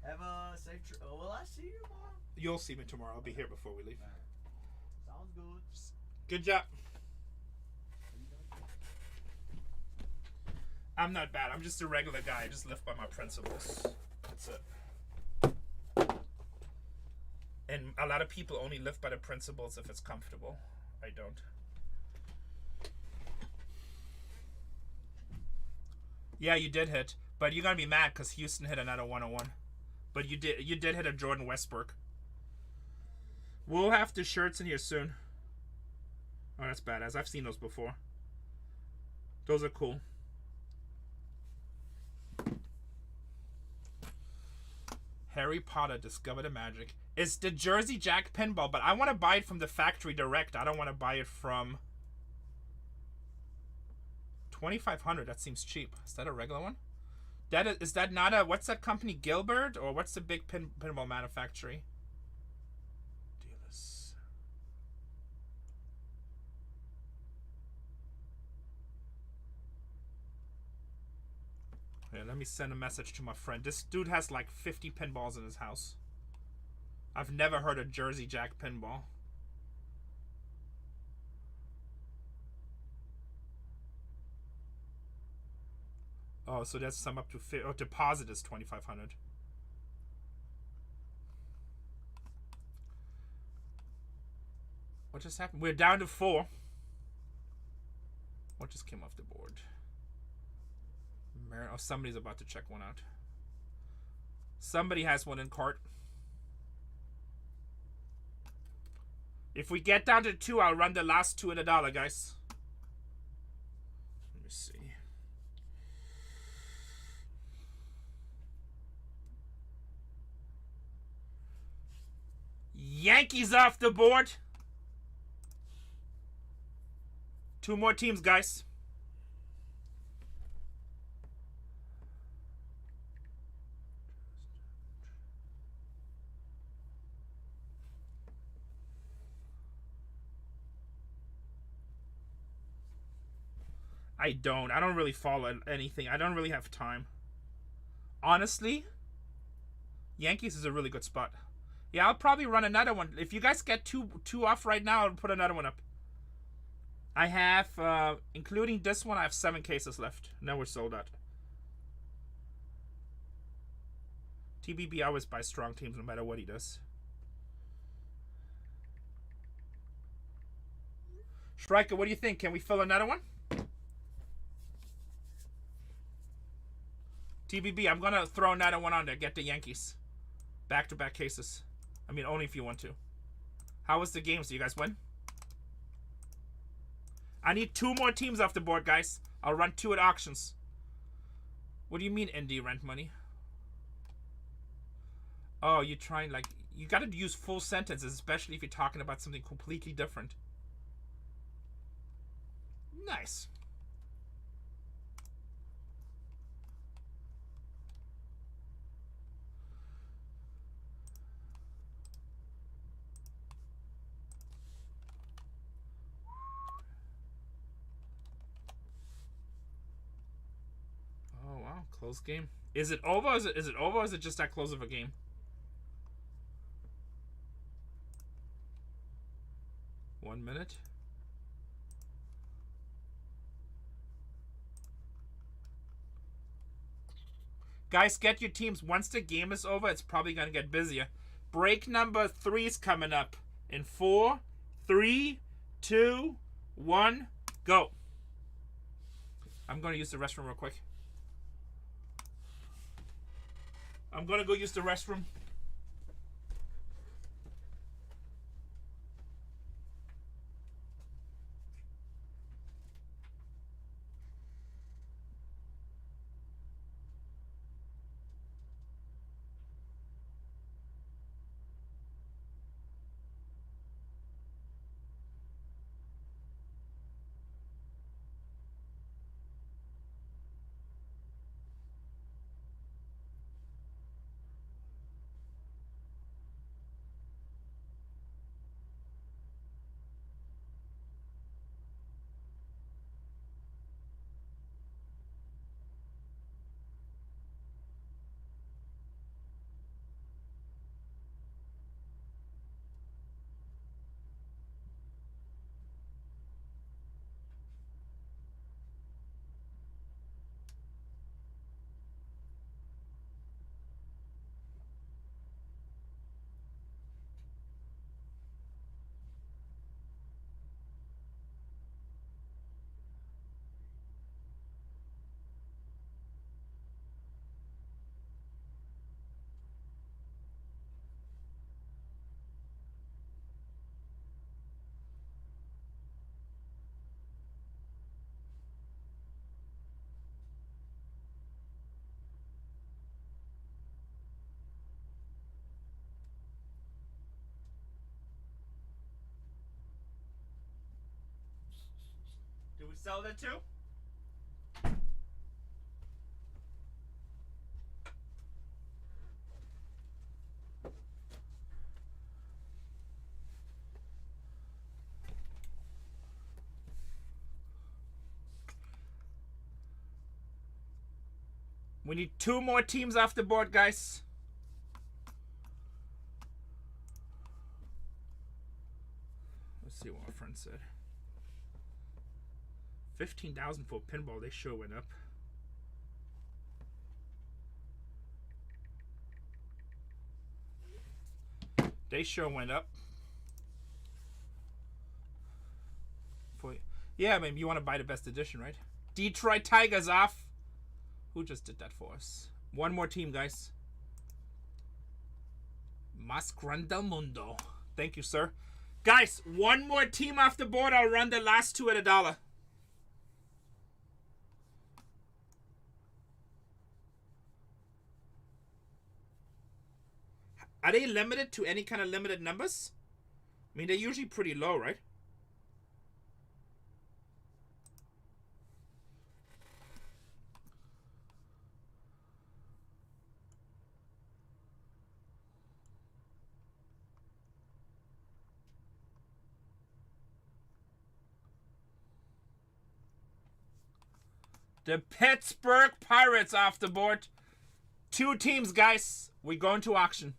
Have a safe trip. Oh, will I see you tomorrow? You'll see me tomorrow. I'll be here before we leave. Sounds good. Good job. I'm not bad. I'm just a regular guy. I just live by my principles. That's it. And a lot of people only live by the principles if it's comfortable. I don't. Yeah, you did hit, but you're gonna be mad because Houston hit another 101. But you did hit a Jordan Westbrook. We'll have the shirts in here soon. Oh, that's badass. I've seen those before. Those are cool. Harry Potter Discover the Magic. It's the Jersey Jack pinball, but I want to buy it from the factory direct. I don't want to buy it from 2,500. That seems cheap. Is that a regular one? Is that not a, what's that company, Gilbert, or what's the big pinball manufacturer? Dealers. Yeah, let me send a message to my friend. This dude has like 50 pinballs in his house. I've never heard of Jersey Jack pinball. Oh, so that's some up to deposit is 2,500. What just happened? We're down to 4. What just came off the board? Oh, somebody's about to check one out. Somebody has one in cart. If we get down to 2, I'll run the last 2 at $1, guys. Let me see. Yankees off the board. 2 more teams, guys. I don't really follow anything. I don't really have time. Honestly, Yankees is a really good spot. Yeah, I'll probably run another one. If you guys get two off right now, I'll put another one up. I have, including this one, I have 7 cases left. Now we're sold out. TBB always buys strong teams no matter what he does. Striker, what do you think? Can we fill another one? TBB, I'm going to throw another one on there. Get the Yankees. Back-to-back cases. I mean, only if you want to. How was the game? So you guys win? I need 2 more teams off the board, guys. I'll run 2 at auctions. What do you mean, indie rent money? Oh, you're trying, like... You got to use full sentences, especially if you're talking about something completely different. Nice. Oh wow, close game. Is it over? Is it over? Or is it just that close of a game? One minute. Guys, get your teams. Once the game is over, it's probably going to get busier. Break number 3 is coming up. In 4, 3, 2, 1, go. I'm going to use the restroom real quick. I'm going to go use the restroom. Do we sell that too? We need 2 more teams off the board, guys. Let's see what my friend said. 15,000 for pinball. They sure went up. They sure went up. Yeah, I mean, you want to buy the best edition, right? Detroit Tigers off. Who just did that for us? 1 more team, guys. Mas Grande del Mundo. Thank you, sir. Guys, 1 more team off the board. I'll run the last 2 at $1. Are they limited to any kind of limited numbers? I mean, they're usually pretty low, right? The Pittsburgh Pirates off the board. 2 teams, guys. We're going to auction.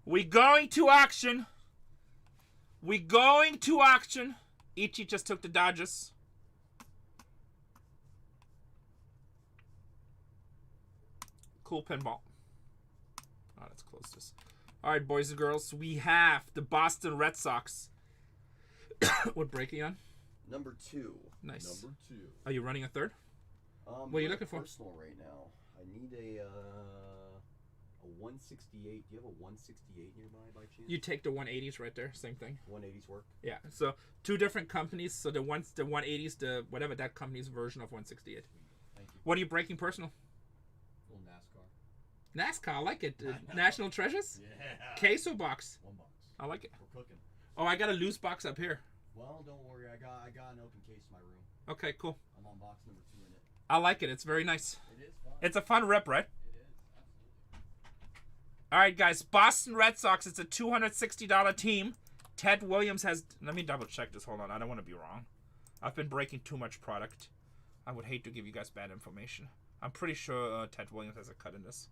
We're going to auction. We're going to auction. Ichi just took the Dodgers. Cool pinball. Oh, let's close this. All right, boys and girls. We have the Boston Red Sox. What break are you on? Number 2. Nice. Number 2. Are you running a third? What are you looking for? Personal right now. I need a 168. Do you have a 168 nearby by chance? You take the 180s right there. Same thing. 180s work. Yeah. So 2 different companies. So the 180s, the whatever that company's version of 168. Thank you. What are you breaking personal? Little NASCAR. NASCAR. I like it. National Treasures. Yeah. Queso box. 1 box. I like it. We're cooking. Oh, I got a loose box up here. Well, don't worry. I got an open case in my room. Okay, cool. I'm on box number 2 in it. I like it. It's very nice. It is fun. It's a fun rip, right? It is. Absolutely. All right, guys. Boston Red Sox. It's a $260 team. Ted Williams has... Let me double check this. Hold on. I don't want to be wrong. I've been breaking too much product. I would hate to give you guys bad information. I'm pretty sure Ted Williams has a cut in this.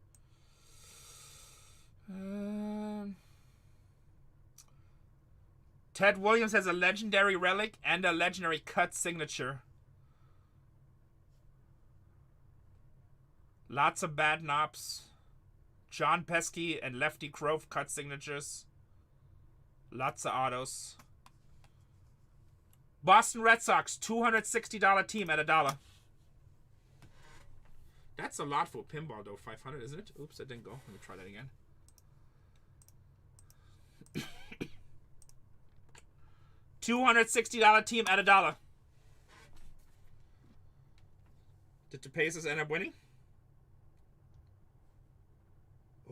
Ted Williams has a legendary relic and a legendary cut signature. Lots of bad knobs. John Pesky and Lefty Grove cut signatures. Lots of autos. Boston Red Sox, $260 team at $1. That's a lot for pinball, though. 500, isn't it? Oops, it didn't go. Let me try that again. $260 team at $1. Did the Pacers end up winning?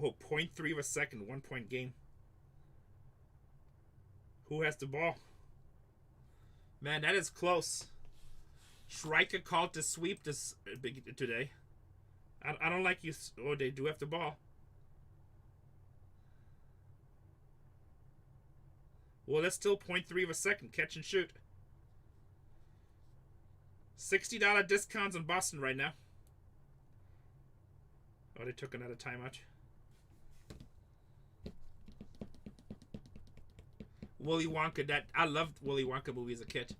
Oh, 0.3 of a second, 1 point game. Who has the ball? Man, that is close. Schreiker called to sweep this today. I don't like you. Oh, they do have the ball. Well, that's still 0.3 of a second. Catch and shoot. $60 discounts on Boston right now. Oh, they took another timeout. Willy Wonka. I loved Willy Wonka movie as a kid.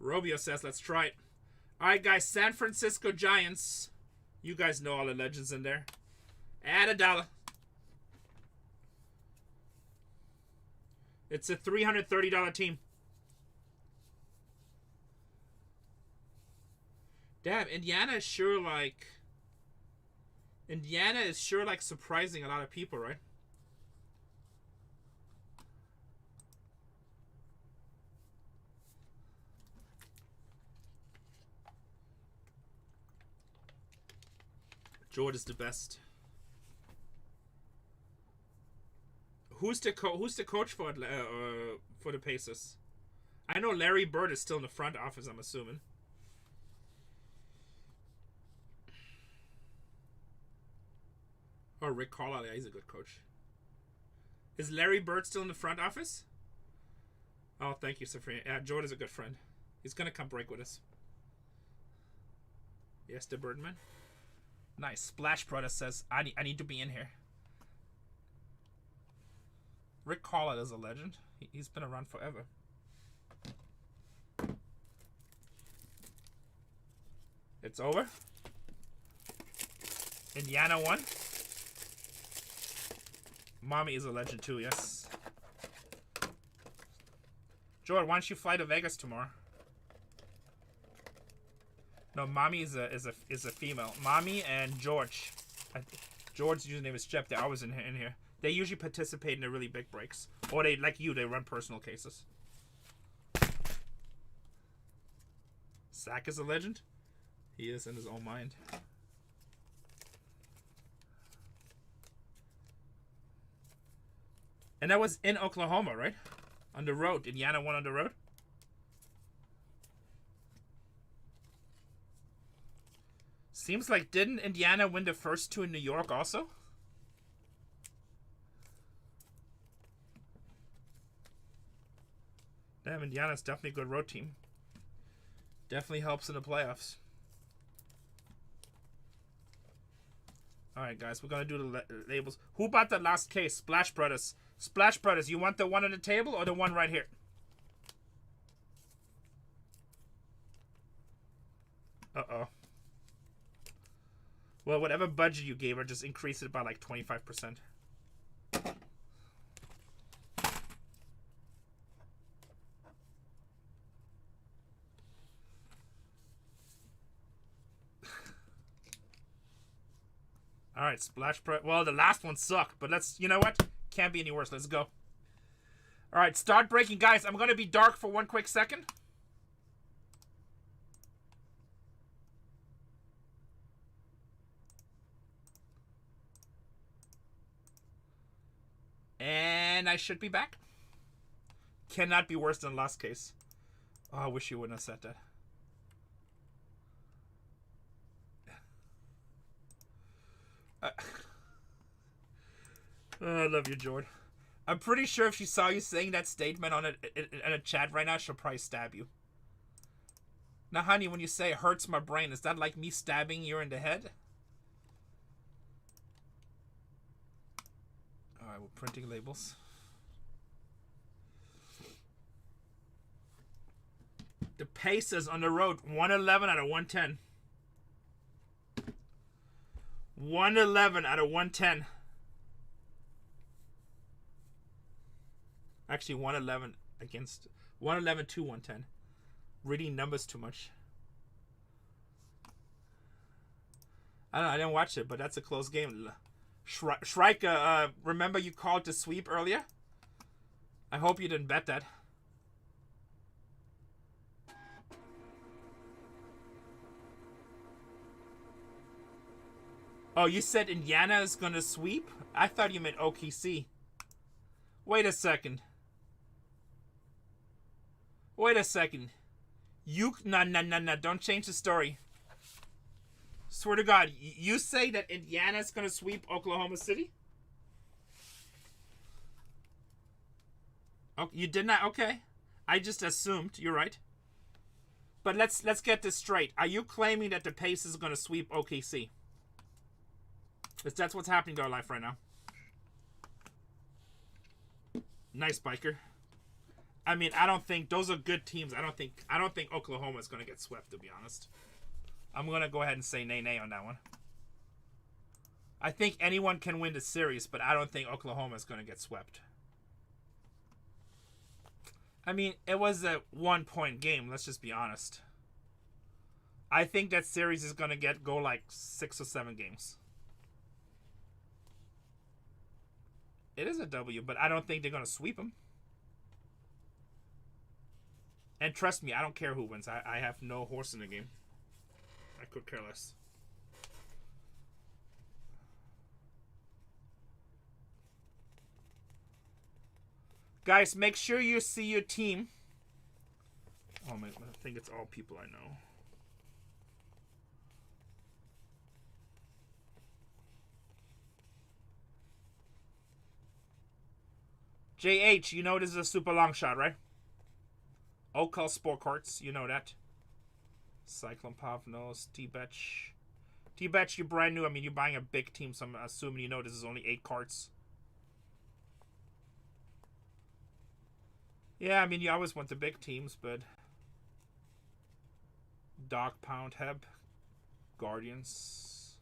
Robio says, let's try it. Alright, guys. San Francisco Giants. You guys know all the legends in there. Add $1. It's a $330 team. Damn, Indiana is sure like surprising a lot of people, right? George is the best. Who's the coach for the Pacers? I know Larry Bird is still in the front office, I'm assuming. Oh, Rick Carlisle, yeah, he's a good coach. Is Larry Bird still in the front office? Oh, thank you, Safrina. Yeah, Jordan is a good friend. He's gonna come break with us. Yes, the Birdman. Nice. Splash Brothers says, I need to be in here. Rick Carlisle is a legend. He's been around forever. It's over. Indiana won. Mommy is a legend too, yes. Jordan, why don't you fly to Vegas tomorrow? No, Mommy is a female. Mommy and George. George's username is Jeff. They're always in here. They usually participate in the really big breaks. Or they, like you, they run personal cases. Zach is a legend. He is in his own mind. And that was in Oklahoma, right? On the road. Indiana won on the road. Seems like, didn't Indiana win the first two in New York also? Damn, Indiana's definitely a good road team. Definitely helps in the playoffs. Alright, guys, we're going to do the labels. Who bought the last case? Splash Brothers. Splash Brothers, you want the one on the table or the one right here? Uh-oh. Well, whatever budget you gave her, just increase it by like 25%. Alright, Splash Pro. Well, the last one sucked, but let's, you know what? Can't be any worse. Let's go. Alright, start breaking. Guys, I'm going to be dark for one quick second. And I should be back. Cannot be worse than last case. Oh, I wish you wouldn't have said that. I love you, Jordan. I'm pretty sure if she saw you saying that statement on a chat right now, she'll probably stab you. Now, honey, when you say it hurts my brain, is that like me stabbing you in the head? Alright, we're printing labels. The Pacers on the road, 111 out of 110. 111 out of 110. Actually, 111 against 111 to 110. Reading numbers too much. I don't know. I didn't watch it, but that's a close game. Shrike, remember you called to sweep earlier? I hope you didn't bet that. Oh, you said Indiana is going to sweep? I thought you meant OKC. Wait a second. Wait a second. No, don't change the story. Swear to God, you say that Indiana's going to sweep Oklahoma City? Oh, you did not? Okay. I just assumed. You're right. But let's get this straight. Are you claiming that the Pacers are going to sweep OKC? That's what's happening to our life right now. Nice, Biker. I mean, I don't think those are good teams. I don't think Oklahoma is going to get swept, to be honest. I'm going to go ahead and say nay on that one. I think anyone can win the series, but I don't think Oklahoma is going to get swept. I mean, it was a 1-point game. Let's just be honest. I think that series is going to go like 6 or 7 games. It is a W, but I don't think they're going to sweep them. And trust me, I don't care who wins. I have no horse in the game. I could care less. Guys, make sure you see your team. Oh man, I think it's all people I know. JH, you know this is a super long shot, right? Okal Sport Carts, you know that. Cyclone Pavnos, T-Betch. T-Betch, you're brand new. I mean, you're buying a big team, so I'm assuming you know this is only 8 carts. Yeah, I mean, you always want the big teams, but... Dog Pound Heb. Guardians.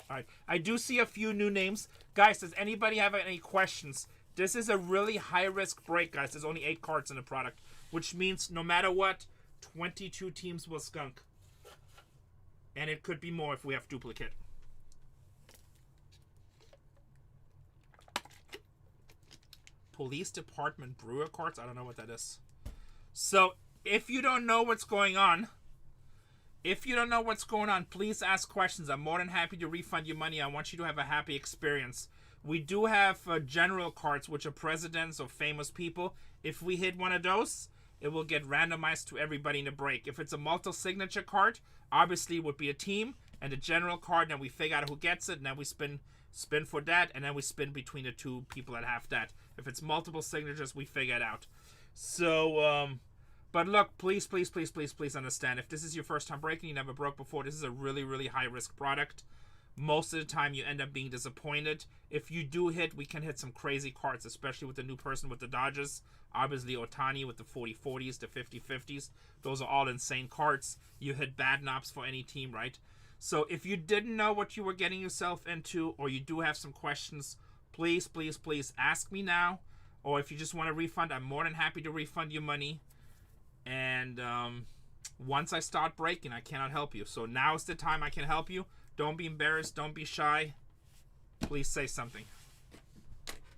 Alright, I do see a few new names. Guys, does anybody have any questions? This is a really high-risk break, guys. There's only 8 cards in the product, which means no matter what, 22 teams will skunk. And it could be more if we have duplicate. Police Department Brewer cards? I don't know what that is. So, if you don't know what's going on, please ask questions. I'm more than happy to refund your money. I want you to have a happy experience. We do have general cards, which are presidents or famous people. If we hit one of those, it will get randomized to everybody in the break. If it's a multi-signature card, obviously it would be a team, and the general card, then we figure out who gets it, and then we spin for that, and then we spin between the 2 people that have that. If it's multiple signatures, we figure it out. So, but look, please understand. If this is your first time breaking, you never broke before, this is a really, really high-risk product. Most of the time, you end up being disappointed. If you do hit, we can hit some crazy cards, especially with the new person with the Dodgers. Obviously, Otani with the 40-40s, the 50-50s. Those are all insane cards. You hit bad knobs for any team, right? So if you didn't know what you were getting yourself into, or you do have some questions, please ask me now. Or if you just want a refund, I'm more than happy to refund your money. And once I start breaking, I cannot help you. So now is the time I can help you. Don't be embarrassed. Don't be shy. Please say something.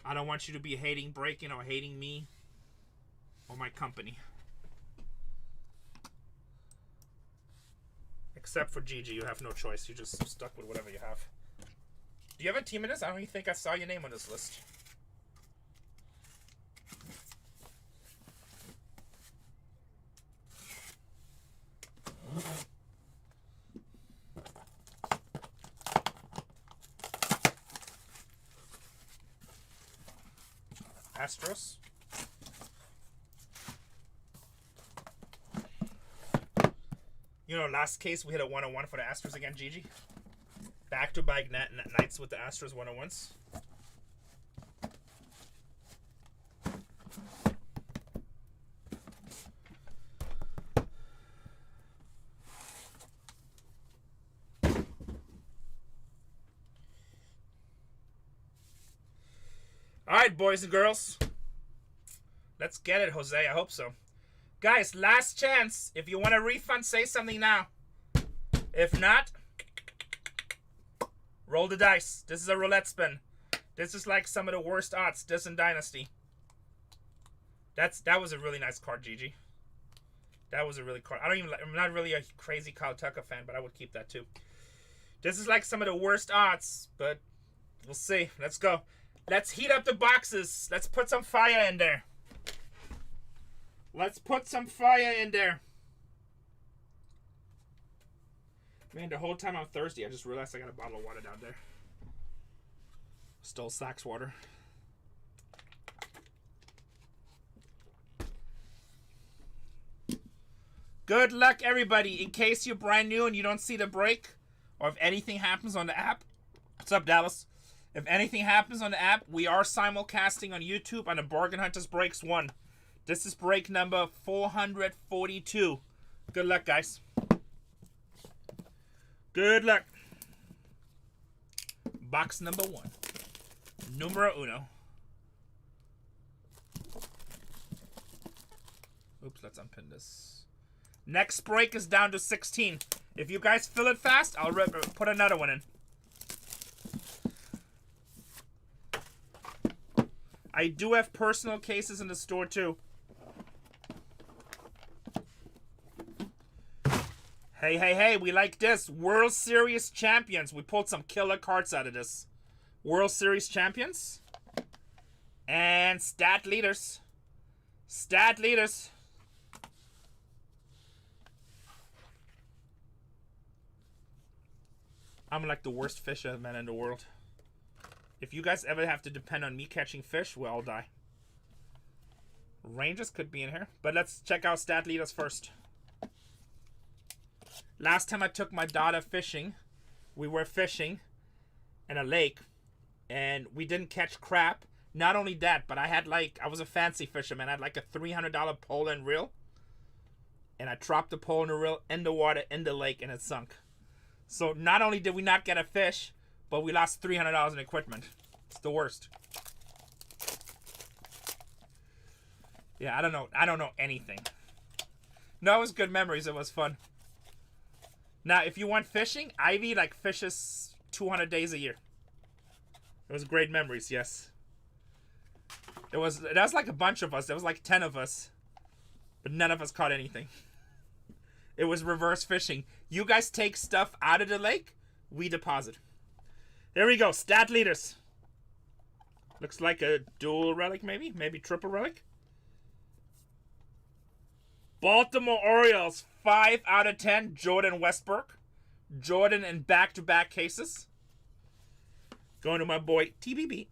I don't want you to be hating breaking or hating me or my company. Except for Gigi, you have no choice. You're just stuck with whatever you have. Do you have a team in this? I don't even think I saw your name on this list. Astros. You know, last case we hit a 101 for the Astros again, Gigi. Back-to-back nights with the Astros 101s. right, boys and girls. Let's get it, Jose. I hope so. Guys, last chance. If you want a refund, say something now. If not, roll the dice. This is a roulette spin. This is like some of the worst odds. This in Dynasty. That was a really nice card, Gigi. That was a really card. I'm not really a crazy Kyle Tucker fan, but I would keep that too. This is like some of the worst odds, but we'll see. Let's go. Let's heat up the boxes. Let's put some fire in there. Let's put some fire in there. Man, the whole time I'm thirsty, I just realized I got a bottle of water down there. Stole Saks water. Good luck, everybody. In case you're brand new and you don't see the break, or if anything happens on the app. What's up, Dallas? If anything happens on the app, we are simulcasting on YouTube on the Bargain Hunters Breaks 1. This is break number 442. Good luck, guys. Good luck. Box number 1. Numero uno. Oops, let's unpin this. Next break is down to 16. If you guys fill it fast, I'll put another one in. I do have personal cases in the store too. Hey, we like this. World Series champions. We pulled some killer cards out of this. World Series champions. And stat leaders. Stat leaders. I'm like the worst fisherman in the world. If you guys ever have to depend on me catching fish, we'll all die. Rangers could be in here. But let's check out stat leaders first. Last time I took my daughter fishing, we were fishing in a lake. And we didn't catch crap. Not only that, but I was a fancy fisherman. I had like a $300 pole and reel. And I dropped the pole and the reel in the water, in the lake, and it sunk. So not only did we not get a fish, but we lost $300 in equipment. It's the worst. Yeah, I don't know anything. No, it was good memories. It was fun. Now, if you want fishing, Ivy fishes 200 days a year. It was great memories, yes. That was like a bunch of us. There was like 10 of us. But none of us caught anything. It was reverse fishing. You guys take stuff out of the lake, we deposit. There we go. Stat leaders. Looks like a dual relic, maybe? Maybe triple relic? Baltimore Orioles, 5 out of 10. Jordan Westbrook. Jordan in back-to-back cases. Going to my boy, TBB.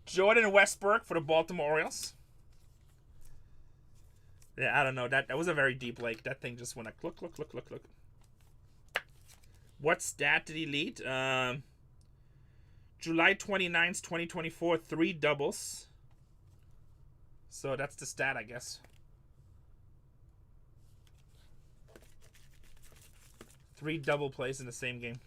Jordan Westbrook for the Baltimore Orioles. Yeah, I don't know. That was a very deep lake. That thing just went like, look. What stat did he lead? July 29th, 2024, 3 doubles. So that's the stat, I guess. 3 double plays in the same game.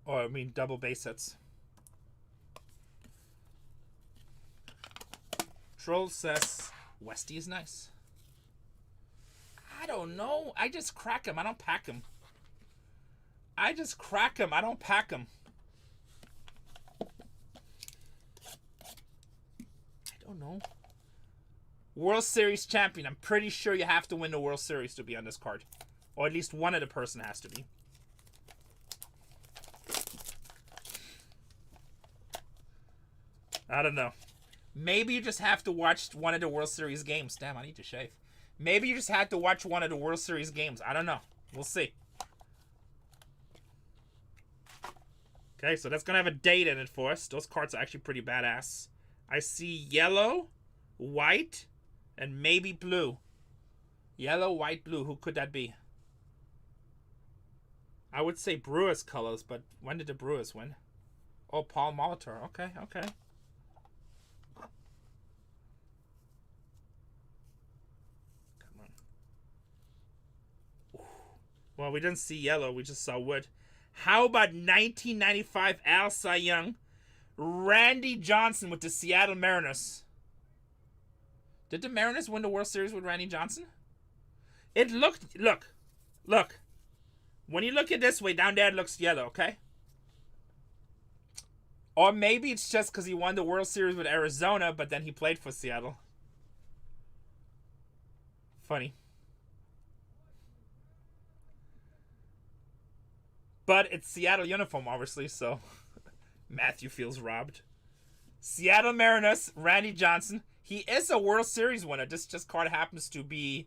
Or, I mean, double base hits. Troll says, Westy is nice. I don't know. I just crack him. I don't pack him. I just crack him. I don't pack him. I don't know. World Series champion. I'm pretty sure you have to win the World Series to be on this card. Or at least one of the person has to be. I don't know. Maybe you just have to watch one of the World Series games. Damn, I need to shave. Maybe you just had to watch one of the World Series games. I don't know. We'll see. Okay, so that's going to have a date in it for us. Those cards are actually pretty badass. I see yellow, white, and maybe blue. Yellow, white, blue. Who could that be? I would say Brewers colors, but when did the Brewers win? Oh, Paul Molitor. Okay. Well, we didn't see yellow. We just saw wood. How about 1995 Al Cy Young, Randy Johnson with the Seattle Mariners? Did the Mariners win the World Series with Randy Johnson? It looked, look. When you look at it this way, down there it looks yellow, okay? Or maybe it's just because he won the World Series with Arizona, but then he played for Seattle. Funny. But it's Seattle uniform, obviously, so Matthew feels robbed. Seattle Mariners, Randy Johnson. He is a World Series winner. This just card happens to be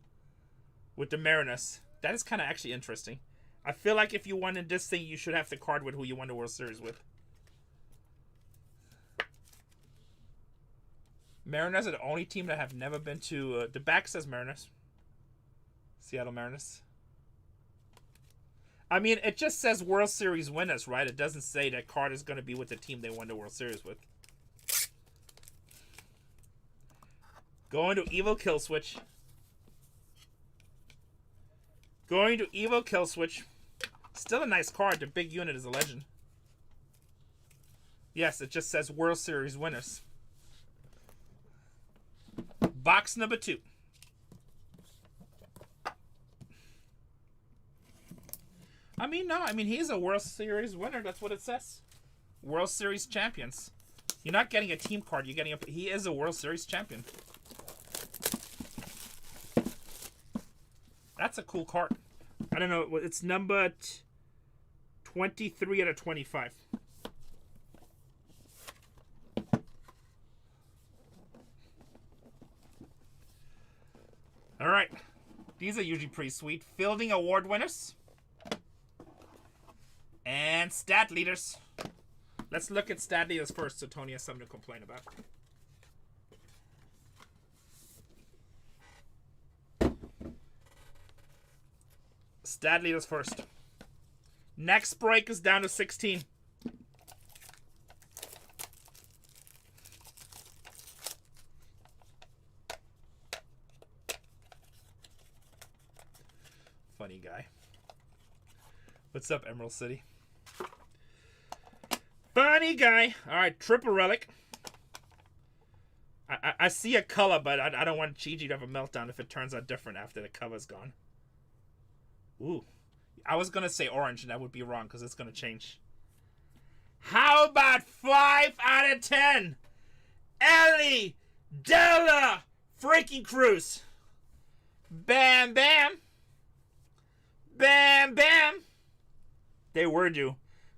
with the Mariners. That is kind of actually interesting. I feel like if you wanted this thing, you should have the card with who you won the World Series with. Mariners are the only team that have never been to... the back says Mariners. Seattle Mariners. I mean, it just says World Series winners, right? It doesn't say that card is going to be with the team they won the World Series with. Going to Evil Kill Switch. Going to Evil Kill Switch. Still a nice card. The big unit is a legend. Yes, it just says World Series winners. Box number 2. I mean, no. I mean, he's a World Series winner. That's what it says. World Series champions. You're not getting a team card. You're getting a... He is a World Series champion. That's a cool card. I don't know. It's number 23 out of 25. All right. These are usually pretty sweet. Fielding award winners. And stat leaders. Let's look at stat leaders first so Tony has something to complain about. Stat leaders first. Next break is down to 16. Funny guy. What's up, Emerald City? Funny guy. Alright, triple relic. I see a color, but I don't want Chi-Chi to have a meltdown if it turns out different after the cover's gone. Ooh. I was going to say orange, and that would be wrong because it's going to change. How about 5 out of 10? Ellie Della freaking Cruz. Bam, bam. Bam, bam. They were due.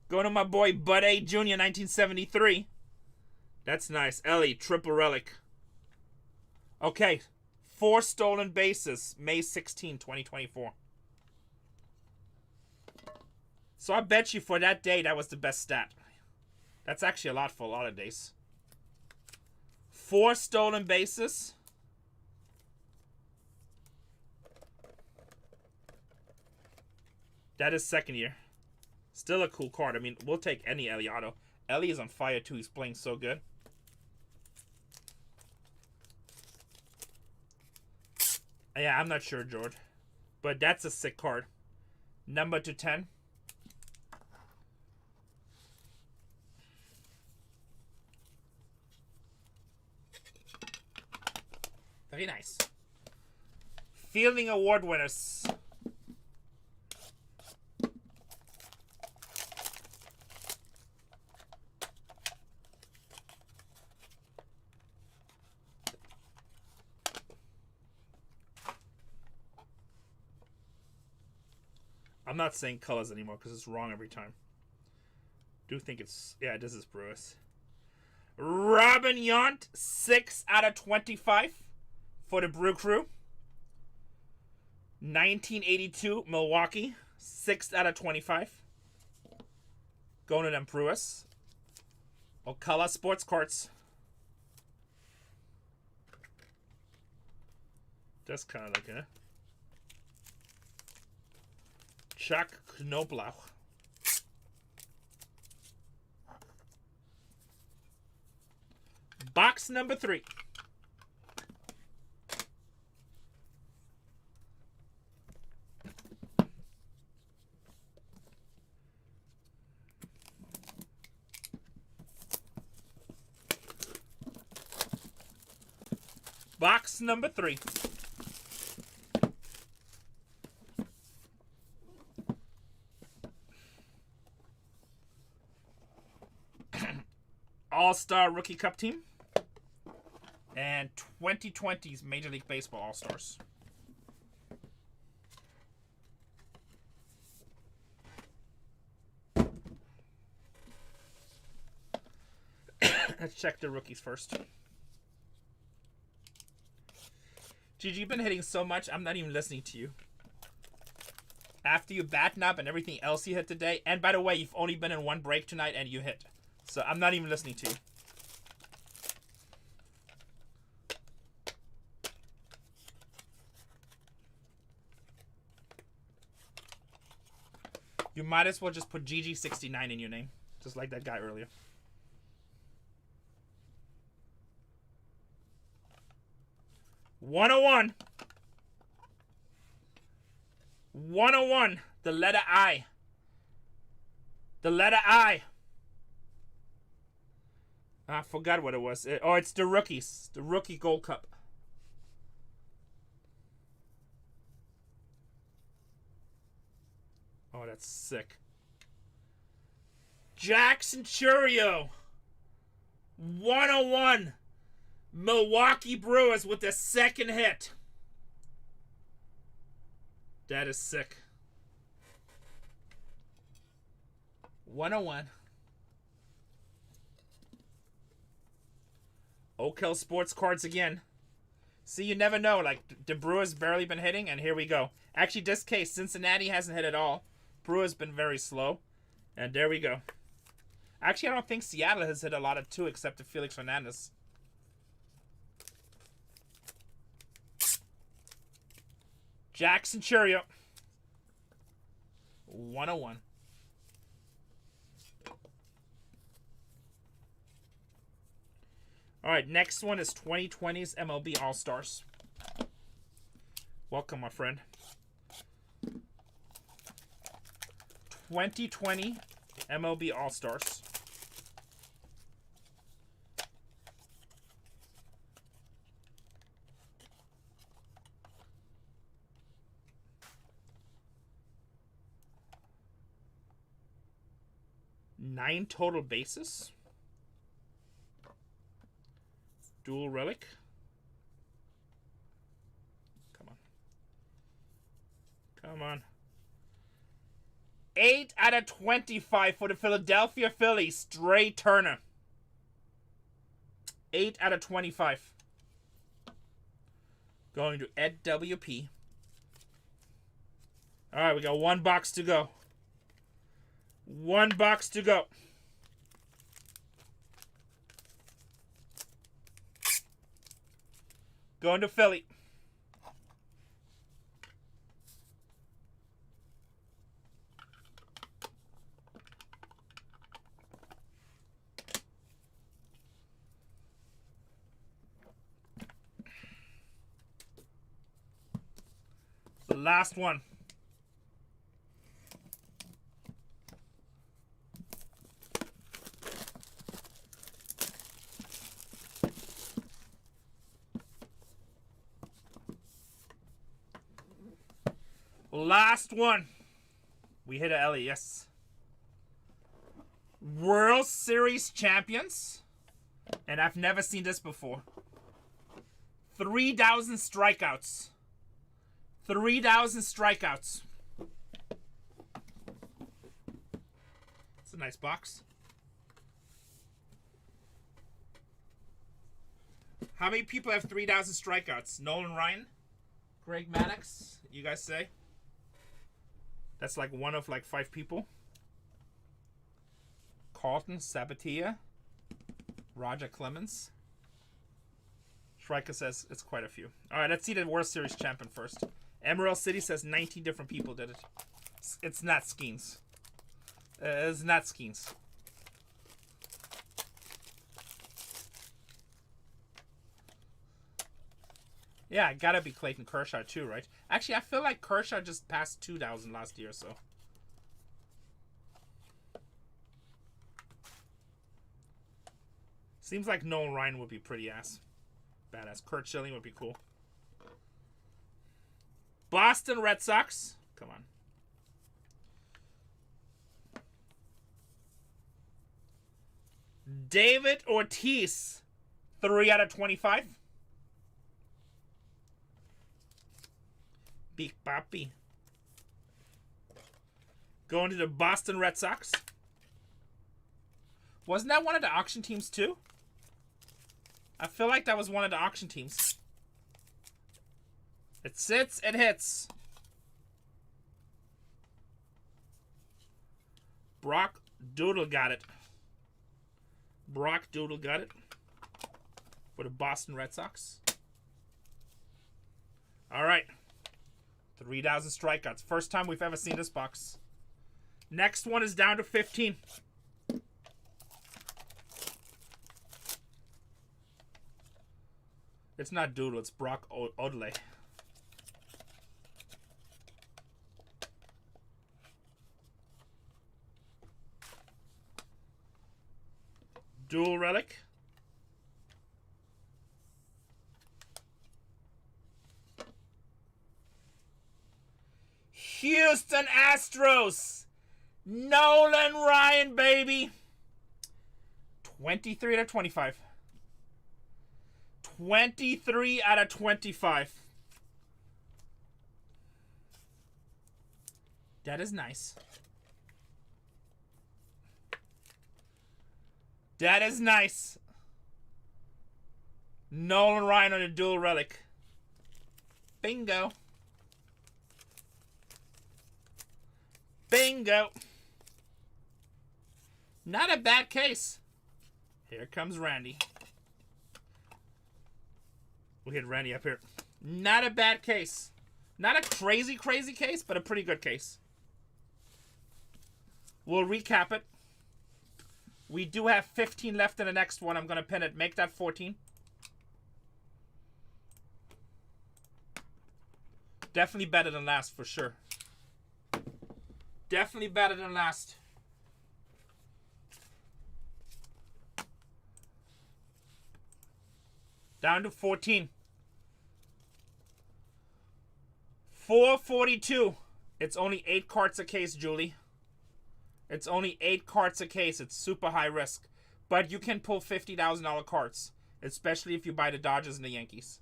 Going to my boy Bud A. Jr. 1973. That's nice. Ellie, triple relic. Okay. 4 stolen bases. May 16, 2024. So I bet you for that day, that was the best stat. That's actually a lot for a lot of days. 4 stolen bases. That is second year. Still a cool card. I mean, we'll take any Eliotto. Ellie is on fire too. He's playing so good. Yeah, I'm not sure, George. But that's a sick card. Number to 10. Very nice. Fielding award winners. I'm not saying colors anymore because it's wrong every time. Do think it's... Yeah, this is Brewers. Robin Yount, 6 out of 25 for the Brew Crew. 1982, Milwaukee, 6 out of 25. Going to them Brewers. Ocala Sports Cards. Just kind of looking at. Chuck Knoblauch. Box number 3. Box number 3. All-Star Rookie Cup team. And 2020's Major League Baseball All-Stars. Let's check the rookies first. Gigi, you've been hitting so much, I'm not even listening to you. After you batten up and everything else you hit today, and by the way, you've only been in one break tonight and you hit. So I'm not even listening to you. You might as well just put GG69 in your name. Just like that guy earlier. $101. 101. The letter I. The letter I. I forgot what it was. It's the rookies. The rookie Gold Cup. Oh, that's sick. Jackson Churio. 101. Milwaukee Brewers with the second hit. That is sick. 101. Oak Hill Sports Cards again. See, you never know. Like, the Brewers barely been hitting, and here we go. Actually, this case, Cincinnati hasn't hit at all. Brewers been very slow. And there we go. Actually, I don't think Seattle has hit a lot of two, except for Felix Hernandez. Jackson Churio. 101. All right, next one is 2020's MLB All-Stars. Welcome, my friend. 2020 MLB All-Stars. Nine total bases. Dual relic. Come on. Come on. 8 out of 25 for the Philadelphia Phillies. Trey Turner. 8 out of 25. Going to Ed WP. Alright, we got one box to go. One box to go. Going to Philly. The last one. Last one. We hit a Ellie, yes. World Series champions. And I've never seen this before. 3,000 strikeouts. 3,000 strikeouts. It's a nice box. How many people have 3,000 strikeouts? Nolan Ryan? Greg Maddux? You guys say? That's like one of like 5 people. Carlton, Sabathia, Roger Clemens. Shrika says it's quite a few. All right, let's see the World Series champion first. Emerald City says 19 different people did it. It's not Skeens. It's not Skeens. Yeah, it gotta be Clayton Kershaw too, right? Actually, I feel like Kershaw just passed 2,000 last year, so. Seems like Nolan Ryan would be pretty ass. Badass. Kurt Schilling would be cool. Boston Red Sox. Come on. David Ortiz. 3 out of 25. Big Papi. Going to the Boston Red Sox. Wasn't that one of the auction teams too? I feel like that was one of the auction teams. It sits, it hits. Brock Doodle got it. Brock Doodle got it. For the Boston Red Sox. Alright. 3,000 strikeouts. First time we've ever seen this box. Next one is down to 15. It's not Doodle, it's Brock Odley. Dual relic. Houston Astros. Nolan Ryan, baby. 23 out of 25. 23 out of 25. That is nice. That is nice. Nolan Ryan on a dual relic. Bingo. Bingo. Not a bad case. Here comes Randy. We'll hit Randy up here. Not a bad case. Not a crazy case, but a pretty good case. We'll recap it. We do have 15 left in the next one. I'm going to pin it. Make that 14. Definitely better than last, for sure. Definitely better than last. Down to 14. 442. It's only 8 cards a case, Julie. It's only 8 cards a case. It's super high risk. But you can pull $50,000 cards. Especially if you buy the Dodgers and the Yankees.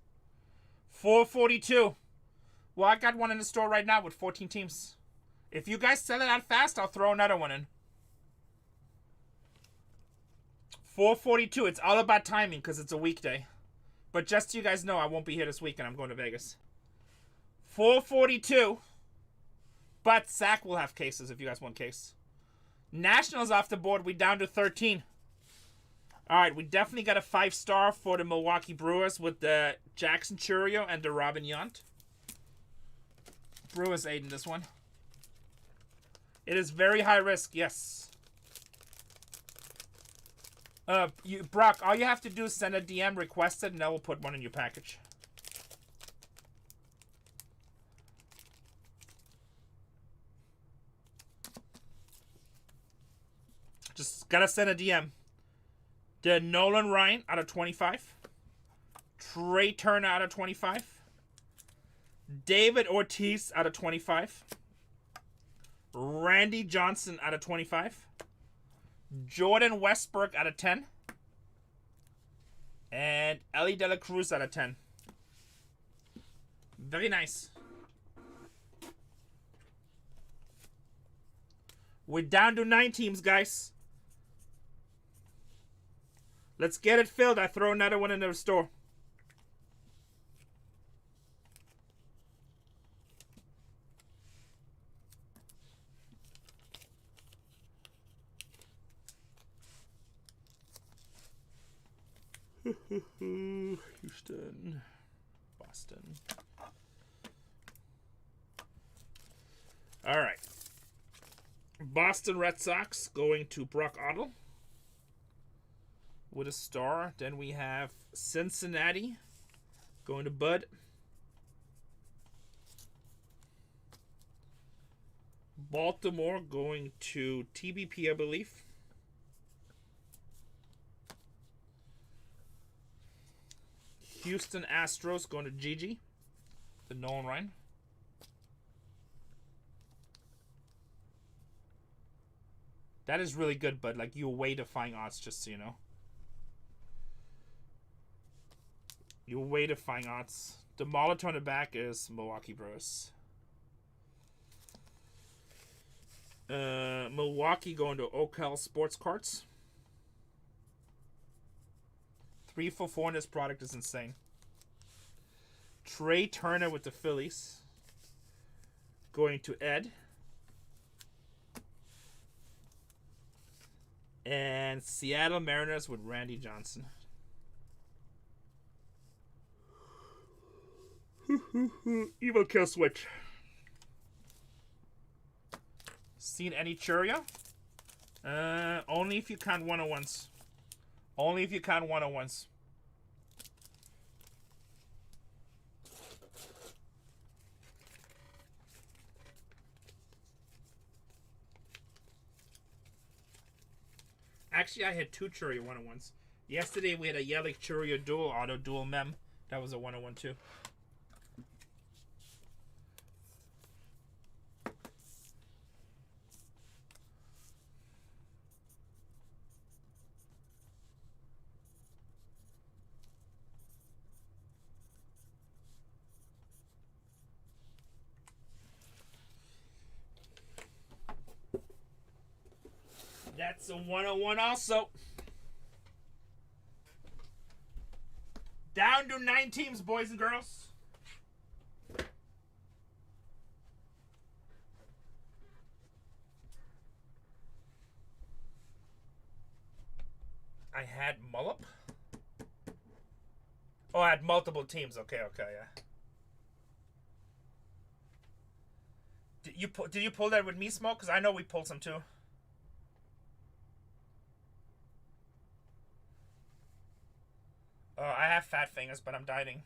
442. Well, I got one in the store right now with 14 teams. If you guys sell it out fast, I'll throw another one in. 442. It's all about timing because it's a weekday. But just so you guys know, I won't be here this weekend. I'm going to Vegas. 442. But Zach will have cases if you guys want case. Nationals off the board. We down to 13. Alright, we definitely got a 5-star for the Milwaukee Brewers with the Jackson Chourio and the Robin Yount. Brewers aiding this one. It is very high risk, yes. Brock, all you have to do is send a DM requested and I will put one in your package. Just gotta send a DM. The Nolan Ryan out of 25. Trey Turner out of 25. David Ortiz out of 25. Randy Johnson out of 25. Jordan Westbrook out of 10. And Ellie De La Cruz out of 10. Very nice. We're down to 9 teams, guys. Let's get it filled. I throw another one in the store. Houston, Boston. All right. Boston Red Sox going to Brock Otto with a star. Then we have Cincinnati going to Bud. Baltimore going to TBP, I believe. Houston Astros going to Gigi. The Nolan Ryan. That is really good, but like you're way defying odds, just so you know. You're way defying odds. The Molitor on the back is Milwaukee Brewers. Milwaukee going to Ocel Sports Cards. 3 for 4 in this product is insane. Trey Turner with the Phillies. Going to Ed. And Seattle Mariners with Randy Johnson. Evil kill switch. Seen any Churia? Only if you count 101s. Only if you count 101s. Actually, I had 2 Churia 101s. Yesterday, we had a Yelich Churia dual auto dual mem. That was a 101 too. That's a 101 also. Down to 9 teams, boys and girls. I had Mullup. Oh, I had multiple teams. Okay, yeah. Did you pull that with me, Smoke? Because I know we pulled some too. I have fat fingers, but I'm dieting.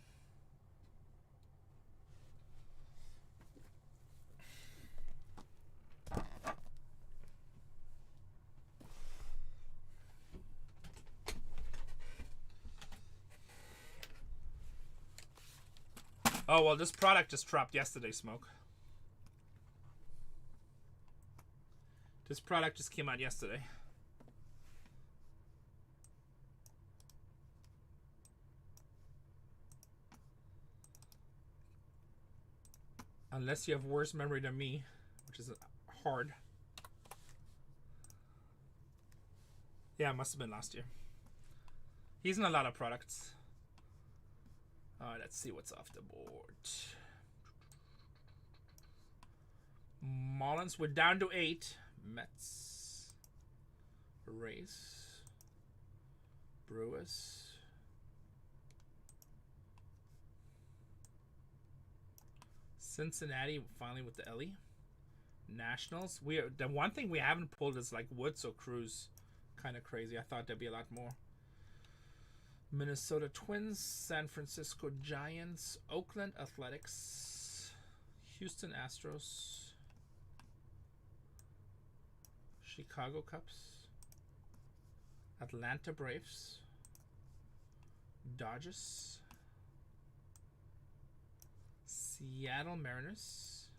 Oh, well, this product just dropped yesterday, Smoke. This product just came out yesterday. Unless you have worse memory than me, which is hard. Yeah, it must have been last year. He's in a lot of products. Alright, let's see what's off the board. Mullins, we're down to 8. Mets. Rays. Brewers. Cincinnati finally with the Ellie. Nationals. The one thing we haven't pulled is like Woods or Cruz. Kind of crazy. I thought there'd be a lot more. Minnesota Twins, San Francisco Giants, Oakland Athletics, Houston Astros, Chicago Cubs, Atlanta Braves, Dodgers, Seattle Mariners,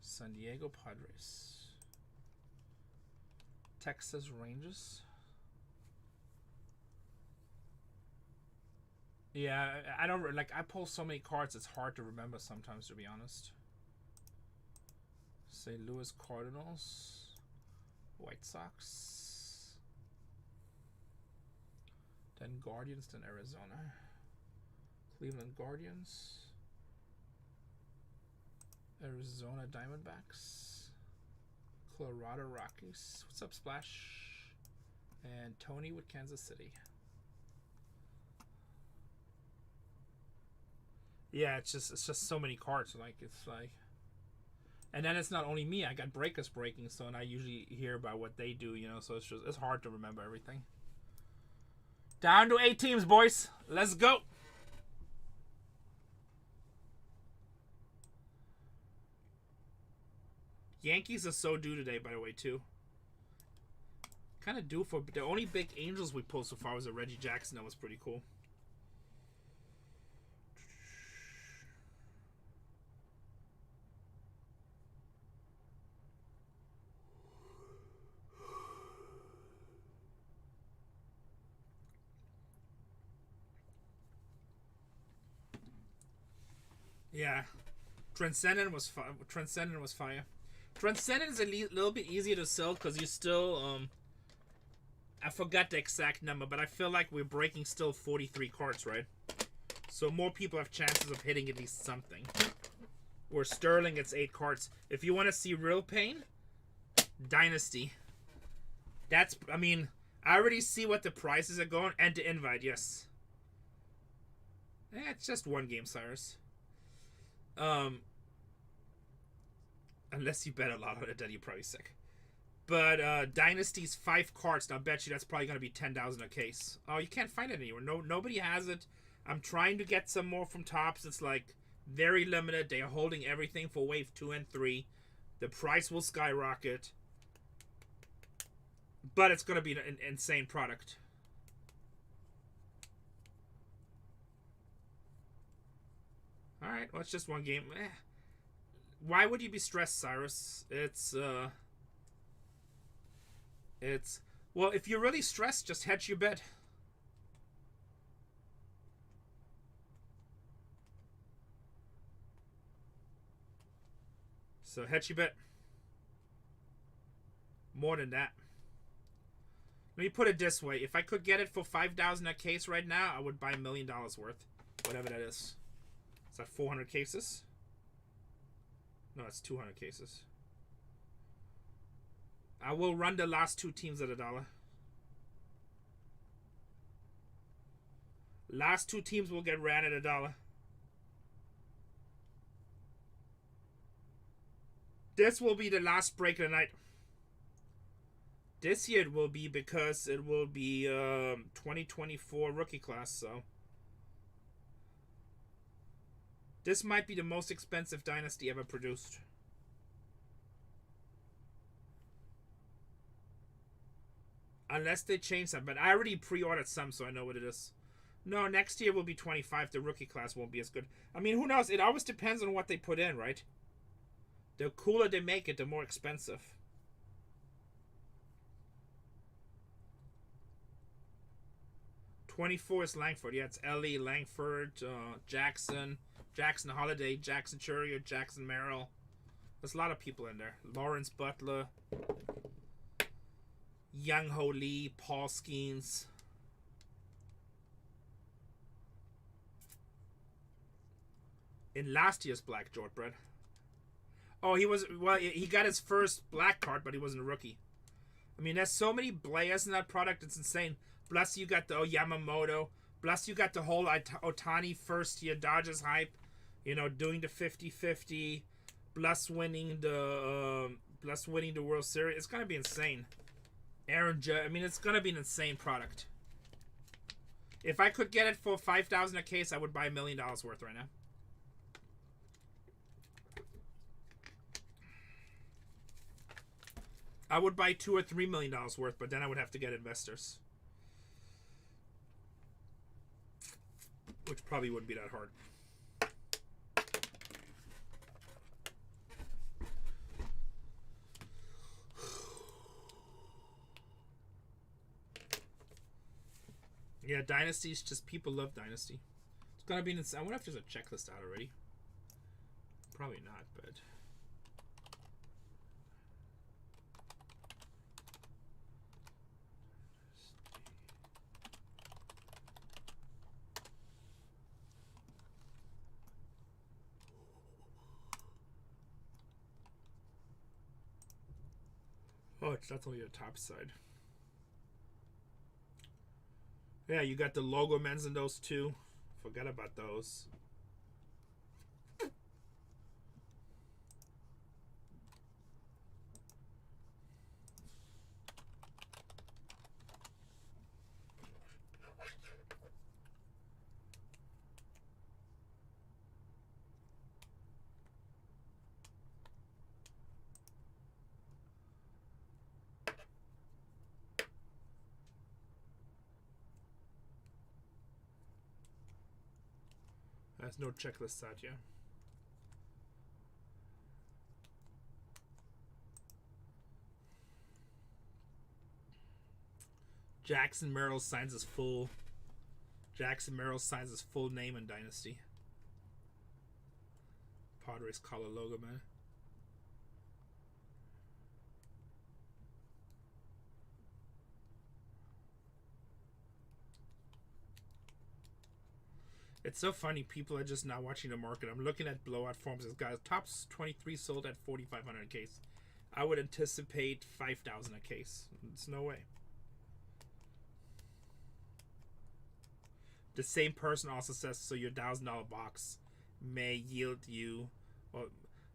San Diego Padres, Texas Rangers. Yeah, I don't like. I pull so many cards; it's hard to remember sometimes, to be honest. St. Louis Cardinals, White Sox, then Guardians, then Arizona, Cleveland Guardians, Arizona Diamondbacks, Colorado Rockies. What's up, Splash? And Tony with Kansas City. Yeah, it's just so many cards. It's like, and then it's not only me. I got breakers breaking, so and I usually hear about what they do, you know. So it's hard to remember everything. Down to 8 teams, boys. Let's go. Yankees are so due today, by the way, too. Kind of due for the only big Angels we pulled so far was a Reggie Jackson. That was pretty cool. Yeah. Transcendent was Transcendent was fire. Transcendent is a little bit easier to sell because you still I forgot the exact number, but I feel like we're breaking still 43 cards, right? So more people have chances of hitting at least something. Where Sterling, it's 8 cards. If you want to see real pain, Dynasty. That's, I mean, I already see what the prices are going. And the invite, yes. It's just one game, Cyrus. Unless you bet a lot on it, then you're probably sick. But Dynasty's 5 cards. I'll bet you that's probably going to be 10,000 a case. Oh, you can't find it anywhere. Nobody has it. I'm trying to get some more from Topps. It's like very limited. They are holding everything for wave 2 and 3. The price will skyrocket. But it's going to be an insane product. Alright, well, it's just one game. Why would you be stressed, Cyrus? It's, well, if you're really stressed, just hedge your bet. So hedge your bet. More than that. Let me put it this way. If I could get it for $5,000 a case right now, I would buy $1 million worth. Whatever that is. Is that 400 cases? No, it's 200 cases. I will run the last 2 teams at $1. Last 2 teams will get ran at $1. This will be the last break of the night. This year it will be because it will be 2024 rookie class, so. This might be the most expensive Dynasty ever produced. Unless they change that. But I already pre-ordered some, so I know what it is. No, next year will be 25. The rookie class won't be as good. I mean, who knows? It always depends on what they put in, right? The cooler they make it, the more expensive. '24 is Langford. Yeah, it's Ellie, Langford, Jackson, Jackson Holiday, Jackson Churier, Jackson Merrill. There's a lot of people in there. Lawrence Butler, Young Ho Lee, Paul Skeens. In last year's Black Jordbread. Oh, he was, well, he got his first black card, but he wasn't a rookie. I mean, there's so many players in that product, it's insane. Plus, you got the Yamamoto. Plus, you got the whole Otani first-year Dodgers hype. You know, doing the 50-50. Plus, winning the World Series. It's gonna be insane. Aaron Judge. I mean, it's gonna be an insane product. If I could get it for $5,000 a case, I would buy $1 million worth right now. I would buy $2 or $3 million worth, but then I would have to get investors. Which probably wouldn't be that hard. Yeah, Dynasty's just, people love Dynasty. It's gonna be an insane. I wonder if there's a checklist out already. Probably not, but. Oh, that's only the top side. Yeah, you got the logo men's in those too. Forget about those. There's no checklist out yet. Jackson Merrill signs his full. Jackson Merrill signs his full name in Dynasty. Padres color logo, man. It's so funny. People are just not watching the market. I'm looking at blowout forms. This guy's tops 23 sold at 4,500 a case. I would anticipate 5,000 a case. There's no way. The same person also says, so your $1,000 box may yield you, well,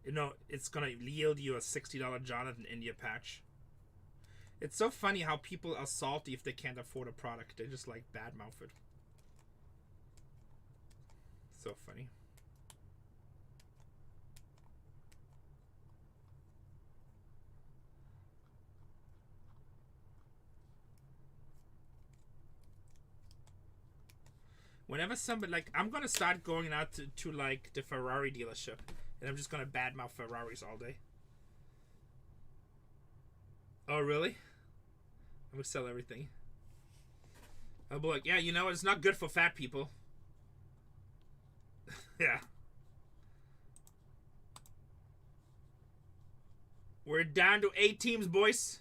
you know, it's gonna yield you a $60 Jonathan India patch. It's so funny how people are salty if they can't afford a product. They just like badmouth it. So funny. Whenever somebody, like, I'm gonna start going out to like the Ferrari dealership, and I'm just gonna badmouth Ferraris all day. Oh really? I'm gonna sell everything. I'll be like, yeah, you know, it's not good for fat people. Yeah. We're down to 8 teams, boys.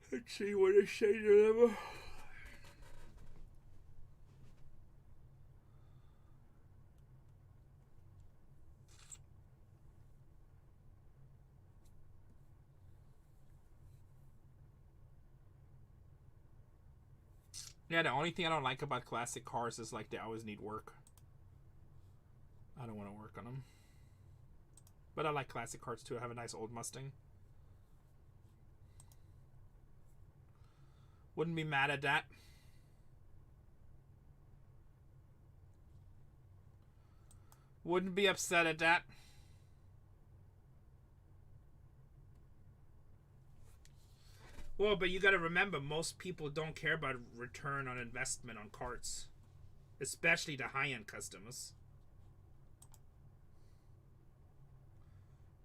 Let's see what they say to them. Yeah, the only thing I don't like about classic cars is like they always need work. I don't want to work on them. But I like classic cars too. I have a nice old Mustang. Wouldn't be mad at that. Wouldn't be upset at that. Well, but you gotta remember, most people don't care about return on investment on carts. Especially the high-end customers.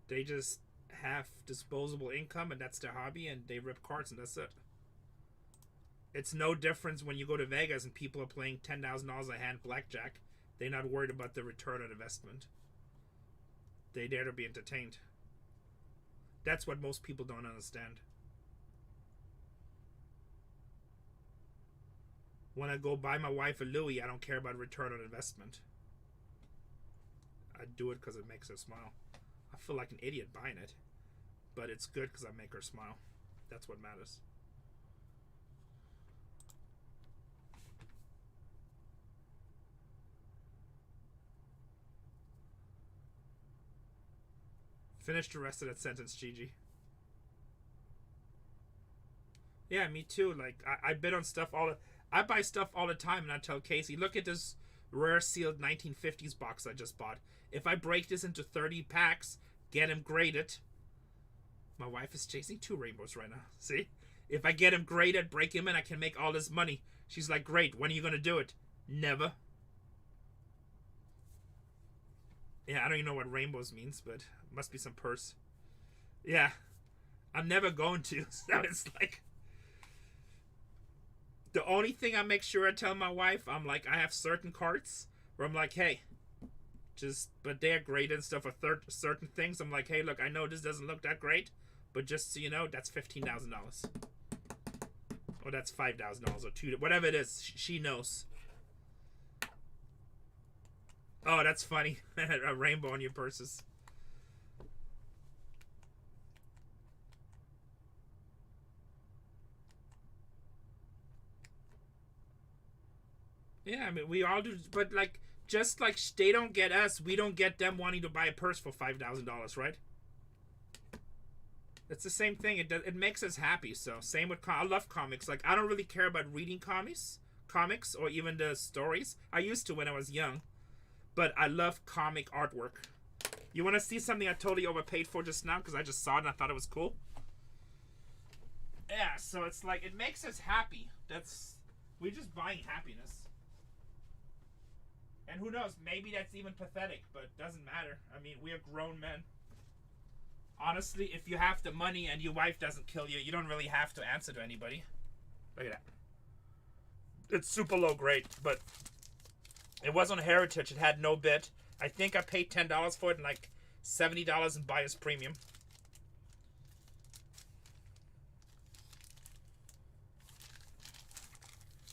They just have disposable income and that's their hobby and they rip carts and that's it. It's no difference when you go to Vegas and people are playing $10,000 a hand blackjack. They're not worried about the return on investment. They dare to be entertained. That's what most people don't understand. When I go buy my wife a Louis, I don't care about return on investment. I do it because it makes her smile. I feel like an idiot buying it, but it's good because I make her smile. That's what matters. Finish the rest of that sentence, Gigi. Yeah, me too. Like, I bid on stuff I buy stuff all the time, and I tell Casey, look at this rare sealed 1950s box I just bought. If I break this into 30 packs, get him graded. My wife is chasing 2 rainbows right now. See? If I get him graded, break him in, I can make all this money. She's like, great, when are you going to do it? Never. Yeah, I don't even know what rainbows means, but must be some purse. Yeah. I'm never going to. So it's like... The only thing I make sure I tell my wife, I'm like, I have certain carts where I'm like, hey, but they're graded and stuff for certain things. I'm like, hey, look, I know this doesn't look that great, but just so you know, that's $15,000. Or that's $5,000 or $2,000, whatever it is, she knows. Oh, that's funny. A rainbow on your purses. Yeah, I mean, we all do, but like, just like they don't get us, we don't get them wanting to buy a purse for $5,000, right? It's the same thing. It makes us happy. So same with I love comics. Like, I don't really care about reading comics or even the stories. I used to when I was young, but I love comic artwork. You want to see something I totally overpaid for just now because I just saw it and I thought it was cool? Yeah, so it's like, it makes us happy. We're just buying happiness. And who knows, maybe that's even pathetic, but it doesn't matter. I mean, we are grown men. Honestly, if you have the money and your wife doesn't kill you, you don't really have to answer to anybody. Look at that. It's super low grade, but it was on Heritage. It had no bid. I think I paid $10 for it and like $70 in buyer's premium.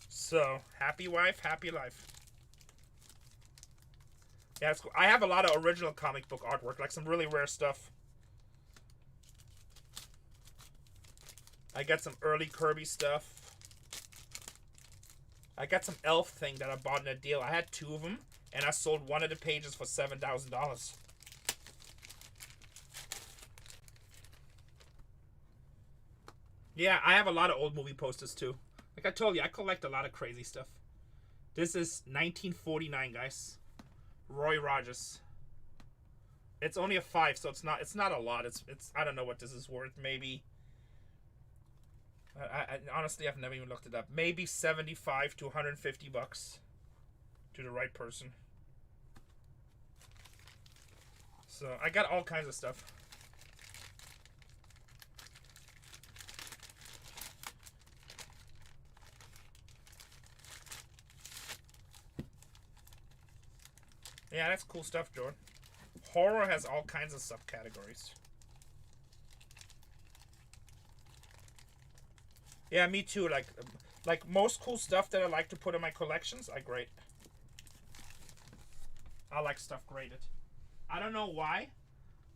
So, happy wife, happy life. Yeah, it's cool. I have a lot of original comic book artwork, like some really rare stuff. I got some early Kirby stuff. I got some Elf thing that I bought in a deal. I had 2 of them, and I sold one of the pages for $7,000. Yeah, I have a lot of old movie posters too. Like I told you, I collect a lot of crazy stuff. This is 1949, guys. Roy Rogers. It's only a 5, so it's not a lot. It's I don't know what this is worth. Maybe. I honestly, I've never even looked it up. Maybe 75 to 150 bucks to the right person. So I got all kinds of stuff. Yeah, that's cool stuff, Jordan. Horror has all kinds of subcategories. Yeah, me too. Like most cool stuff that I like to put in my collections, I grade. I like stuff graded. I don't know why,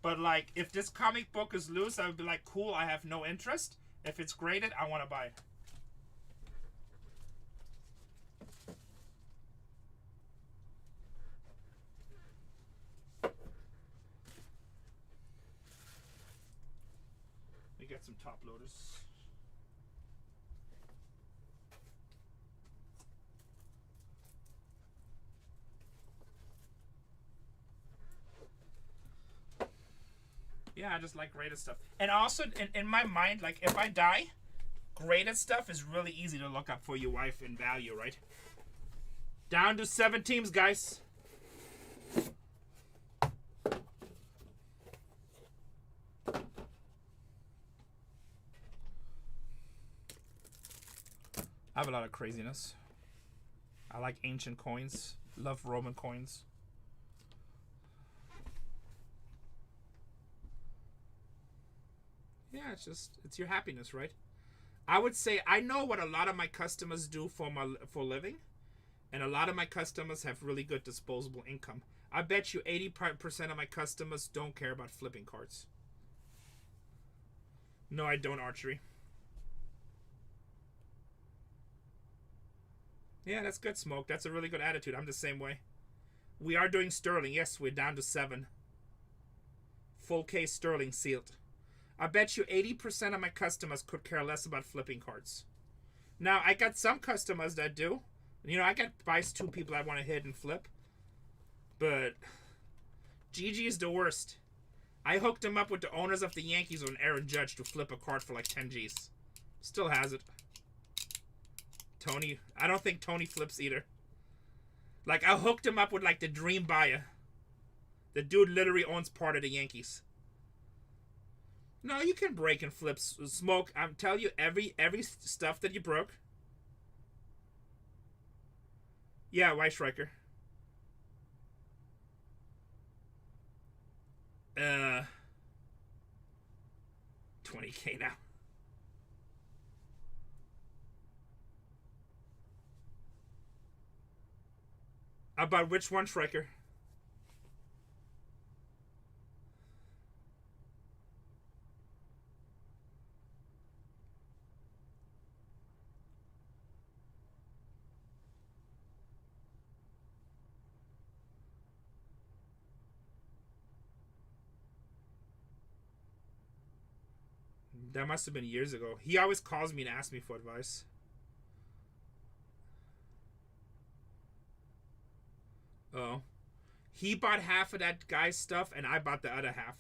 but like if this comic book is loose, I would be like, cool, I have no interest. If it's graded, I want to buy it. We get some top loaders. Yeah, I just like graded stuff. And also, in my mind, like, if I die, graded stuff is really easy to look up for your wife in value, right? Down to 7 teams, guys. I have a lot of craziness. I like ancient coins. Love Roman coins. Yeah, it's your happiness, right? I would say I know what a lot of my customers do for a living, and a lot of my customers have really good disposable income. I bet you 80% of my customers don't care about flipping cards. No, I don't, Archery. Yeah, that's good, Smoke. That's a really good attitude. I'm the same way. We are doing sterling. Yes, we're down to 7. Full case sterling sealed. I bet you 80% of my customers could care less about flipping cards. Now, I got some customers that do. You know, I got buys 2 people I want to hit and flip. But GG is the worst. I hooked him up with the owners of the Yankees on Aaron Judge to flip a card for like 10 G's. Still has it. Tony, I don't think Tony flips either. Like, I hooked him up with like the dream buyer. The dude literally owns part of the Yankees. No, you can break and flip. Smoke, I'm telling you, every stuff that you broke. Yeah, White Striker. 20K now. About which one, Striker? That must have been years ago. He always calls me and asks me for advice. Oh. He bought half of that guy's stuff, and I bought the other half.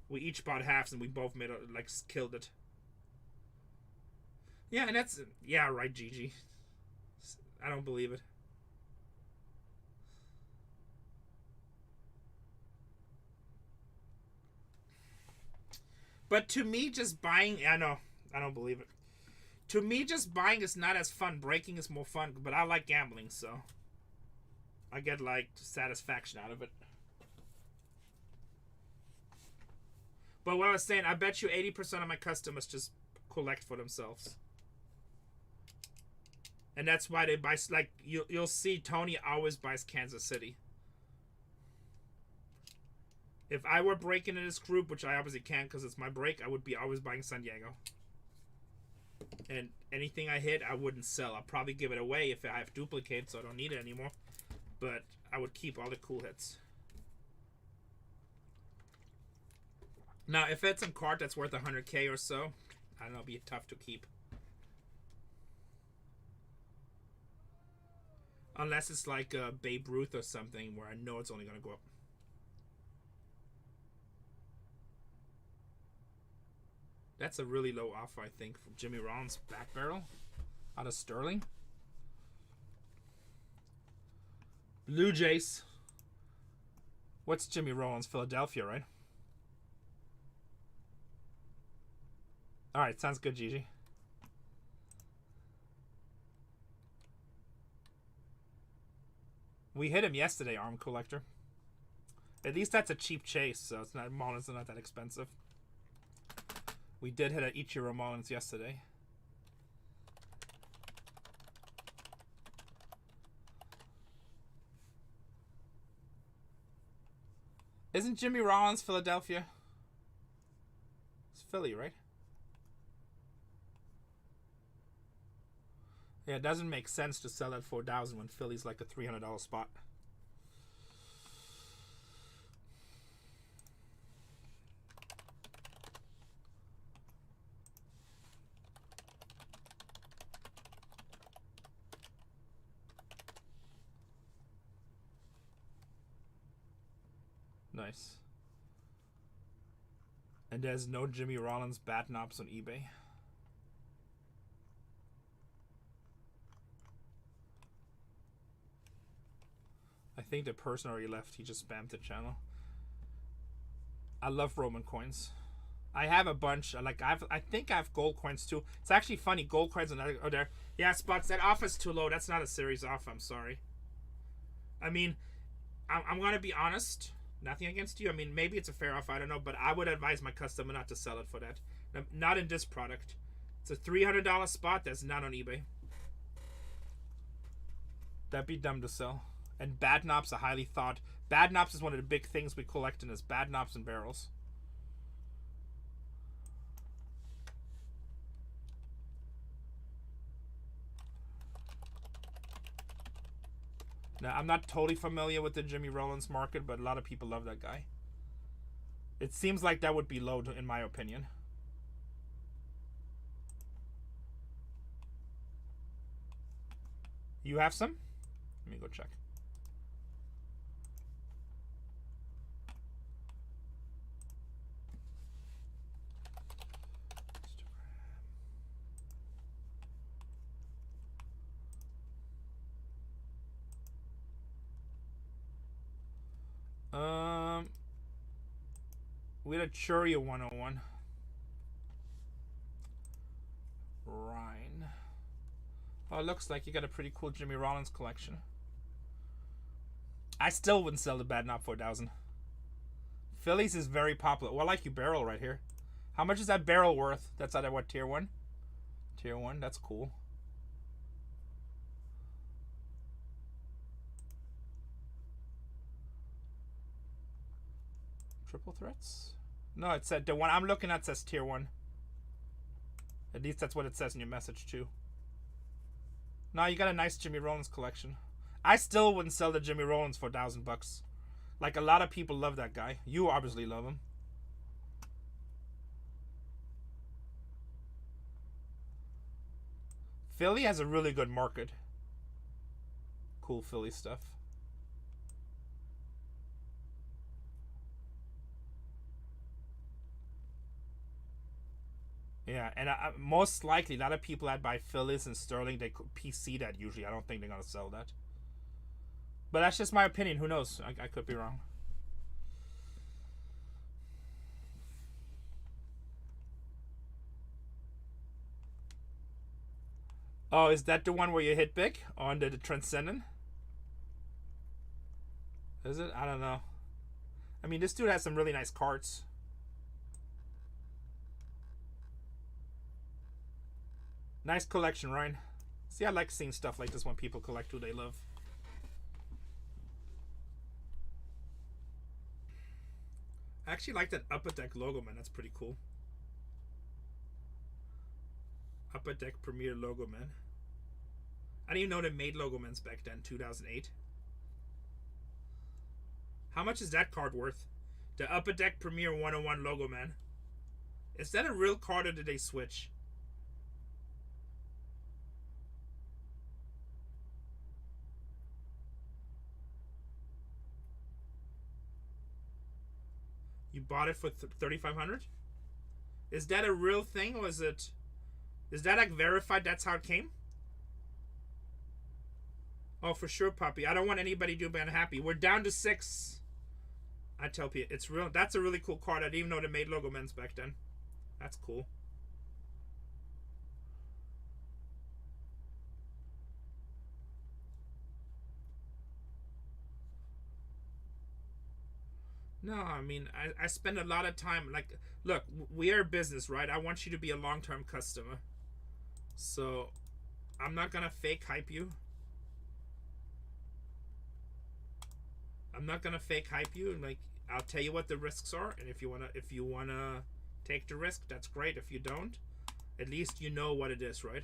We each bought halves, and we both made it, like, killed it. Yeah, and that's... Yeah, right, Gigi. I don't believe it. But to me, just buying, I know, I don't believe it. To me, just buying is not as fun. Breaking is more fun, but I like gambling, so I get like satisfaction out of it. But what I was saying, I bet you 80% of my customers just collect for themselves. And that's why they buy, like, you'll see Tony always buys Kansas City. If I were breaking in this group, which I obviously can't because it's my break, I would be always buying San Diego. And anything I hit, I wouldn't sell. I'll probably give it away if I have duplicates, so I don't need it anymore. But I would keep all the cool hits. Now, if it's a card that's worth 100K or so, I don't know, it'd be tough to keep. Unless it's like a Babe Ruth or something where I know it's only going to go up. That's a really low offer, I think, from Jimmy Rollins back barrel out of Sterling. Blue Jays. What's Jimmy Rollins? Philadelphia, right? Alright, sounds good, Gigi. We hit him yesterday, Arm Collector. At least that's a cheap chase, so it's not Mullins are not that expensive. We did hit an Ichiro Mullins yesterday. Isn't Jimmy Rollins Philadelphia? It's Philly, right? Yeah, it doesn't make sense to sell at 4,000 when Philly's like a $300 spot. Nice. And there's no Jimmy Rollins bat knobs on eBay. I think the person already left. He just spammed the channel. I love Roman coins. I have a bunch. Like I think I have gold coins too. It's actually funny. Gold coins are there. Yeah, Spots. That offer's too low. That's not a series offer. I'm sorry. I mean, I'm gonna be honest. Nothing against you. I mean, maybe it's a fair offer. I don't know, but I would advise my customer not to sell it for that. Not in this product. It's a $300 spot that's not on eBay. That'd be dumb to sell. And bad knobs are highly thought. Bad knobs is one of the big things we collect in this. Bad knobs and barrels. Now, I'm not totally familiar with the Jimmy Rollins market, but a lot of people love that guy. It seems like that would be low, in my opinion. You have some? Let me go check. We had a Churia 101. Rhine. Oh, it looks like you got a pretty cool Jimmy Rollins collection. I still wouldn't sell the bad knob 4,000. Phillies is very popular. Well, I like you barrel right here. How much is that barrel worth? That's out of what, tier 1? Tier 1, that's cool. Triple threats? No, it said the one I'm looking at says tier 1. At least that's what it says in your message too. No, you got a nice Jimmy Rollins collection. I still wouldn't sell the Jimmy Rollins for $1,000. Like a lot of people love that guy. You obviously love him. Philly has a really good market. Cool Philly stuff. Yeah, and most likely, a lot of people that buy Phillies and Sterling, they could PC that usually. I don't think they're going to sell that. But that's just my opinion. Who knows? I could be wrong. Oh, is that the one where you hit big on the Transcendent? Is it? I don't know. I mean, this dude has some really nice cards. Nice collection, Ryan. See, I like seeing stuff like this when people collect who they love. I actually like that Upper Deck logo, man. That's pretty cool. Upper Deck Premier logo, man. I didn't even know they made logo mans back then, 2008. How much is that card worth? The Upper Deck Premier 101 logo, man. Is that a real card or did they switch? You bought it for $3,500? Is that a real thing or is it... Is that like verified that's how it came? Oh, for sure, Puppy. I don't want anybody to be unhappy. We're down to 6. I tell people, it's real. That's a really cool card. I didn't even know they made logo mans back then. That's cool. No, I mean, I spend a lot of time, like, look, we are a business, right? I want you to be a long-term customer. So, I'm not going to fake hype you. I'm not going to fake hype you. Like, I'll tell you what the risks are. And if you want to take the risk, that's great. If you don't, at least you know what it is, right?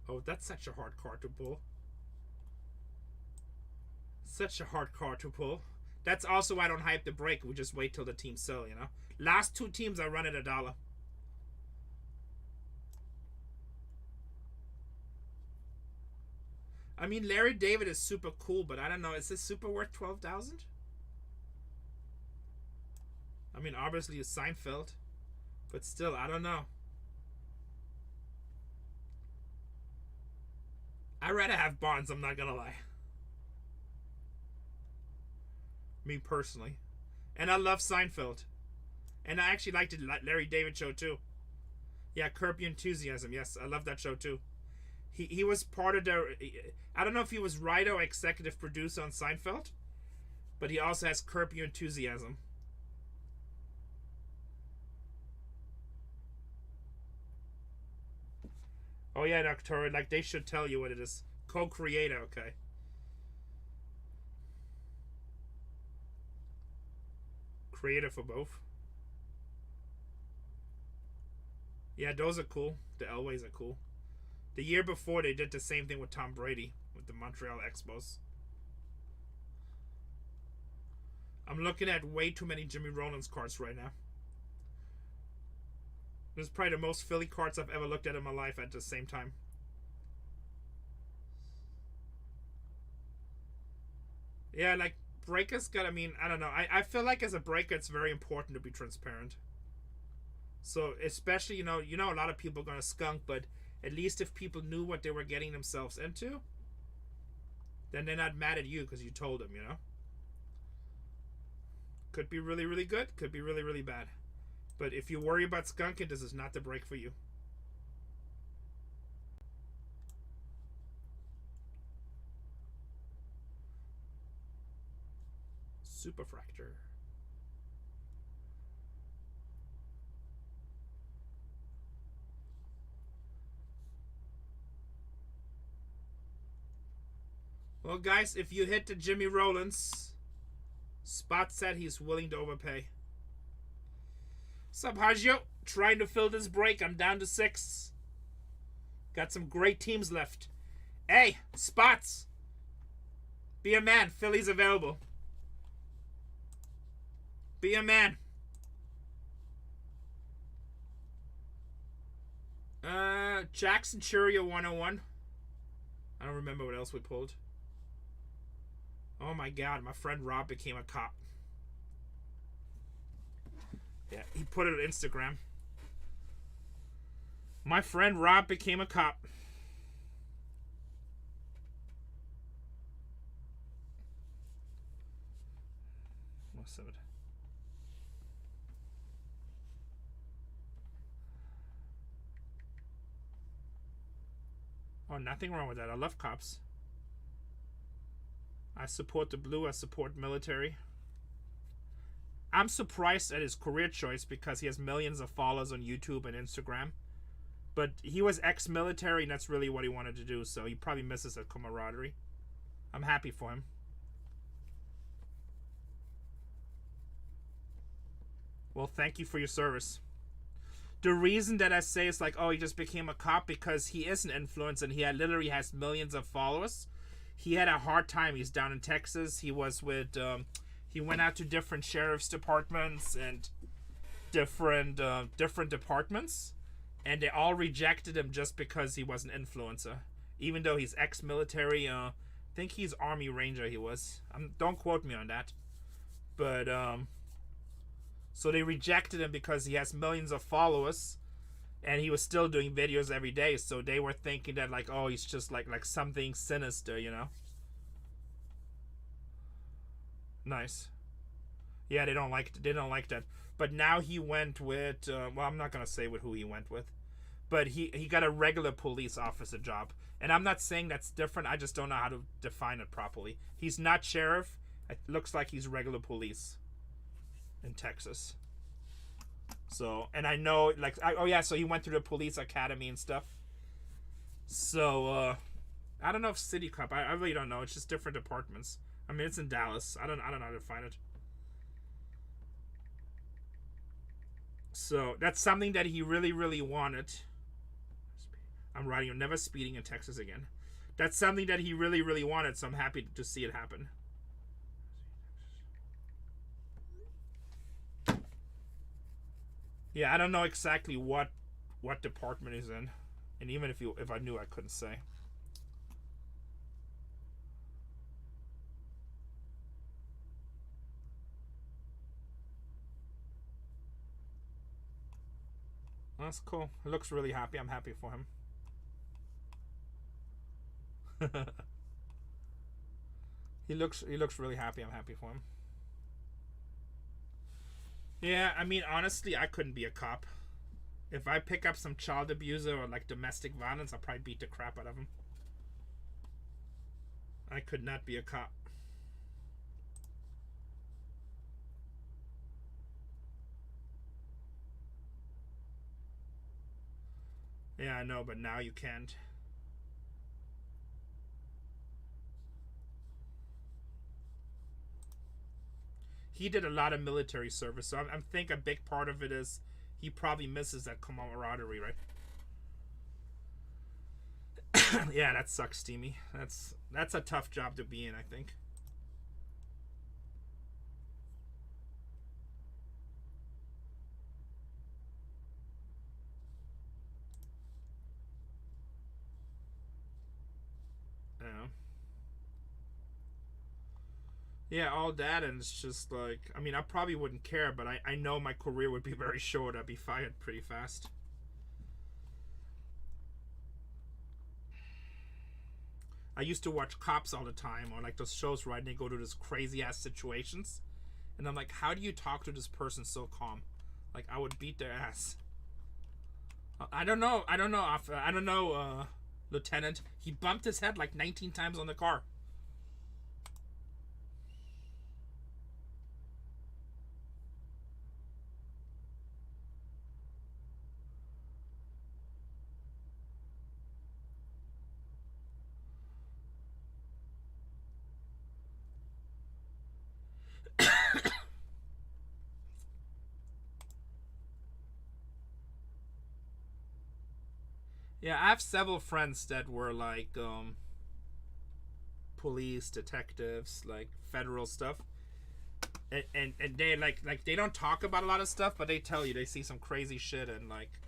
Oh, that's such a hard card to pull. Such a hard card to pull. That's also why I don't hype the break. We just wait till the teams sell, you know? Last 2 teams I run at $1. I mean, Larry David is super cool, but I don't know. Is this super worth $12,000? I mean, obviously it's Seinfeld. But still, I don't know. I'd rather have Bonds, I'm not gonna lie. Me personally. And I love Seinfeld. And I actually liked the Larry David show too. Yeah, Curb Your Enthusiasm. Yes, I love that show too. He was part of the... I don't know if he was writer or executive producer on Seinfeld. But he also has Curb Your Enthusiasm. Oh yeah, Doctor. Like, they should tell you what it is. Co-creator, okay. Creator for both. Yeah, those are cool. The Elways are cool. The year before, they did the same thing with Tom Brady with the Montreal Expos. I'm looking at way too many Jimmy Rollins cards right now. This is probably the most Philly cards I've ever looked at in my life at the same time. Yeah, like, breakers got, I mean, I don't know. I feel like as a breaker, it's very important to be transparent. So, especially, you know, a lot of people are going to skunk, but at least if people knew what they were getting themselves into, then they're not mad at you because you told them, you know? Could be really, really good. Could be really, really bad. But if you worry about skunking, this is not the break for you. Superfractor. Well, guys, if you hit the Jimmy Rollins, Spot said he's willing to overpay. What's up, Hajio? Trying to fill this break. I'm down to 6. Got some great teams left. Hey, Spots. Be a man. Philly's available. Be a man. Jackson Churia 101. I don't remember what else we pulled. Oh my god, my friend Rob became a cop. Yeah, he put it on Instagram. My friend Rob became a cop. most of it. Oh, nothing wrong with that. I love cops. I support the blue. I support military. I'm surprised at his career choice because he has millions of followers on YouTube and Instagram. But he was ex-military, and that's really what he wanted to do, so he probably misses that camaraderie. I'm happy for him. Well, thank you for your service. The reason that I say it's like, oh, he just became a cop because he is an influencer and he literally has millions of followers. He had a hard time. He's down in Texas. He was with, he went out to different sheriff's departments and different departments, and they all rejected him just because he was an influencer. Even though he's ex-military, I think he's Army Ranger. He was. Don't quote me on that, but so they rejected him because he has millions of followers, and he was still doing videos every day. So they were thinking that like, oh, he's just like something sinister, you know. Nice. Yeah, they don't like that. But now he went with well, I'm not gonna say with who he went with, but he got a regular police officer job. And I'm not saying that's different. I just don't know how to define it properly. He's not sheriff. It looks like he's regular police in Texas. So, and I know, like, oh yeah, so he went through the police academy and stuff. So, I don't know if city cop. I really don't know. It's just different departments. I mean, it's in Dallas. I don't know how to find it. So that's something that he really, really wanted. I'm writing, never speeding in Texas again. That's something that he really, really wanted. So I'm happy to see it happen. Yeah, I don't know exactly what department he's in, and even if I knew, I couldn't say. That's cool. He looks really happy. I'm happy for him. He looks really happy. I'm happy for him. Yeah, I mean, honestly, I couldn't be a cop. If I pick up some child abuser or like domestic violence, I'll probably beat the crap out of him. I could not be a cop. Yeah, I know, but now you can't. He did a lot of military service, so I think a big part of it is he probably misses that camaraderie, right? Yeah, that sucks, Steamy. That's a tough job to be in, I think. Yeah, all that, and it's just like, I mean, I probably wouldn't care, but I know my career would be very short. I'd be fired pretty fast. I used to watch Cops all the time, or like those shows where they go to these crazy ass situations, and I'm like, how do you talk to this person so calm? Like, I would beat their ass. I don't know, Lieutenant. He bumped his head like 19 times on the car. Yeah, I have several friends that were like police, detectives, like federal stuff, and they like they don't talk about a lot of stuff, but they tell you they see some crazy shit and like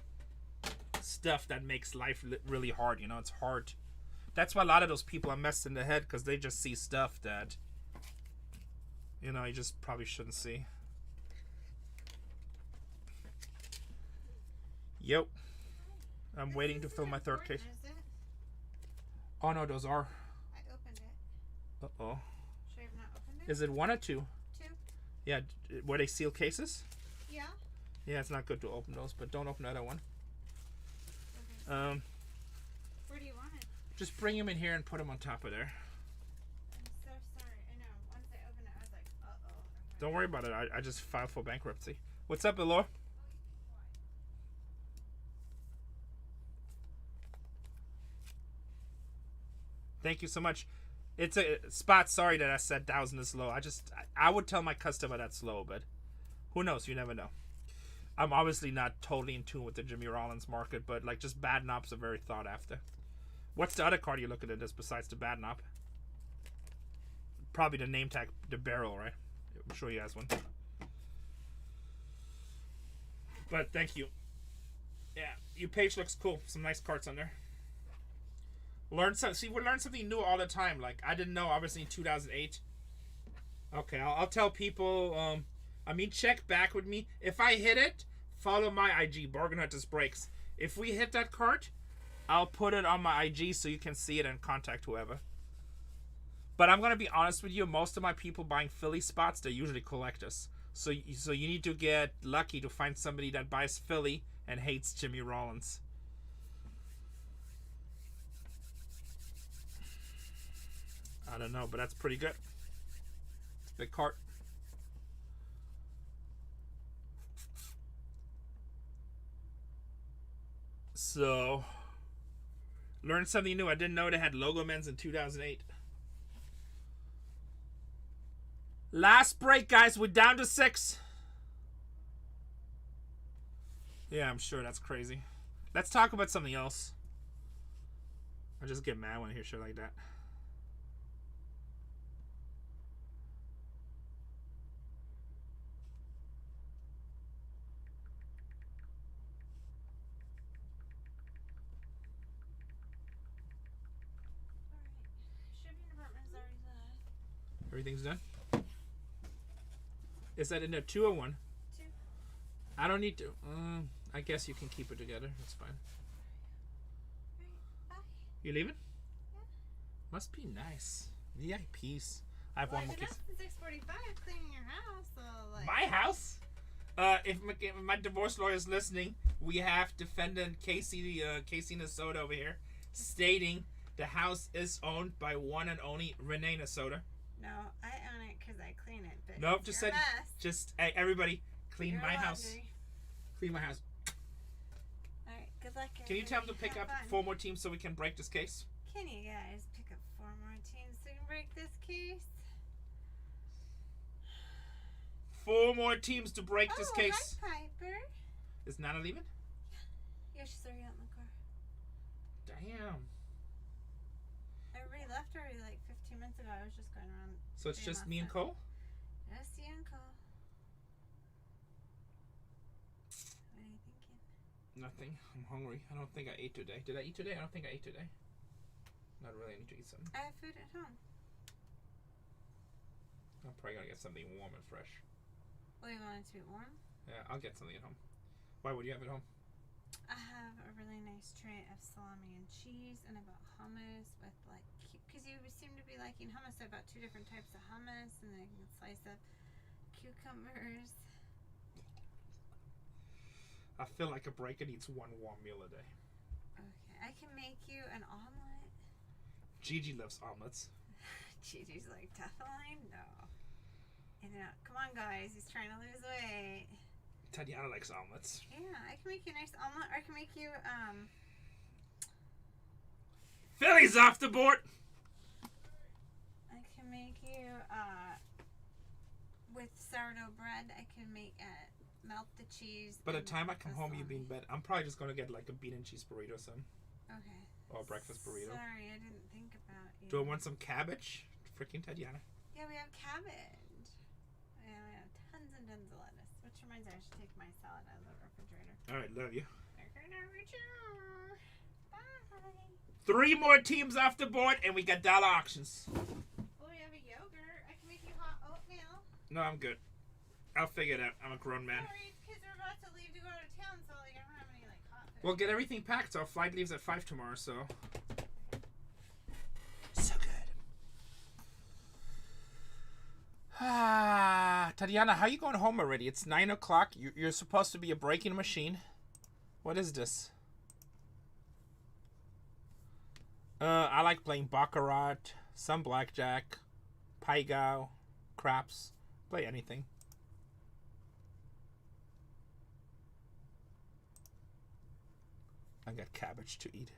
stuff that makes life really hard. You know, it's hard. That's why a lot of those people are messed in the head, because they just see stuff that, you know, you just probably shouldn't see. Yep. I'm waiting to fill my third case. Oh no, those are. I opened it. Uh-oh. Should I have not opened it? Is it 1 or 2? 2. Yeah, were they sealed cases? Yeah. Yeah, it's not good to open those, but don't open the other one. Okay. Where do you want it? Just bring them in here and put them on top of there. I'm so sorry. I know. Once I opened it, I was like, uh-oh. Okay. Don't worry about it. I just filed for bankruptcy. What's up, Elor? Thank you so much. It's a spot. Sorry that I said 1,000 is low. I would tell my customer that's low, but who knows? You never know. I'm obviously not totally in tune with the Jimmy Rollins market, but like just bad knobs are very thought after. What's the other card you're looking at this besides the bad knob? Probably the name tag, the barrel, right? I'm sure he has one. But thank you. Yeah, your page looks cool. Some nice cards on there. We learn something new all the time. Like I didn't know, obviously in 2008. Okay, I'll tell people. Check back with me. If I hit it, follow my IG, BargainHuntersbreaks. If we hit that card, I'll put it on my IG so you can see it and contact whoever. But I'm gonna be honest with you. Most of my people buying Philly spots, they're usually collectors. So you need to get lucky to find somebody that buys Philly and hates Jimmy Rollins. I don't know, but that's pretty good. It's a big cart. So, learned something new. I didn't know they had logo men's in 2008. Last break, guys. We're down to 6. Yeah, I'm sure that's crazy. Let's talk about something else. I just get mad when I hear shit like that. Shipping department's already left. Everything's done? Is that in a 2 or 1? 2. I don't need to. I guess you can keep it together. That's fine. Alright, bye. You leaving? Yeah. Must be nice. VIPs. I have one more I've case. been up since 6:45 cleaning your house, so like. My house? If my divorce lawyer is listening, we have defendant Casey Nasoda over here stating the house is owned by one and only Renee Nasoda. No, I own it because I clean it. But Nope, it's just your said, mess. hey, everybody, clean Your my house. laundry. Clean my house. All right, good luck. Can you tell them to everybody. pick Have up fun. 4 more teams so we can break this case? Can you guys pick up 4 more teams so we can break this case? 4 more teams to break this Oh, case. hi, Piper. Is Nana leaving? Yeah, she's already out in the car. Damn. I already left already like 15 minutes ago. I was just going around. So it's doing just lots me and of- Cole? Just you and Cole. What are you thinking? Nothing. I'm hungry. I don't think I ate today. Did I eat today? I don't think I ate today. Not really. I need to eat something. I have food at home. I'm probably gonna get something warm and fresh. Oh, you want it to be warm? Yeah, I'll get something at home. Why would you have it home? I have a really nice tray of salami and cheese, and I bought hummus with like, because you seem to be liking hummus. So I bought 2 different types of hummus, and then I can slice up cucumbers. I feel like a breaker needs 1 warm meal a day. Okay, I can make you an omelet. Gigi loves omelets. Gigi's like, definitely no. And come on, guys, he's trying to lose weight. Tatiana likes omelets. Yeah, I can make you a nice omelet, or I can make you Philly's off the board. I can make you with sourdough bread. I can make melt the cheese. By the and time I come the home, you'll be in salami. bed. I'm probably just gonna get like a bean and cheese burrito or something. Okay. Or a breakfast burrito. Sorry, I didn't think about you. Do I want some cabbage? Freaking Tatiana. Yeah, we have cabbage. Yeah, we have tons and tons of lettuce. Which reminds me, I should take my salad out of the refrigerator. Alright, love you. Bye. 3 more teams off the board, and we got dollar auctions. Oh, we have a yogurt. I can make you hot oatmeal. No, I'm good. I'll figure it out. I'm a grown man. Sorry, kids are about to leave to go to town, so like I don't have any like hot food. We'll get everything packed. So our flight leaves at 5 tomorrow, so. So good. Tatiana, how you going home already? It's 9 o'clock. You're supposed to be a breaking machine. What is this? I like playing Baccarat, some blackjack, Pai-Gow, craps. Play anything. I got cabbage to eat.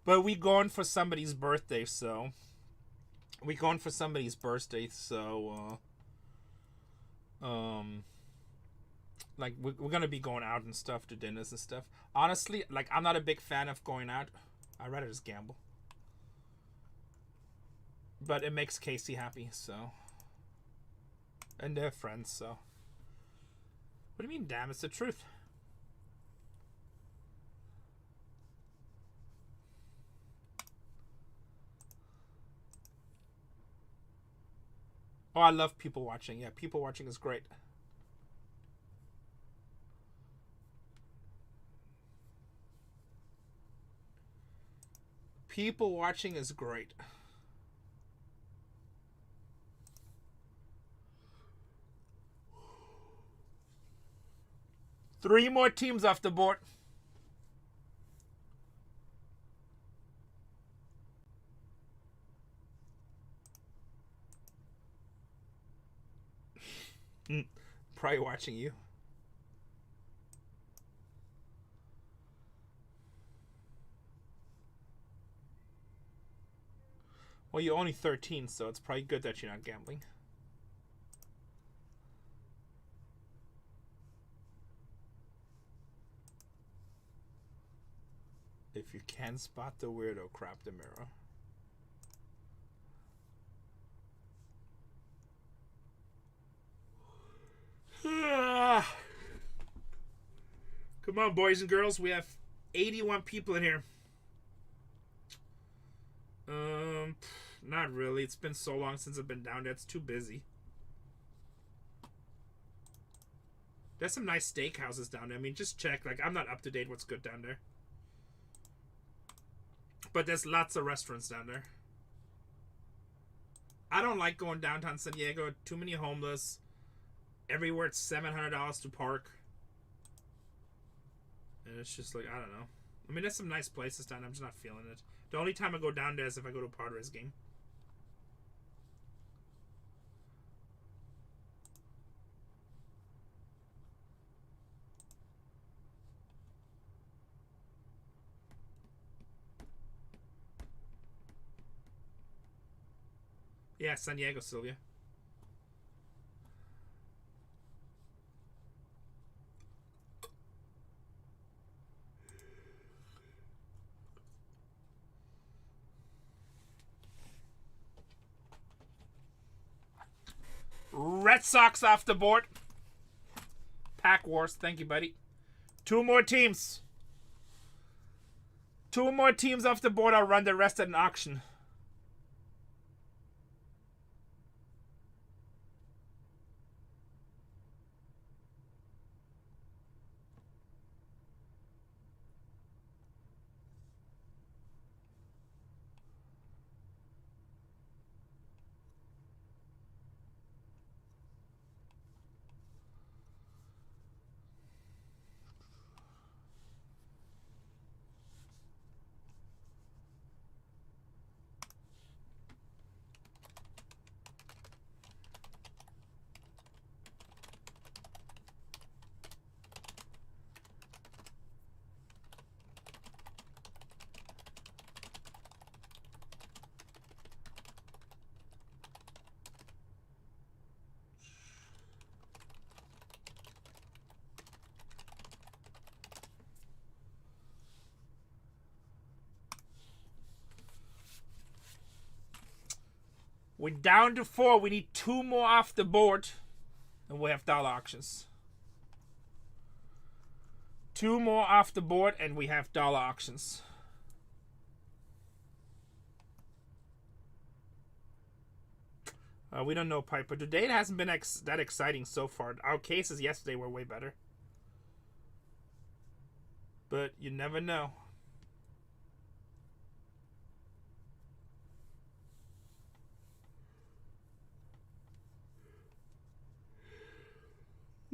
But we going for somebody's birthday, so like we're gonna be going out and stuff to dinners and stuff. Honestly, like I'm not a big fan of going out. I'd rather just gamble. But it makes Casey happy, so. And they're friends, so. What do you mean, damn? It's the truth. Oh, I love people watching. Yeah, people watching is great. People watching is great. Three more teams off the board. Probably watching you. Well, you're only 13, so it's probably good that you're not gambling. If you can spot the weirdo, crap the mirror. Come on, boys and girls. We have 81 people in here. Not really. It's been so long since I've been down there. It's too busy. There's some nice steakhouses down there. I mean, just check. Like, I'm not up to date what's good down there. But there's lots of restaurants down there. I don't like going downtown San Diego. Too many homeless. Everywhere it's $700 to park. And it's just like, I don't know. I mean, there's some nice places down there. I'm just not feeling it. The only time I go down there is if I go to a Padres game. Yeah, San Diego, Sylvia. Red Sox off the board. Pack Wars. Thank you, buddy. Two more teams. Two more teams off the board. I'll run the rest at an auction. We're down to 4. We need 2 more off the board. And we have dollar auctions. 2 more off the board and we have dollar auctions. We don't know, Piper. Today it hasn't been that exciting so far. Our cases yesterday were way better. But you never know.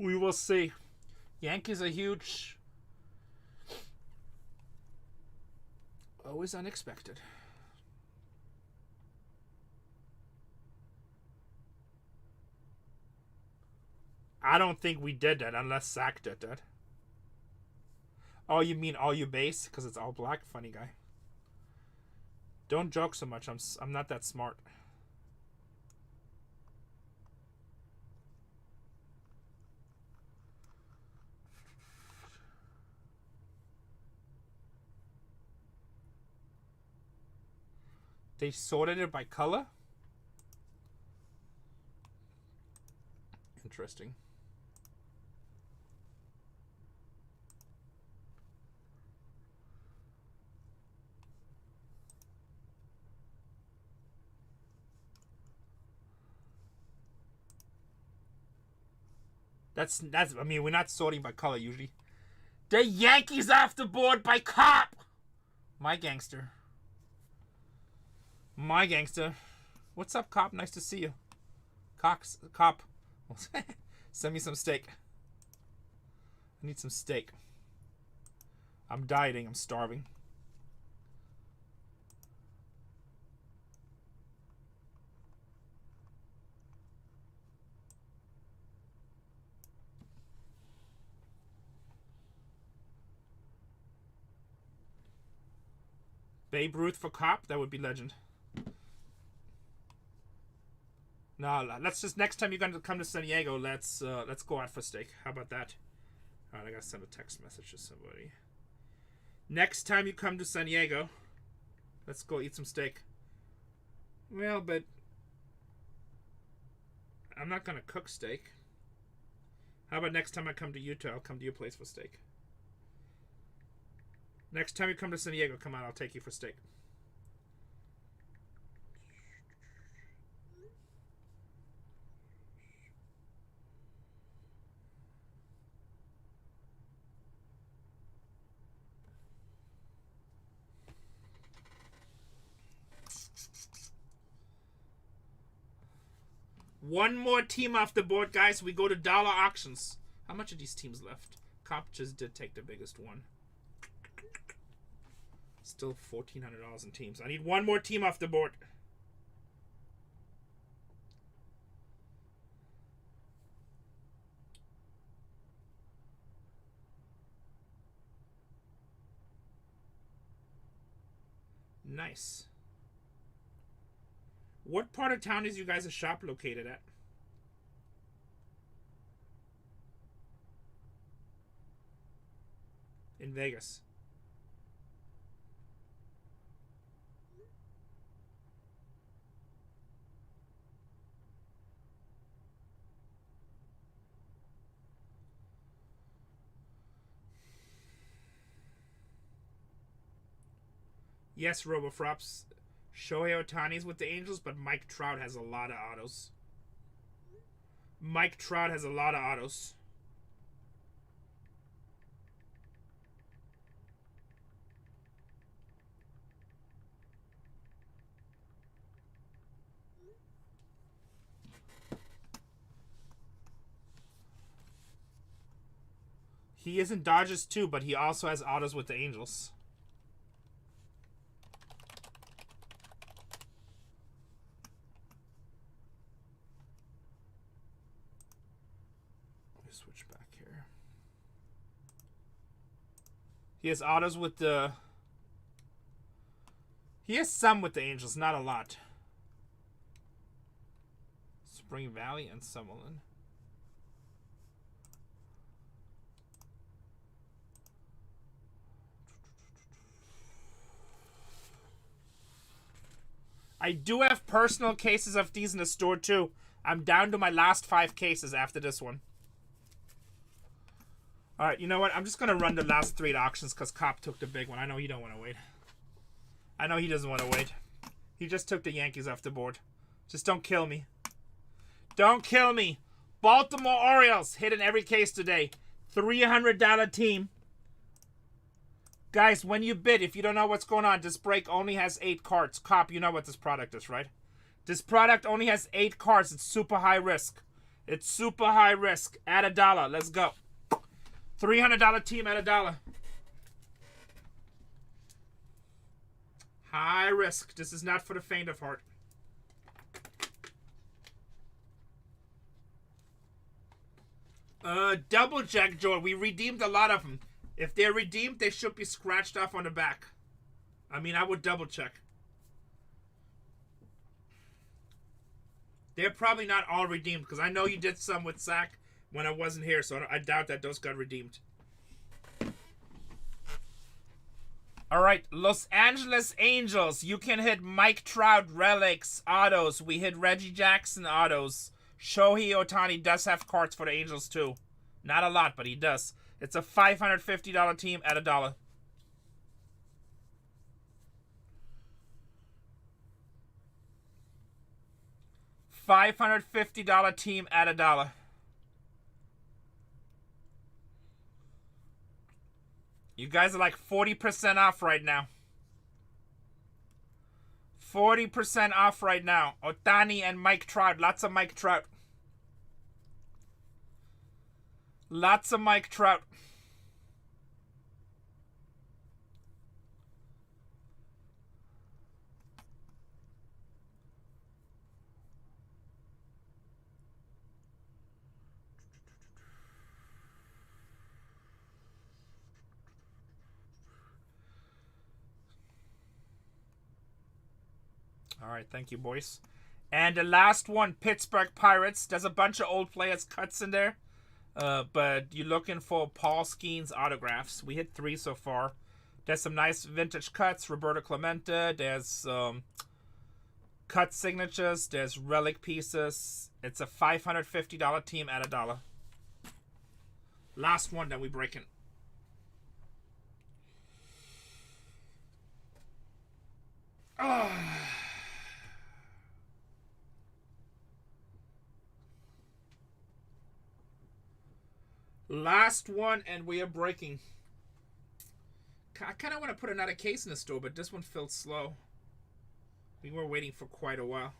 We will see. Yankees are huge. Always unexpected. I don't think we did that unless Zach did that. Oh, you mean all you base? Because it's all black? Funny guy. Don't joke so much. I'm not that smart. They sorted it by color? Interesting. That's I mean, we're not sorting by color usually. The Yankees off the board by Cop. My gangster. My gangster. What's up, Cop? Nice to see you. Cop. Send me some steak. I need some steak. I'm dieting. I'm starving. Babe Ruth for Cop? That would be legend. No, let's just, next time you're going to come to San Diego, let's go out for steak. How about that? Alright, I gotta send a text message to somebody. Next time you come to San Diego, let's go eat some steak. Well, but I'm not gonna cook steak. How about next time I come to Utah, I'll come to your place for steak. Next time you come to San Diego, come on, I'll take you for steak. One more team off the board, guys. We go to dollar auctions. How much are these teams left? Cop just did take the biggest one. Still $1,400 in teams. I need one more team off the board. Nice. What part of town is you guys' shop located at? In Vegas. Yes, RoboFrops. Shohei Ohtani's with the Angels, but Mike Trout has a lot of autos. Mike Trout has a lot of autos. He is in Dodgers too, but he also has autos with the Angels. Switch back here. He has autos with the... He has some with the Angels, not a lot. Spring Valley and Summerlin. I do have personal cases of these in the store too. I'm down to my last 5 cases after this one. Alright, you know what? I'm just going to run the last 3 auctions because Cop took the big one. I know he don't want to wait. I know he doesn't want to wait. He just took the Yankees off the board. Just don't kill me. Don't kill me. Baltimore Orioles hit in every case today. $300 team. Guys, when you bid, if you don't know what's going on, this break only has 8 cards. Cop, you know what this product is, right? This product only has 8 cards. It's super high risk. It's super high risk. At $1. Let's go. $300 team at $1. High risk. This is not for the faint of heart. Double Jack Joy. We redeemed a lot of them. If they're redeemed, they should be scratched off on the back. I mean, I would double check. They're probably not all redeemed because I know you did some with Zach when I wasn't here, so I doubt that those got redeemed. All right, Los Angeles Angels. You can hit Mike Trout relics autos. We hit Reggie Jackson autos. Shohei Ohtani does have cards for the Angels too. Not a lot, but he does. It's a $550 team at $1. $550 team at $1. You guys are like 40% off right now. 40% off right now. Ohtani and Mike Trout. Lots of Mike Trout. Lots of Mike Trout. All right, thank you, boys. And the last one, Pittsburgh Pirates. There's a bunch of old players' cuts in there. But you're looking for Paul Skeens autographs. We hit 3 so far. There's some nice vintage cuts. Roberto Clemente. There's cut signatures. There's relic pieces. It's a $550 team at $1. Last one that we break in. Last one, and we are breaking. I kind of want to put another case in the store, but this one felt slow. We were waiting for quite a while.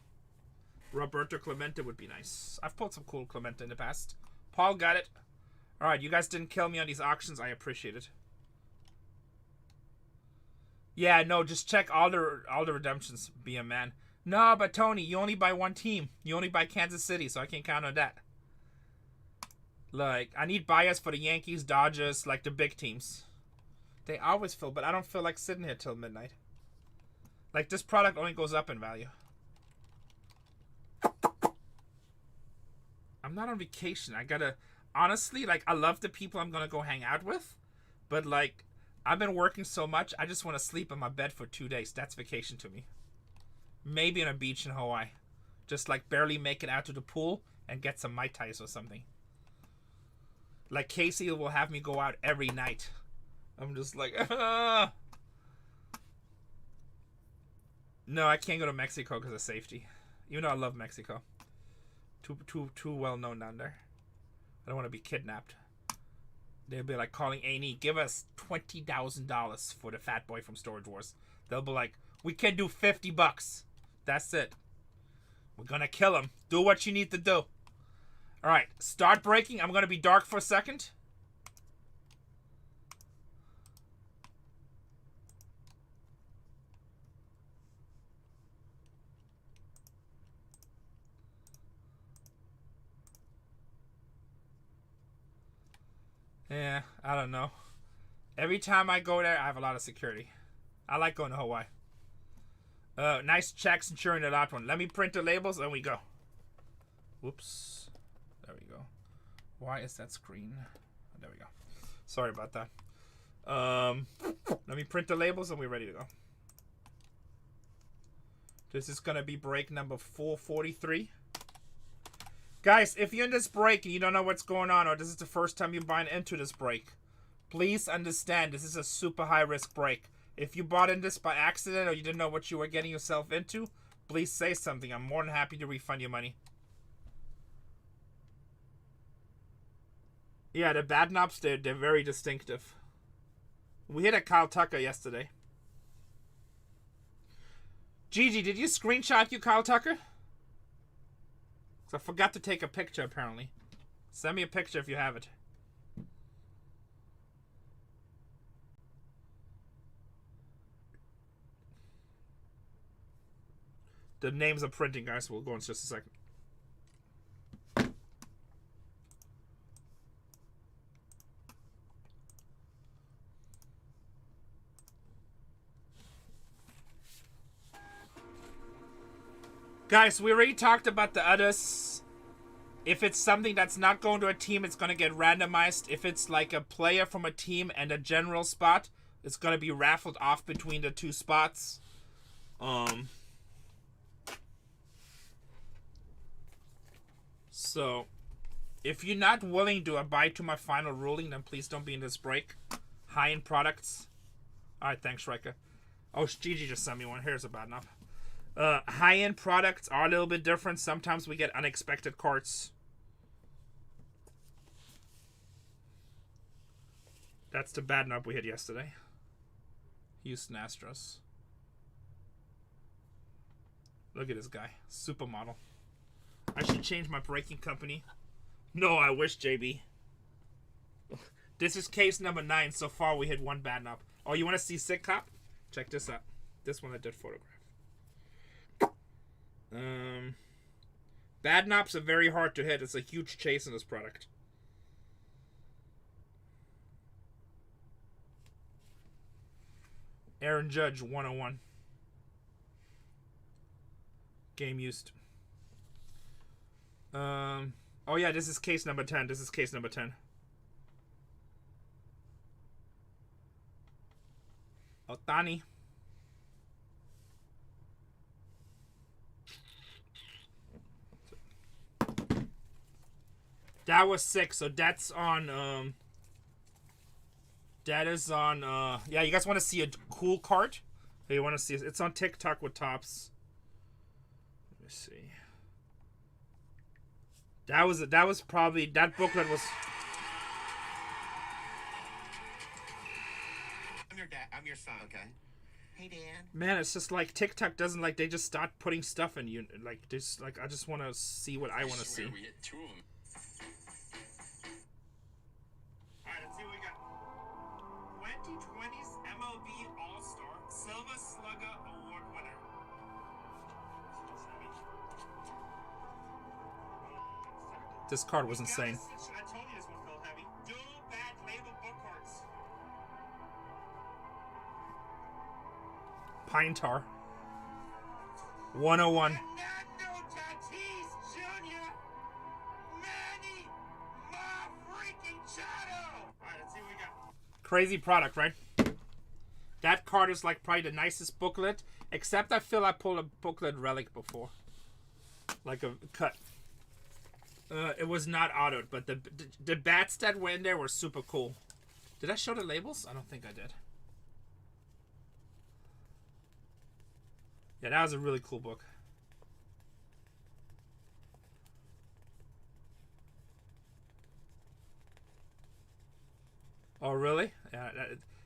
Roberto Clemente would be nice. I've pulled some cool Clemente in the past. Paul got it. All right, you guys didn't kill me on these auctions. I appreciate it. Yeah, no, just check all the redemptions. Be a man. No, but Tony, you only buy one team. You only buy Kansas City, so I can't count on that. Like, I need buyers for the Yankees, Dodgers, like the big teams. They always fill, but I don't feel like sitting here till midnight. Like, this product only goes up in value. I'm not on vacation. I gotta... Honestly, like, I love the people I'm gonna go hang out with. But, like, I've been working so much, I just want to sleep in my bed for 2 days. That's vacation to me. Maybe on a beach in Hawaii. Just, like, barely make it out to the pool and get some Mai Tais or something. Like, Casey will have me go out every night. I'm just like, ah. No, I can't go to Mexico because of safety. Even though I love Mexico. Too well known down there. I don't want to be kidnapped. They'll be like calling A&E, give us $20,000 for the fat boy from Storage Wars. They'll be like, we can do $50. That's it. We're gonna kill him. Do what you need to do. Alright, start breaking. I'm gonna be dark for a second. Yeah, I don't know. Every time I go there, I have a lot of security. I like going to Hawaii. Nice checks ensuring the last one. Let me print the labels and we go. Whoops. There we go. Why is that screen? There we go. Sorry about that. Let me print the labels and we're ready to go. This is going to be break number 443. Guys, if you're in this break and you don't know what's going on, or this is the first time you're buying into this break, please understand this is a super high risk break. If you bought in this by accident or you didn't know what you were getting yourself into, please say something. I'm more than happy to refund your money. Yeah, the bad knobs, they're very distinctive. We hit a Kyle Tucker yesterday. Gigi, did you screenshot you Kyle Tucker? So I forgot to take a picture, apparently. Send me a picture if you have it. The names are printing, guys. We'll go in just a second. Guys, we already talked about the others. If it's something that's not going to a team, it's going to get randomized. If it's like a player from a team and a general spot, it's going to be raffled off between the two spots. So, if you're not willing to abide to my final ruling, then please don't be in this break. High-end products. Alright, thanks, Riker. Oh, Gigi just sent me one. Here's a bad enough. High-end products are a little bit different. Sometimes we get unexpected cards. That's the bad knob we hit yesterday. Houston Astros. Look at this guy. Supermodel. I should change my breaking company. No, I wish, JB. This is case number 9. So far, we hit one bad knob. Oh, you want to see Sick Cop? Check this out. This one I did photograph. Bad knobs are very hard to hit. It's a huge chase in this product. Aaron Judge, 101. Game used. Oh yeah, this is case number 10. This is case number 10. Otani. That was 6, so that's on, that is on, yeah, you guys want to see a cool card? Hey, you want to see it? It's on TikTok with Tops. Let me see. That was probably, that booklet was... I'm your dad. I'm your son. Okay. Hey, Dan. Man, it's just like TikTok doesn't like, they just start putting stuff in you. Like, this, like, I just want to see what I want to see. We hit 2 of them. Alright, let's see what we got. 2020's MLB All-Star Silver Slugger Award winner. This card was insane. I told you this one felt heavy. Dual bad label book cards. Pine Tar. 101. Fernando Tatis Jr. Manny freaking Machado. Alright, let's see what we got. Crazy product, right? That card is like probably the nicest booklet, except I feel I pulled a booklet relic before. Like a cut. It was not autoed, but the bats that were in there were super cool. Did I show the labels? I don't think I did. Yeah, that was a really cool book. Oh, really? Yeah,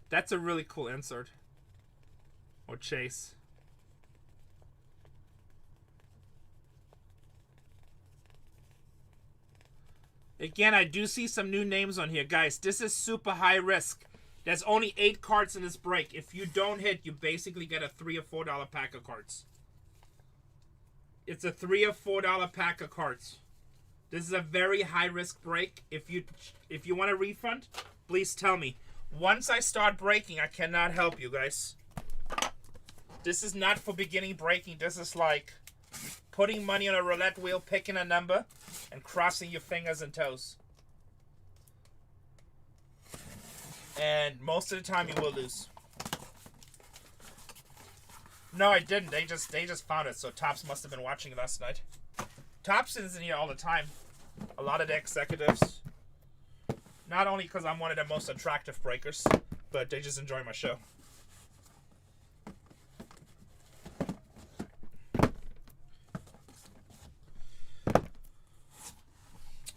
that's a really cool insert. Or chase. Again, I do see some new names on here. Guys, this is super high risk. There's only 8 cards in this break. If you don't hit, you basically get a $3 or $4 pack of cards. It's a $3 or $4 pack of cards. This is a very high risk break. If you want a refund, please tell me. Once I start breaking, I cannot help you guys. This is not for beginning breaking. This is like putting money on a roulette wheel, picking a number, and crossing your fingers and toes. And most of the time you will lose. No, I didn't. They just found it, so Tops must have been watching it last night. Tops is in here all the time. A lot of the executives. Not only because I'm one of the most attractive breakers, but they just enjoy my show.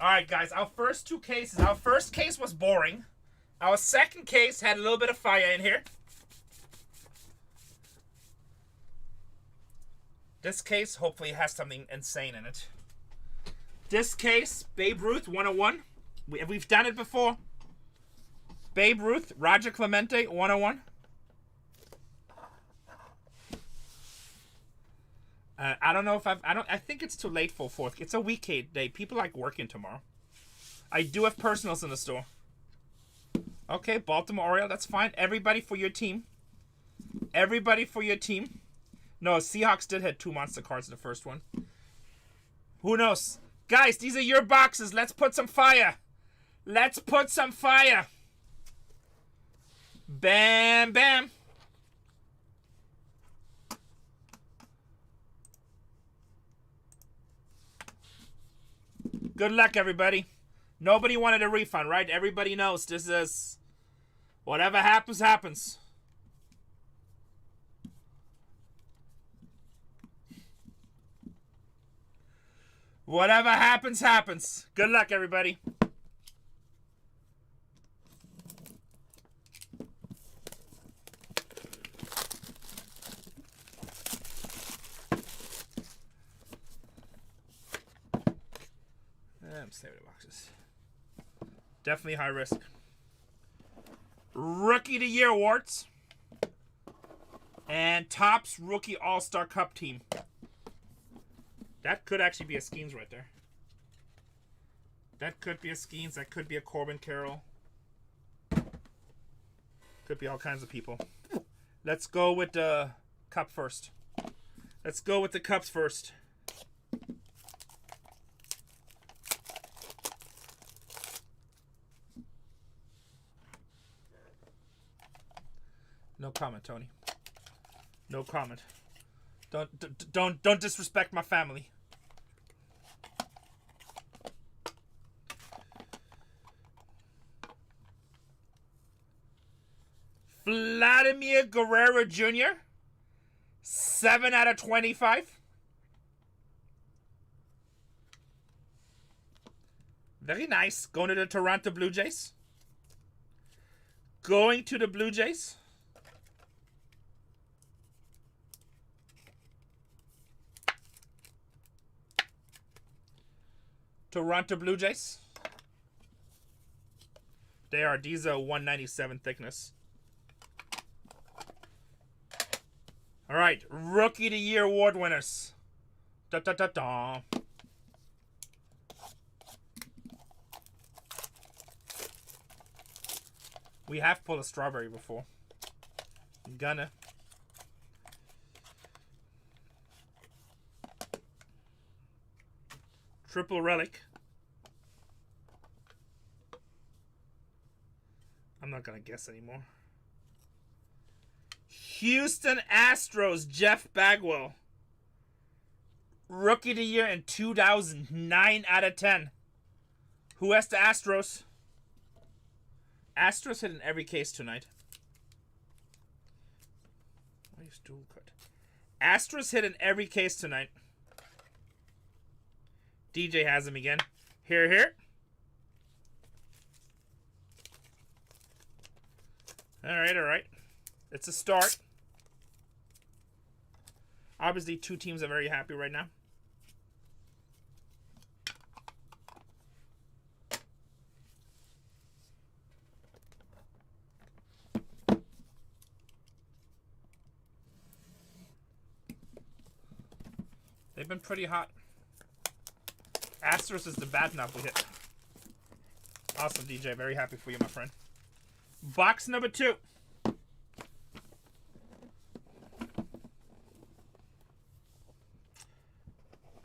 Alright guys, our first 2 cases. Our first case was boring. Our second case had a little bit of fire in here. This case hopefully has something insane in it. This case, Babe Ruth 101. We've done it before. Babe Ruth, Roger Clemente 101. I don't know if I think it's too late for 4th. It's a weekend day. People like working tomorrow. I do have personals in the store. Okay, Baltimore Oriole, that's fine. Everybody for your team. Everybody for your team. No, Seahawks did hit 2 monster cards in the first one. Who knows? Guys, these are your boxes. Let's put some fire. Let's put some fire. Bam, bam. Good luck, everybody. Nobody wanted a refund, right? Everybody knows this is... Whatever happens, happens. Whatever happens, happens. Good luck, everybody. I'm saving the boxes. Definitely high risk. Rookie of the Year awards. And Topps Rookie All-Star Cup team. That could actually be a Skeens right there. That could be a Skeens. That could be a Corbin Carroll. Could be all kinds of people. Let's go with the cup first. Let's go with the cups first. No comment, Tony. No comment. Don't disrespect my family. Vladimir Guerrero Jr. 7 out of 25. Very nice. Going to the Toronto Blue Jays. Going to the Blue Jays. Toronto Blue Jays. They are Diesel 197 thickness. All right, Rookie of the Year award winners. Da da da da. We have pulled a strawberry before. Gonna. Triple relic. I'm not gonna guess anymore. Houston Astros, Jeff Bagwell. Rookie of the Year in 2000, 9 out of 10. Who has the Astros? Astros hit in every case tonight. Why is dual cut? Astros hit in every case tonight. DJ has him again. Here, here. All right. It's a start. Obviously, 2 teams are very happy right now. They've been pretty hot. Astros is the bad knob we hit. Awesome, DJ. Very happy for you, my friend. Box number 2.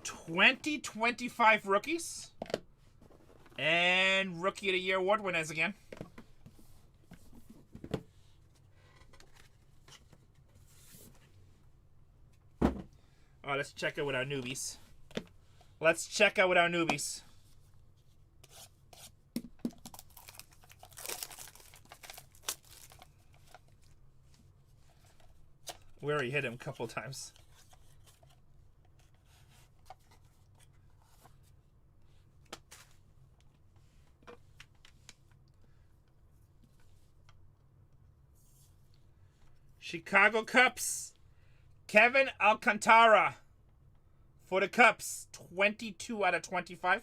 $20.25 rookies. And Rookie of the Year award winners again. Oh, let's check it with our newbies. Let's check out with our newbies. We already hit him a couple times. Chicago Cubs. Kevin Alcantara. For the Cubs, 22 out of 25.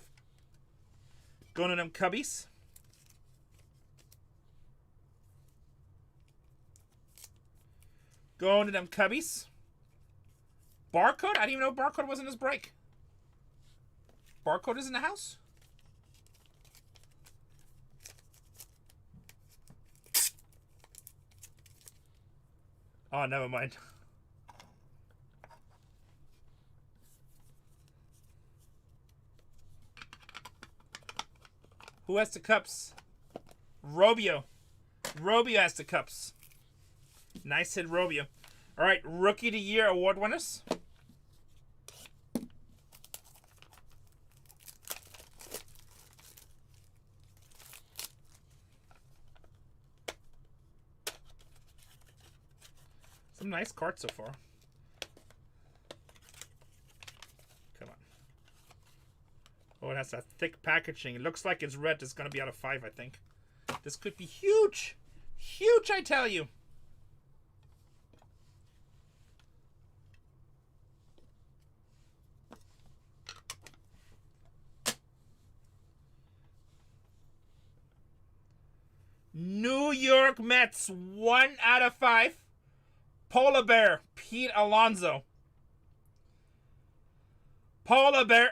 Going to them Cubbies. Going to them Cubbies. Barcode? I didn't even know Barcode was in his break. Barcode is in the house? Oh, never mind. Who has the cups? Robio. Robio has the cups. Nice hit, Robio. All right, Rookie of the Year award winners. Some nice cards so far. Come on. Oh, it has that thick packaging. It looks like it's red. It's going to be out of 5, I think. This could be huge. Huge, I tell you. New York Mets, 1 out of 5. Polar Bear, Pete Alonso. Polar Bear.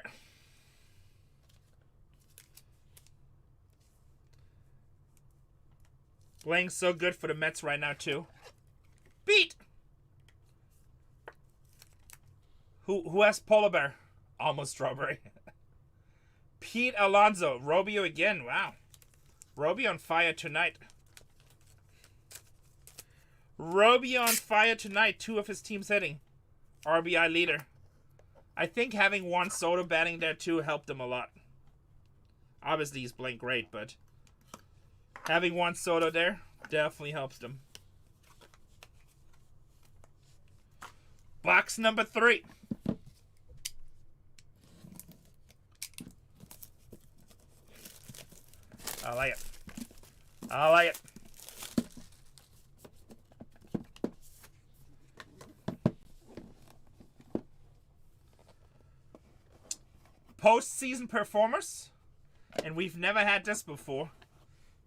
Playing so good for the Mets right now, too. Pete. Who has Polar Bear? Almost Strawberry. Pete Alonso. Robio again. Wow. Robio on fire tonight. Robio on fire tonight. 2 of his teams hitting. RBI leader. I think having Juan Soto batting there too helped him a lot. Obviously he's playing great, but having Juan Soto there definitely helps him. Box number 3. I like it. I like it. Postseason performers, and we've never had this before.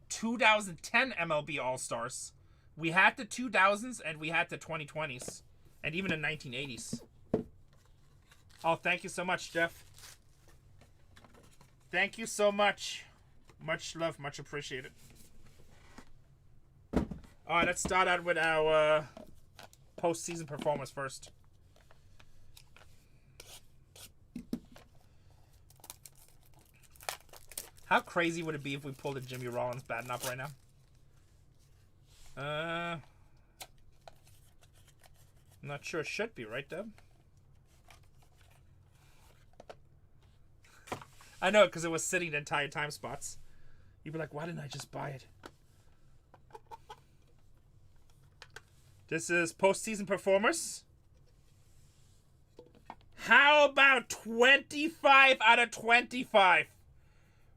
2010 MLB All-Stars. We had the 2000s and we had the 2020s, and even the 1980s. Oh, thank you so much, Jeff. Thank you so much. Much love, much appreciated. All right, let's start out with our postseason performers first. How crazy would it be if we pulled a Jimmy Rollins batting up right now? I'm not sure. It should be, right, Deb? I know, because it was sitting the entire time spots. You'd be like, why didn't I just buy it? This is postseason performers. How about 25 out of 25?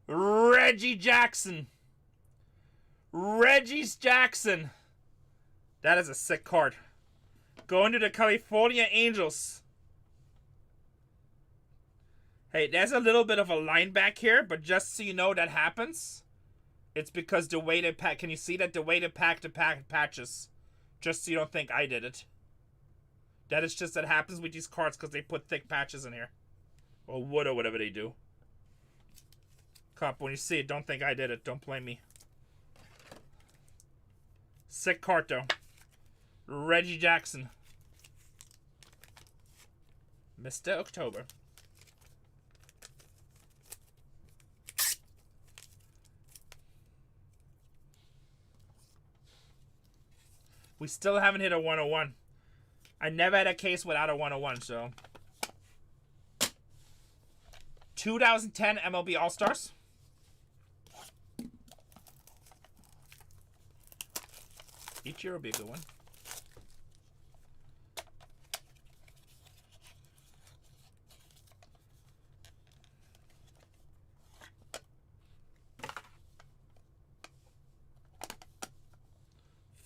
Reggie Jackson. Reggie's Jackson. That is a sick card. Going to the California Angels. Hey, there's a little bit of a line back here, but just so you know that happens, it's because the way they pack. Can you see that? The way they pack the patches. Just so you don't think I did it. That is just that happens with these cards because they put thick patches in here. Or wood or whatever they do. Cup, when you see it, don't think I did it. Don't blame me. Sick card, though. Reggie Jackson. Mr. October. We still haven't hit a 101. I never had a case without a 101, so. 2010 MLB All-Stars. Each year will be a good one.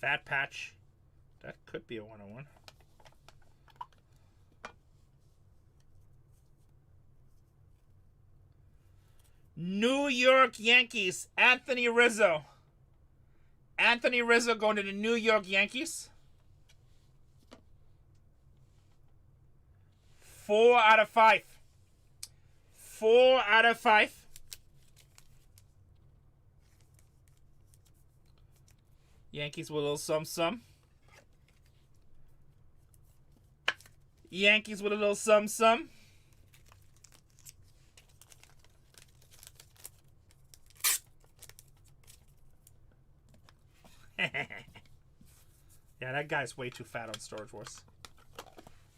Fat Patch. That could be a 101. New New York Yankees, Anthony Rizzo. Anthony Rizzo going to the New York Yankees. 4 out of 5. 4 out of 5. Yankees with a little some. Yankees with a little some. Yeah, that guy's way too fat on Storage Wars.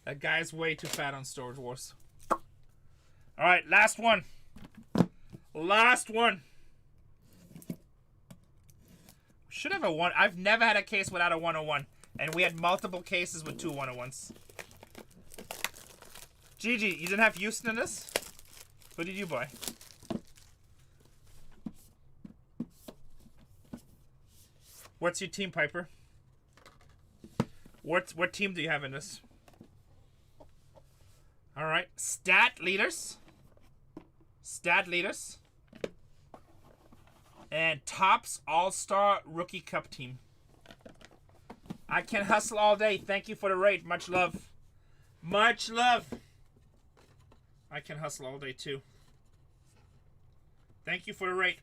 That guy's way too fat on Storage Wars. Alright, last one. Last one. Should have a one. I've never had a case without a 101. And we had multiple cases with 2 101s. Gigi, you didn't have Houston in this? Who did you buy? What's your team, Piper? What team do you have in this? Alright. Stat leaders. Stat leaders. And Topps All-Star Rookie Cup team. I can hustle all day. Thank you for the raid. Much love. Much love. I can hustle all day too. Thank you for the raid.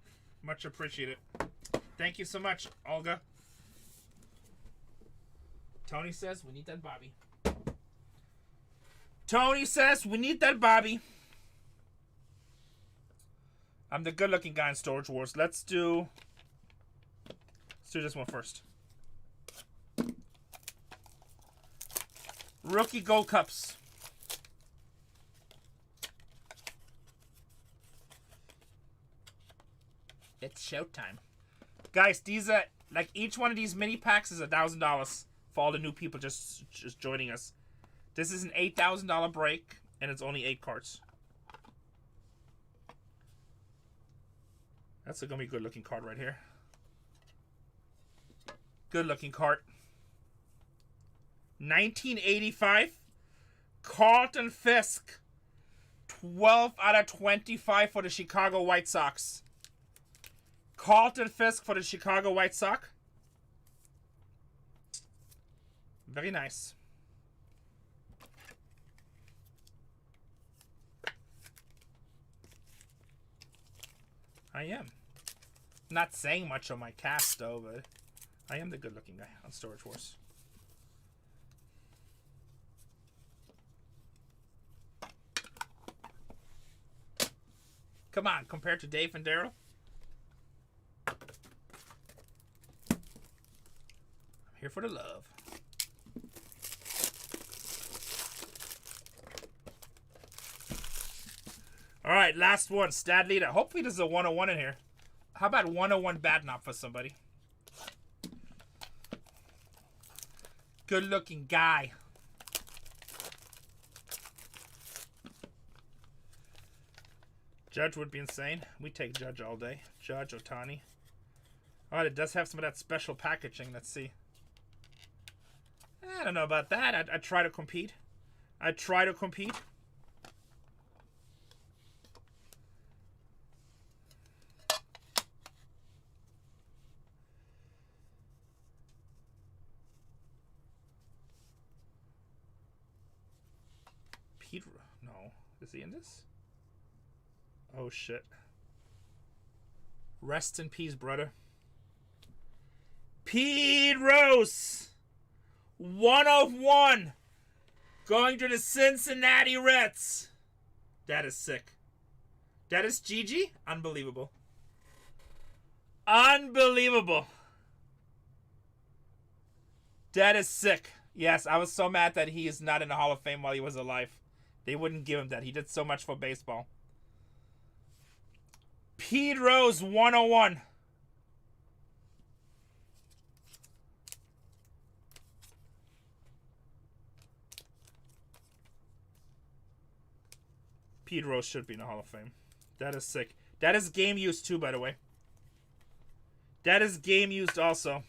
Much appreciated. Thank you so much, Olga. Tony says we need that Bobby. Tony says we need that Bobby. I'm the good-looking guy in Storage Wars. Let's do this one first. Rookie Gold Cups. It's showtime. Guys, these are, like, each one of these mini packs is $1,000 for all the new people just joining us. This is an $8,000 break, and it's only 8 cards. That's going to be a good-looking card right here. Good-looking card. 1985. Carlton Fisk. 12 out of 25 for the Chicago White Sox. Carlton Fisk for the Chicago White Sox. Very nice. I am. Not saying much on my cast though, but I am the good looking guy on Storage Wars. Come on, compared to Dave and Daryl. I'm here for the love. Alright, last one. Stat leader. Hopefully there's a 101 in here. How about 101 bad knob for somebody? Good looking guy. Judge would be insane. We take Judge all day. Judge, Otani. Alright, it does have some of that special packaging. Let's see. I don't know about that. I try to compete. I try to compete. Pete, no. Is he in this? Oh, shit. Rest in peace, brother. Pete Rose. 1 of 1. Going to the Cincinnati Reds. That is sick. That is GG. Unbelievable. Unbelievable. That is sick. Yes, I was so mad that he is not in the Hall of Fame while he was alive. They wouldn't give him that. He did so much for baseball. Pete Rose, 101. Pete Rose should be in the Hall of Fame. That is sick. That is game used too, by the way. That is game used also.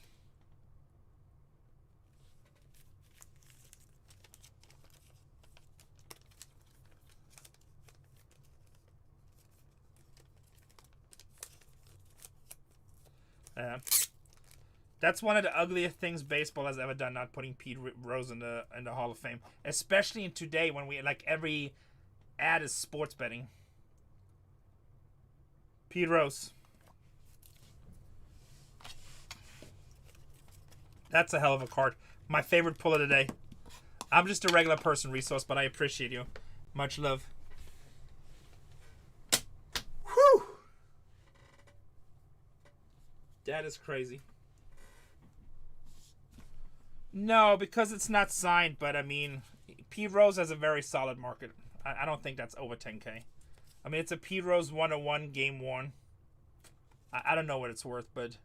That's one of the ugliest things baseball has ever done, not putting Pete Rose in the Hall of Fame. Especially in today when we like every ad is sports betting. Pete Rose. That's a hell of a card. My favorite pull of the day. I'm just a regular person, Resource, but I appreciate you. Much love. Whew! That is crazy. No, because it's not signed, but I mean, Pete Rose has a very solid market. I don't think that's over 10K. I mean, it's a Pete Rose 101 game 1. I don't know what it's worth, but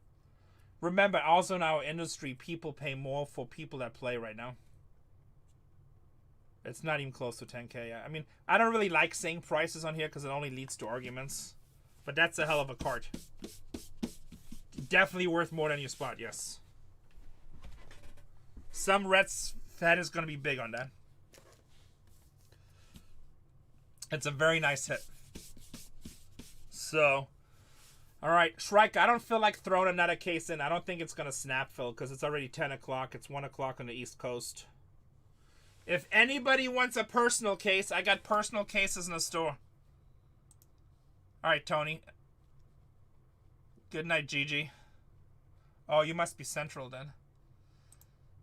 remember, also in our industry, people pay more for people that play right now. It's not even close to 10K. I mean, I don't really like saying prices on here because it only leads to arguments. But that's a hell of a card. Definitely worth more than your spot, yes. Some Reds fan is going to be big on that. It's a very nice hit. So, alright, Shrike, I don't feel like throwing another case in. I don't think it's going to snap, Phil, because it's already 10 o'clock. It's 1 o'clock on the East Coast. If anybody wants a personal case, I got personal cases in the store. Alright, Tony. Good night, Gigi. Oh, you must be Central then.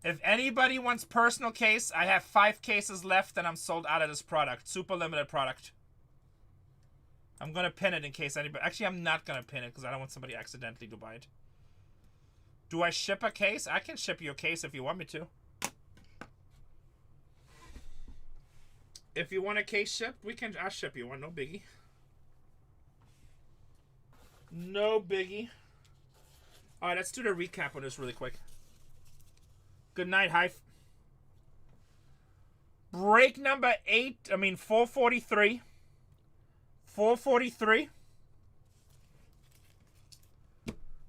If anybody wants personal case, I have 5 cases left and I'm sold out of this product. Super limited product. I'm going to pin it in case anybody... Actually, I'm not going to pin it because I don't want somebody accidentally to buy it. Do I ship a case? I can ship you a case if you want me to. If you want a case shipped, I'll ship you one. No biggie. No biggie. Alright, let's do the recap on this really quick. Good night, Hive. Break number 443. 443.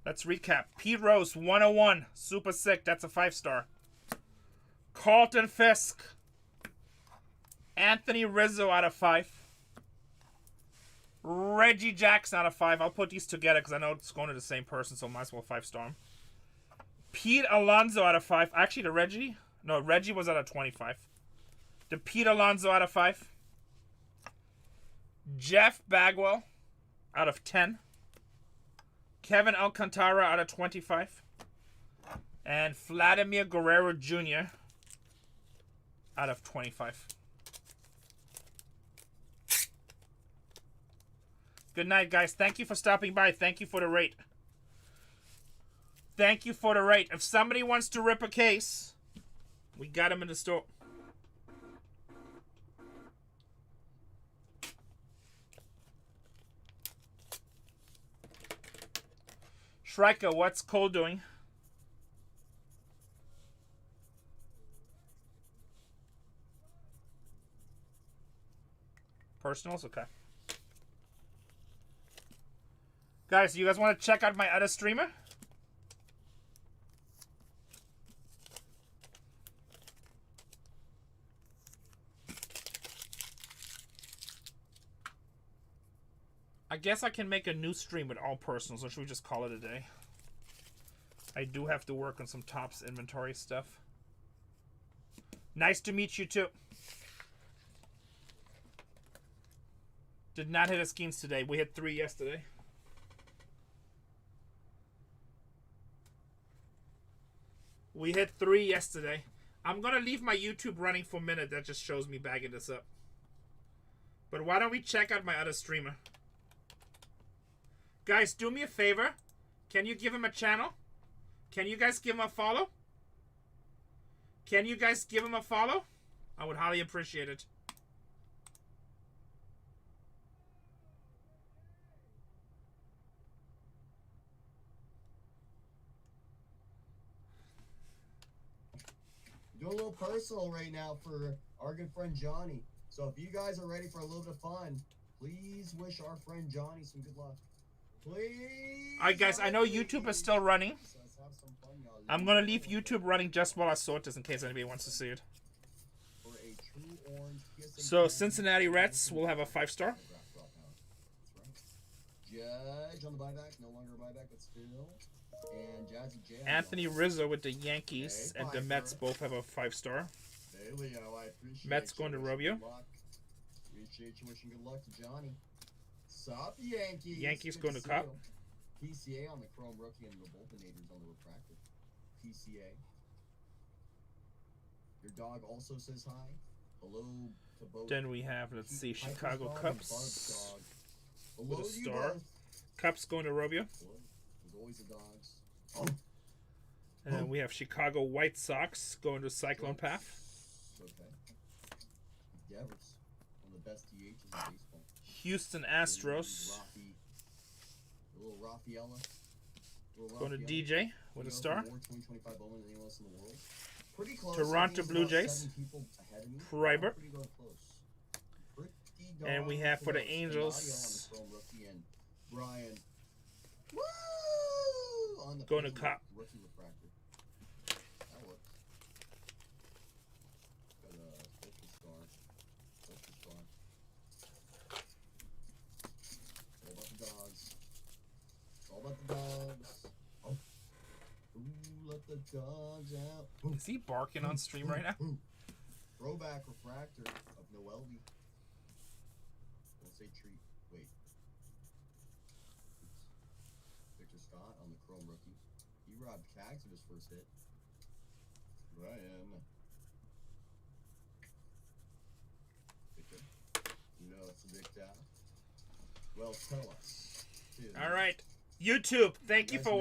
Let's recap. Pete Rose, 101. Super sick. That's a 5-star. Carlton Fisk. Anthony Rizzo out of 5. Reggie Jackson out of 5. I'll put these together because I know it's going to the same person, so might as well 5-star him. Pete Alonso out of 5. Actually, Reggie was out of 25. The Pete Alonso out of 5. Jeff Bagwell out of 10. Kevin Alcantara out of 25. And Vladimir Guerrero Jr. out of 25. Good night, guys. Thank you for stopping by. Thank you for the rate. Thank you for the rate. If somebody wants to rip a case, we got them in the store. Shrika, what's Cole doing? Personals? Okay. Guys, you guys want to check out my other streamer? I guess I can make a new stream with all personals, or should we just call it a day? I do have to work on some Topps inventory stuff. Nice to meet you too. Did not hit a schemes today. We hit 3 yesterday. We hit 3 yesterday. I'm going to leave my YouTube running for a minute. That just shows me bagging this up. But why don't we check out my other streamer? Guys, do me a favor. Can you give him a channel? Can you guys give him a follow? Can you guys give him a follow? I would highly appreciate it. Doing a little personal right now for our good friend Johnny. So if you guys are ready for a little bit of fun, please wish our friend Johnny some good luck. Please. Alright guys, I know YouTube is still running. I'm going to leave YouTube running just while I sort this in case anybody wants to see it. So Cincinnati Reds will have a 5-star. Judge on the buyback, no longer a buyback, but still. And Jazzy J. on the Anthony honors. Rizzo with the Yankees Hey, and the Piper. Mets both have a 5-star. Hey, Leo, I appreciate Mets you. going to Wishing Robio. good luck. Appreciate you. Wishing good luck to Johnny. Sup, Yankees? Yankees Good going to see Cup. you. PCA on the Chrome Rookie and the Voltinators on the Refractor. PCA. Your dog also says hi. Hello to both. Then we have, let's see, Piper's Chicago dog and Cubs Bug's dog. with Hello a to you star. both. Cubs going to Robio. Boy, there's always the dogs. Oh, And then we have Chicago White Sox going to Cyclone Path. okay. Devers, one of the best DHs in baseball. Houston Astros Rafi, little Rafaela. Little going to Rafaela. DJ with a He star. goes for more 2025 Bowman than anyone else in the world. Pretty close. Toronto I think he's Blue about Jays. 7 people ahead of me. Pribert. Pretty darn close. Pretty And we darn have for the close. Angels. Donadio on the Chrome Rookie and Brian. Woo! On the Going to Prism Cop. Rookie Refractor. That works. Got a Ultra Star. Ultra Star. It's all about the dogs. It's all about the dogs. Oh. Ooh, let the dogs out. Ooh. Is he barking on stream right now? Ooh. Throwback refractor of Noelvi. Don't say treat. Wait. Oops. Victor Scott on the Chrome Rookie. He robbed Cags of his first hit. Ryan. Victor. No, it's Victor. Well, tell us. All right. YouTube, thank you Guys, for